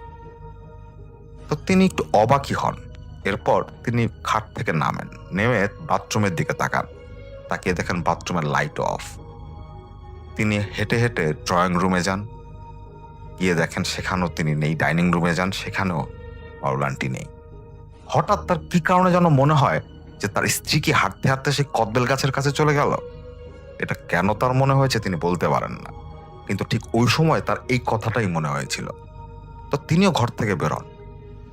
তো তিনি একটু অবাকই হন। এরপর তিনি খাট থেকে নামেন, নেমে বাথরুমের দিকে তাকিয়ে দেখেন বাথরুমের লাইট অফ। তিনি হেঁটে হেঁটে ড্রয়িং রুমে যান, গিয়ে দেখেন সেখানেও তিনি নেই। ডাইনিং রুমে যান, সেখানেও পারুল আন্টি নেই। হঠাৎ তার কি কারণে যেন মনে হয় যে তার স্ত্রী কি হাঁটতে হাঁটতে সেই কদবেল গাছের কাছে চলে গেল। এটা কেন তার মনে হয়েছে তিনি বলতে পারেন না, কিন্তু ঠিক ওই সময় তার এই কথাটাই মনে হয়েছিল। তো তিনিও ঘর থেকে বেরোন।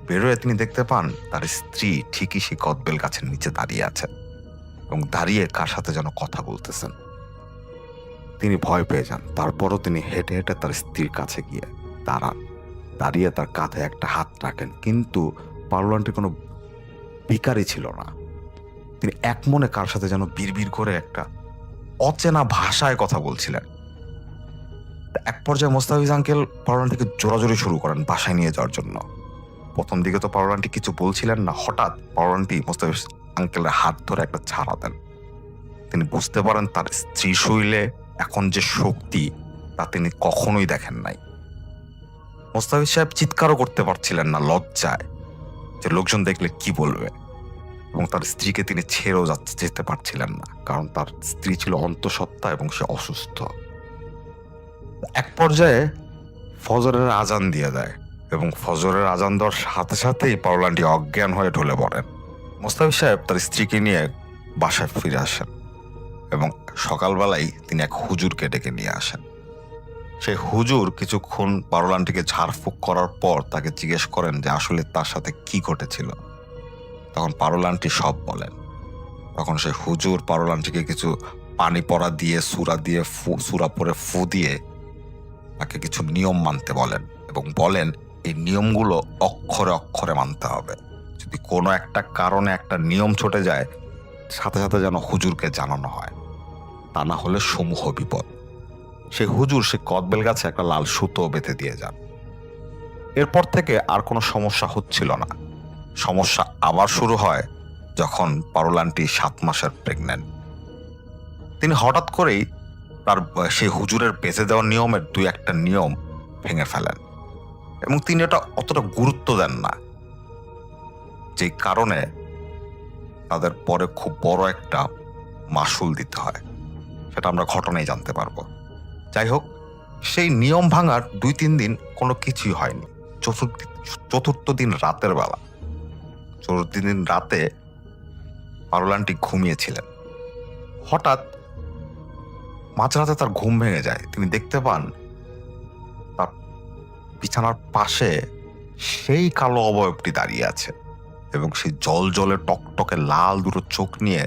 বেরোয় তিনি দেখতে পান তার স্ত্রী ঠিকই সেই কদবেল গাছের নিচে দাঁড়িয়ে আছেন এবং দাঁড়িয়ে কার সাথে যেন কথা বলতেছেন। তিনি ভয় পেয়ে যান। তারপরও তিনি হেঁটে হেঁটে তার স্ত্রীর কাছে গিয়ে দাঁড়ান, দাঁড়িয়ে তার কাঁধে একটা হাত রাখেন। কিন্তু পারুলান্টি কোনো ভিখারি ছিল না। তিনি এক মনে কার সাথে যেন বিড়বিড় করে একটা অচেনা ভাষায় কথা বলছিলেন। এক পর্যায়ে মোস্তাফিজ আঙ্কেল পারুলান্টিকে জোরাজোরি শুরু করেন বাসায় নিয়ে যাওয়ার জন্য। প্রথম দিকে তো পারুলান্টি কিছু বলছিলেন না। হঠাৎ পারুলান্টি মোস্তাফিজ আঙ্কেলের হাত ধরে একটা ছাড়া দেন। তিনি বুঝতে পারেন তার স্ত্রী শরীরে এখন যে শক্তি তা তিনি কখনোই দেখেন নাই। মোস্তাফিজ সাহেব চিৎকারও করতে পারছিলেন না লজ্জায়, যে লোকজন দেখলে কি বলবে, এবং তার স্ত্রীকে তিনি ছেড়েও যেতে পারছিলেন না, কারণ তার স্ত্রী ছিল অন্তঃসত্ত্বা এবং সে অসুস্থ। এক পর্যায়ে ফজরের আজান দিয়ে দেয় এবং ফজরের আজান দেওয়ার সাথে সাথেই পারুলান্টি অজ্ঞান হয়ে ঢলে পড়েন। মোস্তাফিজ সাহেব তার স্ত্রীকে নিয়ে বাসায় ফিরে আসেন এবং সকালবেলায় তিনি এক হুজুরকে ডেকে নিয়ে আসেন। সেই হুজুর কিছুক্ষণ পারুলান্টিকে ঝাড়ফুঁক করার পর তাকে জিজ্ঞেস করেন যে আসলে তার সাথে কি ঘটেছিল। তখন পারুলান্টি সব বলেন। তখন সেই হুজুর পারুলান্টিকে কিছু পানি পড়া দিয়ে সূরা পরে ফু দিয়ে তাকে কিছু নিয়ম মানতে বলেন এবং বলেন এই নিয়মগুলো অক্ষরে অক্ষরে মানতে হবে। যদি কোনো একটা কারণে একটা নিয়ম ছুটে যায় সাথে সাথে যেন হুজুরকে জানানো হয়, তা না হলে সমূহ বিপদ। সেই হুজুর সে কদবেল গাছে একটা লাল সুতো বেঁধে দিয়ে যান। এরপর থেকে আর কোনো সমস্যা হচ্ছিল না। সমস্যা আবার শুরু হয় যখন পারুলান্টি 7 মাসের প্রেগন্যান্ট। তিনি হঠাৎ করেই তার সেই হুজুরের বেঁধে দেওয়া নিয়মের 2-1টা নিয়ম ভেঙে ফেলেন এবং তিনি এটা অতটা গুরুত্ব দেন না, যে কারণে তাদের পরে খুব বড় একটা মাসুল দিতে হয়। সেটা আমরা ঘটনায় জানতে পারবো। যাই হোক, সেই নিয়ম ভাঙার 2-3 দিন কোনো কিছুই হয়নি। চতুর্থ দিন রাতের বেলা, চতুর্থ দিন রাতে পারুলান্টি ঘুমিয়েছিলেন। হঠাৎ মাঝরাতে তার ঘুম ভেঙে যায়। তিনি দেখতে পান তার বিছানার পাশে সেই কালো অবয়বটি দাঁড়িয়ে আছে এবং সেই জলে টকটকে লাল দুটো চোখ নিয়ে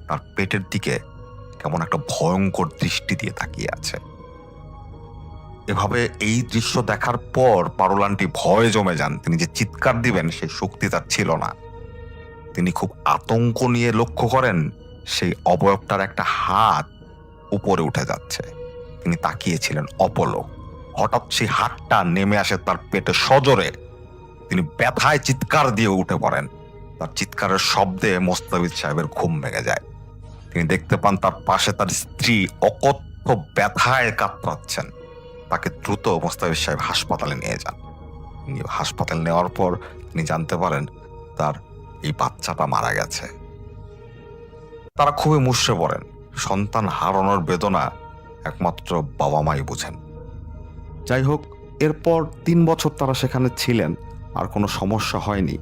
তার পেটের দিকে কেমন একটা ভয়ঙ্কর দৃষ্টি দিয়ে তাকিয়ে আছে। এভাবে এই দৃশ্য দেখার পর পারুলান্টি ভয়ে জমে যান। তিনি যে চিৎকার দিবেন সেই শক্তি তার ছিল না। তিনি খুব আতঙ্ক নিয়ে লক্ষ্য করেন সেই অবয়বটার একটা হাত উপরে উঠে যাচ্ছে। তিনি তাকিয়েছিলেন অপলক। হঠাৎ সেই হাতটা নেমে আসে তার পেটে সজোরে। তিনি ব্যথায় চিৎকার দিয়ে উঠে পড়েন। তার চিৎকারের শব্দে মোস্তাফিজ সাহেবের ঘুম ভেঙে যায়। তিনি দেখতে পান তার পাশে তার স্ত্রী অকথ্য ব্যথায় কাতরাচ্ছেন। তাকে দ্রুত মোস্তাফিজ সাহেব হাসপাতালে নিয়ে যান। হাসপাতালে নেওয়ার পর তিনি জানতে পারেন তার এই বাচ্চাটা মারা গেছে। তারা খুবই মুষড়ে পড়েন। সন্তান হারানোর বেদনা একমাত্র বাবা মাই বুঝেন। যাই হোক, এরপর 3 বছর তারা সেখানে ছিলেন, আর কোনো সমস্যা হয়নি।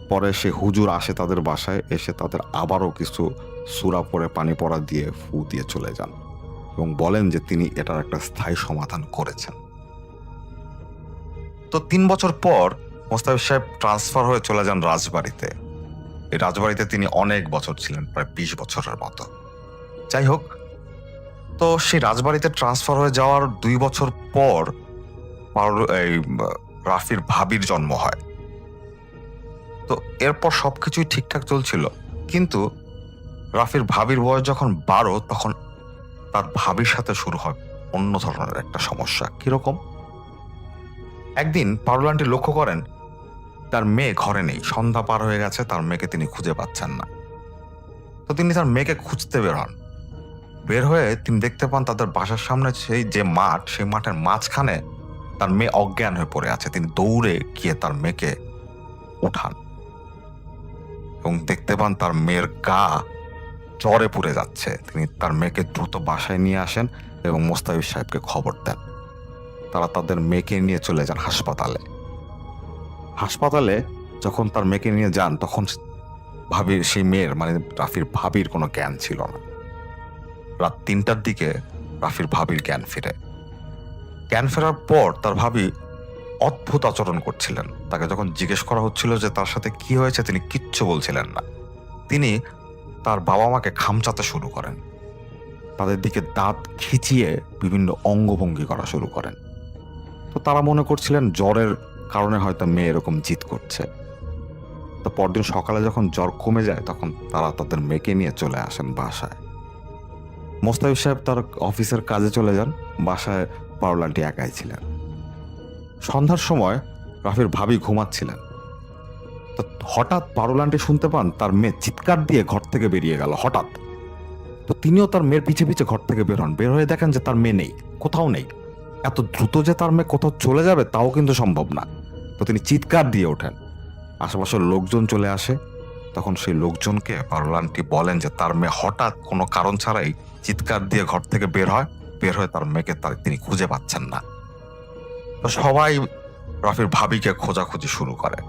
পরে সে হুজুর আসে তাদের বাসায়, এসে তাদের আবারও কিছু সূরা পড়ে পানি পড়া দিয়ে ফু দিয়ে চলে যান এবং বলেন যে তিনি এটার একটা স্থায়ী সমাধান করেছেন। তো 3 বছর পর মোস্তাফিজ সাহেব ট্রান্সফার হয়ে চলে যান রাজবাড়িতে। এই রাজবাড়িতে তিনি অনেক বছর ছিলেন, প্রায় 20 বছরের মতো। যাই হোক, তো সেই রাজবাড়িতে ট্রান্সফার হয়ে যাওয়ার 2 বছর পর রাফির ভাবির জন্ম হয়। তো এরপর সবকিছুই ঠিকঠাক চলছিল, কিন্তু রাফির ভাবির বয়স যখন 12 তখন তার ভাবির সাথে শুরু হয় অন্য ধরনের একটা সমস্যা। কিরকম? একদিন পারুলান্টি লক্ষ্য করেন তার মেয়ে ঘরে নেই। সন্ধ্যা পার হয়ে গেছে, তার মেয়েকে তিনি খুঁজে পাচ্ছেন না। তো তিনি তার মেয়েকে খুঁজতে বের হন। বের হয়ে তিনি দেখতে পান তাদের বাসার সামনে সেই যে মাঠ, সেই মাঠের মাঝখানে তার মেয়ে অজ্ঞান হয়ে পড়ে আছে। তিনি দৌড়ে গিয়ে তার মেয়েকে উঠান এবং দেখতে পান তার মেয়ের গা জ্বরে পুড়ে যাচ্ছে। তিনি তার মেয়েকে দ্রুত বাসায় নিয়ে আসেন এবং মোস্তাফিজ সাহেবকে খবর দেন। তারা তাদের মেয়েকে নিয়ে চলে যান হাসপাতালে। হাসপাতালে যখন তার মেয়েকে নিয়ে যান তখন ভাবির, সেই মেয়ের মানে রাফির ভাবির কোনো জ্ঞান ছিল না। রাত 3টার দিকে রাফির ভাবির জ্ঞান ফিরে। জ্ঞান ফেরার পর তার ভাবি অদ্ভুত আচরণ করছিলেন। তাকে যখন জিজ্ঞেস করা হচ্ছিল যে তার সাথে কি হয়েছে, তিনি কিচ্ছু বলছিলেন না। তিনি তার বাবা মাকে খামচাতে শুরু করেন, তাদের দিকে দাঁত খিচিয়ে বিভিন্ন অঙ্গভঙ্গি করা শুরু করেন। তো তারা মনে করছিলেন জ্বরের কারণে হয়তো মেয়ে এরকম জিদ করছে। তো পরদিন সকালে যখন জ্বর কমে যায় তখন তারা তাদের মেয়েকে নিয়ে চলে আসেন বাসায়। মোস্তাফিজ সাহেব তার অফিসের কাজে চলে যান, বাসায় পারুল আন্টি একাই ছিলেন। সন্ধ্যার সময় রাফির ভাবি ঘুমাচ্ছিলেন। তো হঠাৎ পারুল আন্টি শুনতে পান তার মেয়ে চিৎকার দিয়ে ঘর থেকে বেরিয়ে গেল হঠাৎ। তো তিনিও তার মেয়ের পিছে পিছে ঘর থেকে বের হন। বের হয়ে দেখেন যে তার মেয়ে নেই, কোথাও নেই। এত দ্রুত যে তার মেয়ে কোথাও চলে যাবে তাও কিন্তু সম্ভব না। তো তিনি চিৎকার দিয়ে ওঠেন, আশেপাশের লোকজন চলে আসে। তখন সেই লোকজনকে পারুল আন্টি বলেন যে তার মেয়ে হঠাৎ কোনো কারণ ছাড়াই চিৎকার দিয়ে ঘর থেকে বের হয়ে তার মেয়েকে তিনি খুঁজে পাচ্ছেন না। তো সবাই রাফির ভাবিকে খোঁজাখুঁজি শুরু করে।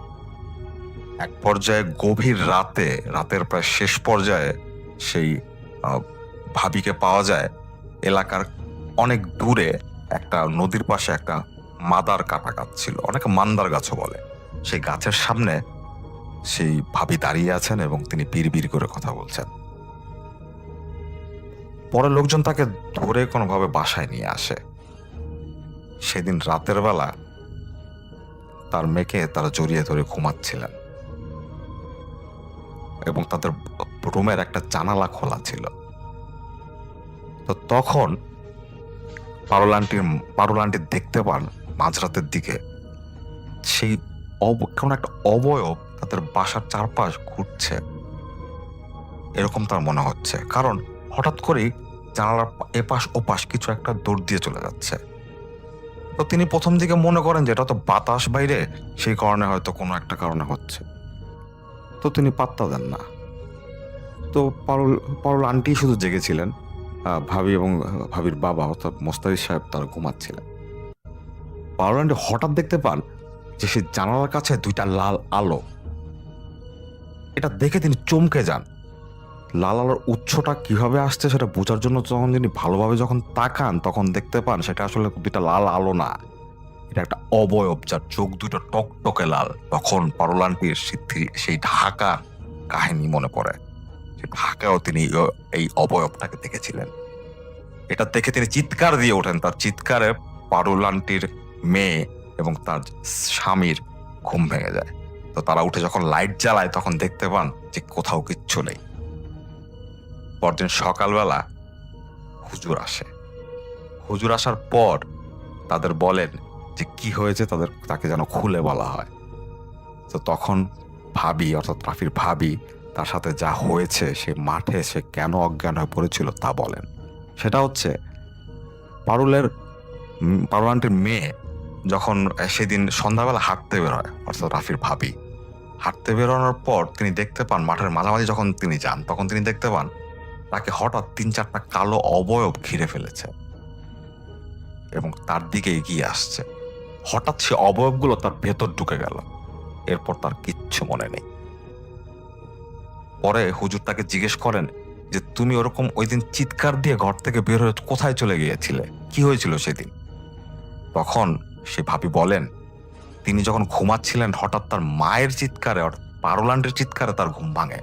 এক পর্যায়ে গভীর রাতের প্রায় শেষ পর্যায়ে সেই ভাবিকে পাওয়া যায় এলাকার অনেক দূরে একটা নদীর পাশে একটা মাদার কাটা গাছ ছিল, অনেকে মান্দার গাছও বলে। সেই গাছের সামনে সেই ভাবি দাঁড়িয়ে আছেন এবং তিনি বিড়বিড় করে কথা বলছেন। পরে লোকজন তাকে ধরে কোনোভাবে বাসায় নিয়ে আসে। সেদিন রাতের বেলা তার মেয়েকে তারা জড়িয়ে ধরে ঘুমাচ্ছিলেন এবং তাদের রুমের একটা জানালা খোলা ছিল। তো তখন পারুল আন্টি দেখতে পান মাঝরাতের দিকে সেই কোন একটা অবয়ব তাদের বাসার চারপাশ ঘুরছে, এরকম তার মনে হচ্ছে। কারণ হঠাৎ করেই জানালার এপাশ ওপাশ কিছু একটা দৌড় দিয়ে চলে যাচ্ছে। তো তিনি প্রথম দিকে মনে করেন যে এটা তো বাতাস বাইরে, সেই কারণে হয়তো কোনো একটা কারণে হচ্ছে। তো তিনি পাত্তা দেন না। তো পারুল আন্টি শুধু জেগেছিলেন, ভাবি এবং ভাবির বাবা অর্থাৎ মোস্তাফিজ সাহেব তারা ঘুমাচ্ছিলেন। পারুল আন্টি হঠাৎ দেখতে পান যে সেই জানালার কাছে দুইটা লাল আলো। এটা দেখে তিনি চমকে যান। লাল আলোর উৎসটা কিভাবে আসছে সেটা বোঝার জন্য যখন তিনি ভালোভাবে যখন তাকান তখন দেখতে পান সেটা আসলে দুইটা লাল আলো না, এটা একটা অবয়ব যার চোখ দুটো টকটকে লাল। তখন পারুল আন্টির সেই ঢাকার কাহিনী মনে পড়ে। ঢাকায়ও তিনি এই অবয়বটাকে দেখেছিলেন। এটা দেখে তিনি চিৎকার দিয়ে ওঠেন। তার চিৎকারে পারুল আন্টির মেয়ে এবং তার স্বামীর ঘুম ভেঙে যায়। তো তারা উঠে যখন লাইট জ্বালায় তখন দেখতে পান যে কোথাও কিচ্ছু নেই। পরদিন সকালবেলা হুজুর আসে। হুজুর আসার পর তাদের বলেন যে কি হয়েছে তাকে যেন খুলে বলা হয়। তো তখন ভাবি অর্থাৎ রাফির ভাবি তার সাথে যা হয়েছে, সে মাঠে সে কেন অজ্ঞান হয়ে পড়েছিল তা বলেন। সেটা হচ্ছে পারুল আন্টির মেয়ে যখন সেদিন সন্ধ্যাবেলা হাঁটতে বের হয়, অর্থাৎ রাফির ভাবি হাঁটতে বেরোনোর পর তিনি দেখতে পান মাঠের মাঝামাঝি যখন তিনি যান তখন তিনি দেখতে পান তাকে হঠাৎ 3-4টা কালো অবয়ব ঘিরে ফেলেছে এবং তার দিকে এগিয়ে আসছে। হঠাৎ সে অবয়বগুলো তার ভেতর ঢুকে গেল। এরপর তার কিচ্ছু মনে নেই। পরে হুজুর তাকে জিজ্ঞেস করেন যে তুমি ওরকম ওই দিন চিৎকার দিয়ে ঘর থেকে বের হয়ে কোথায় চলে গিয়েছিলে, কি হয়েছিল সেদিন? তখন সে ভাবি বলেন তিনি যখন ঘুমাচ্ছিলেন হঠাৎ তার মায়ের চিৎকারে পারুল আন্টির চিৎকারে তার ঘুম ভাঙে।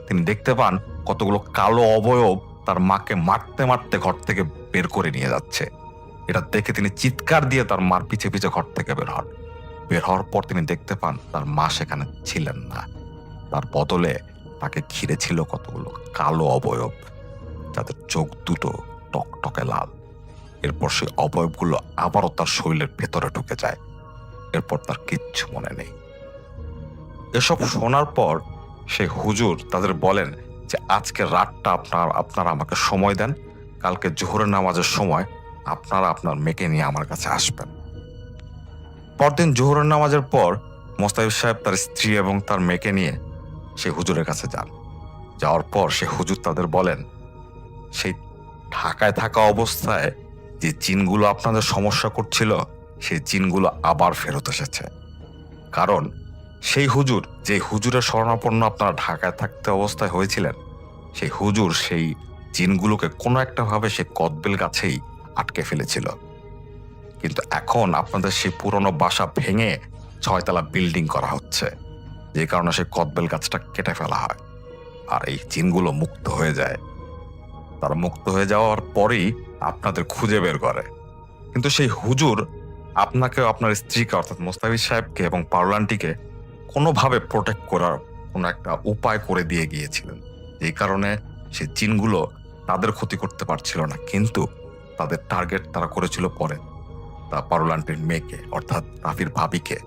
তিনি দেখতে পান কতগুলো কালো অবয়ব তার মাকে মারতে মারতে ঘর থেকে বের করে নিয়ে যাচ্ছে। এটা দেখে তিনি চিৎকার দিয়ে তার মার পিছে পিছে ঘর থেকে বের হন। বের হওয়ার পর তিনি দেখতে পান তার মা সেখানে ছিলেন না, তার বদলে তাকে ঘিরে ছিল কতগুলো কালো অবয়ব যাদের চোখ দুটো টকটকে লাল। এরপর সেই অবয়বগুলো আবারও তার শরীরের ভেতরে ঢুকে যায়। এরপর তার কিচ্ছু মনে নেই। এসব শোনার পর সেই হুজুর তাদের বলেন যে আজকে রাতটা আপনারা আমাকে সময় দেন, কালকে জোহরের নামাজের সময় আপনারা আপনার মেয়েকে নিয়ে আমার কাছে আসবেন। পরদিন জোহরের নামাজের পর মোস্তাফিজ সাহেব তার স্ত্রী এবং তার মেয়েকে নিয়ে সেই হুজুরের কাছে যান। যাওয়ার পর সে হুজুর তাদের বলেন সেই ঢাকায় থাকা অবস্থায় যে জিনগুলো আপনাদের সমস্যা করছিল সেই জিনগুলো আবার ফেরত এসেছে। কারণ সেই হুজুর যে হুজুরের শরণাপন্ন আপনারা ঢাকায় থাকতে অবস্থায় হয়েছিলেন, সেই হুজুর সেই জিনগুলোকে কোনো একটা ভাবে সে কদবেল গাছেই আটকে ফেলেছিল। কিন্তু এখন আপনাদের সেই পুরনো বাসা ভেঙে 6 তলা বিল্ডিং করা হচ্ছে, যে কারণে সেই কদবেল গাছটা কেটে ফেলা হয় আর এই জিনগুলো মুক্ত হয়ে যায়। তারা মুক্ত হয়ে যাওয়ার পরেই আপনাদের খুঁজে বের করে। কিন্তু সেই হুজুর আপনাকে, আপনার স্ত্রীকে অর্থাৎ মোস্তাফিজ সাহেবকে এবং পারুল আন্টিকে কোনোভাবে প্রোটেক্ট করার কোনো একটা উপায় করে দিয়ে গিয়েছিলেন, এই কারণে সেই জিনগুলো তাদের ক্ষতি করতে পারছিল না। কিন্তু তাদের টার্গেট তারা করেছিল পরে তা পারুল আন্টির মেয়েকে অর্থাৎ রাফির ভাবিকে।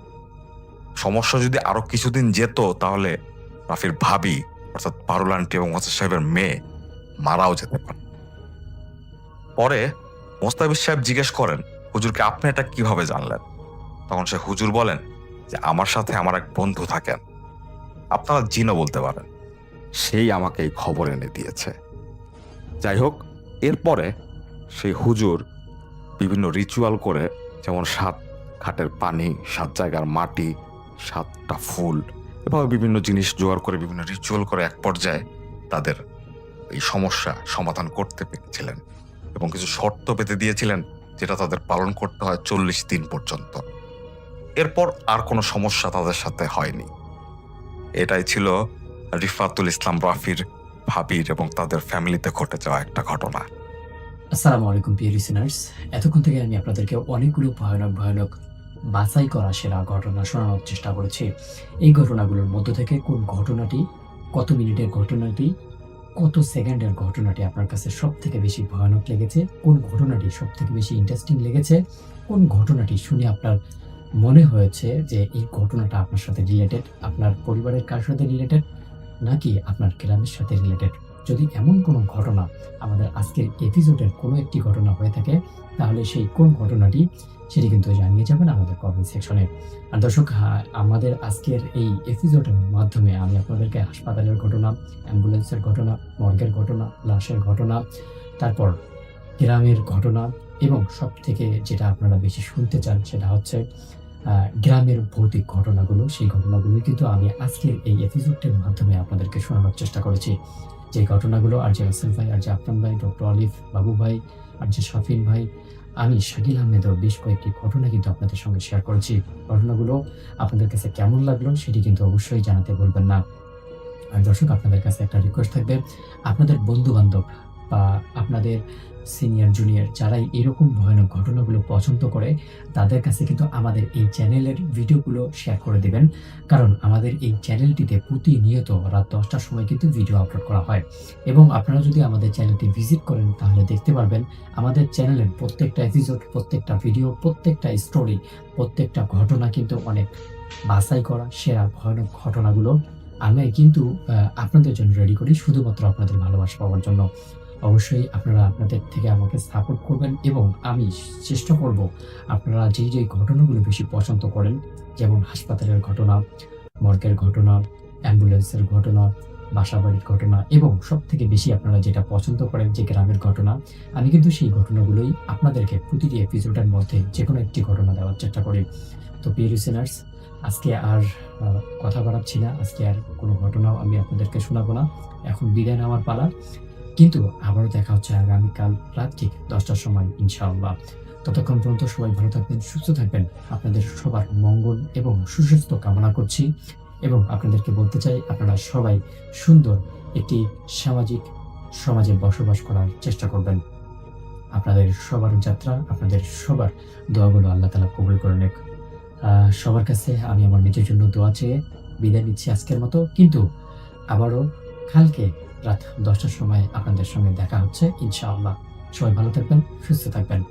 সমস্যা যদি আরো কিছুদিন যেত তাহলে রাফির ভাবি অর্থাৎ পারুল আন্টি এবং মোস্তাফিজ সাহেবের মেয়ে মারাও যেতে পারে। পরে মোস্তাফিজ সাহেব জিজ্ঞেস করেন, হুজুরকে আপনি এটা কিভাবে জানলেন? তখন সে হুজুর বলেন যে আমার সাথে আমার এক বন্ধু থাকেন, আপনারা জিনও বলতে পারেন, সেই আমাকে এই খবর এনে দিয়েছে। যাই হোক, এরপরে সেই হুজুর বিভিন্ন রিচুয়াল করে, যেমন 7 ঘাটের পানি, 7 জায়গার মাটি, 7টা ফুল, এভাবে বিভিন্ন জিনিস জোগাড় করে বিভিন্ন রিচুয়াল করে এক পর্যায়ে তাদের এই সমস্যা সমাধান করতে পেরেছিলেন এবং কিছু শর্ত পেতে দিয়েছিলেন, যেটা তাদের পালন করতে হয় 40 দিন পর্যন্ত। এরপর আর কোনো সমস্যা তাদের সাথে হয়নি। এটাই ছিল রিফাতুল ইসলাম রাফির ভাবির এবং তাদের ফ্যামিলিতে ঘটে যাওয়া একটা ঘটনা। আসসালামু আলাইকুম প্রিয় লিসেনার্স, এতক্ষণ থেকে আমি আপনাদেরকে অনেকগুলো ভয়ানক বাছাই করা সেরা ঘটনা শোনানোর চেষ্টা করেছি। এই ঘটনাগুলোর মধ্য থেকে কোন ঘটনাটি, কত মিনিটের ঘটনাটি, কত সেকেন্ডের ঘটনাটি আপনার কাছে সব থেকে বেশি ভয়ানক লেগেছে, কোন ঘটনাটি সব থেকে বেশি ইন্টারেস্টিং লেগেছে, কোন ঘটনাটি শুনে আপনার মনে হয়েছে যে এই ঘটনাটা আপনার সাথে রিলেটেড, আপনার পরিবারের কার সাথে রিলেটেড, নাকি আপনার গ্রামের সাথে রিলেটেড। যদি এমন কোনো ঘটনা আমাদের আজকের এপিসোডের কোনো একটি ঘটনা হয়ে থাকে, তাহলে সেই কোন ঘটনাটি সেটি কিন্তু জানিয়ে যাবেন আমাদের কমেন্ট সেকশনে। আর দর্শক, আমাদের আজকের এই এপিসোডের মাধ্যমে আমি আপনাদেরকে হাসপাতালের ঘটনা, অ্যাম্বুলেন্সের ঘটনা, মর্গের ঘটনা, লাশের ঘটনা, তারপর গ্রামের ঘটনা এবং সব থেকে যেটা আপনারা বেশি শুনতে চান সেটা হচ্ছে গ্রামের ভৌতিক ঘটনাগুলো। সেই ঘটনাগুলো কিন্তু আমি আজকের এই এপিসোডটির মাধ্যমে আপনাদেরকে শোনানোর চেষ্টা করেছি। যে ঘটনাগুলো আর যে রাসেল ভাই, আর যে আফরান ভাই, ডক্টর আলিফ, বাবু ভাই, আর যে শাফিন ভাই, আমি শাকিল আহমেদও বেশ কয়েকটি ঘটনা কিন্তু আপনাদের সঙ্গে শেয়ার করেছি। ঘটনাগুলো আপনাদের কাছে কেমন লাগলো সেটি কিন্তু অবশ্যই জানাতে বলবেন না। আর দর্শক, আপনাদের কাছে একটা রিকোয়েস্ট থাকবে, আপনাদের বন্ধু বান্ধব বা আপনাদের সিনিয়র জুনিয়র যারাই এরকম ভয়ানক ঘটনাগুলো পছন্দ করে, তাদের কাছে কিন্তু আমাদের এই চ্যানেলের ভিডিওগুলো শেয়ার করে দেবেন। কারণ আমাদের এই চ্যানেলটিতে প্রতিনিয়ত রাত 10টার সময় কিন্তু ভিডিও আপলোড করা হয় এবং আপনারা যদি আমাদের চ্যানেলটি ভিজিট করেন তাহলে দেখতে পারবেন আমাদের চ্যানেলের প্রত্যেকটা এপিসোড, প্রত্যেকটা ভিডিও, প্রত্যেকটা স্টোরি, প্রত্যেকটা ঘটনা কিন্তু অনেক বাছাই করা সেরা ভয়ানক ঘটনাগুলো আমি কিন্তু আপনাদের জন্য রেডি করি, শুধুমাত্র আপনাদের ভালোবাসা পাওয়ার জন্য। অবশ্যই আপনারা আপনাদের থেকে আমাকে সাপোর্ট করবেন এবং আমি চেষ্টা করব আপনারা যেই ঘটনাগুলো বেশি পছন্দ করেন, যেমন হাসপাতালের ঘটনা, মর্গের ঘটনা, অ্যাম্বুলেন্সের ঘটনা, বাসাবাড়ির ঘটনা এবং সব থেকে বেশি আপনারা যেটা পছন্দ করেন যে গ্রামের ঘটনা, আমি কিন্তু সেই ঘটনাগুলোই আপনাদেরকে প্রতিটি এপিসোডের মধ্যে যে কোনো একটি ঘটনা দেওয়ার চেষ্টা করি। তো প্রিয় লিসেনার্স, আজকে আর কথা বাড়াচ্ছি না, আজকে আর কোনো ঘটনাও আমি আপনাদেরকে শোনাবো না। এখন বিদায় নেওয়ার পালা, কিন্তু আবারও দেখা হচ্ছে আগামীকাল রাত ঠিক 10টার সময় ইনশাআল্লাহ। ততক্ষণ পর্যন্ত সবাই ভালো থাকবেন, সুস্থ থাকবেন। আপনাদের সবার মঙ্গল এবং সুস্বাস্থ্য কামনা করছি এবং আপনাদেরকে বলতে চাই, আপনারা সবাই সুন্দর একটি সামাজিক সমাজে বসবাস করার চেষ্টা করবেন। আপনাদের সবার যাত্রা, আপনাদের সবার দোয়াগুলো আল্লাহ তাআলা কবুল করে নেক। সবার কাছে আমি আমার নিজের জন্য দোয়া চেয়ে বিদায় নিচ্ছি আজকের মতো, কিন্তু আবারও কালকে রাত 10টার সময় আপনাদের সঙ্গে দেখা হচ্ছে ইনশাআল্লাহ। সবাই ভালো থাকবেন, সুস্থ থাকবেন।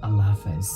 আল্লাহ হাফেজ।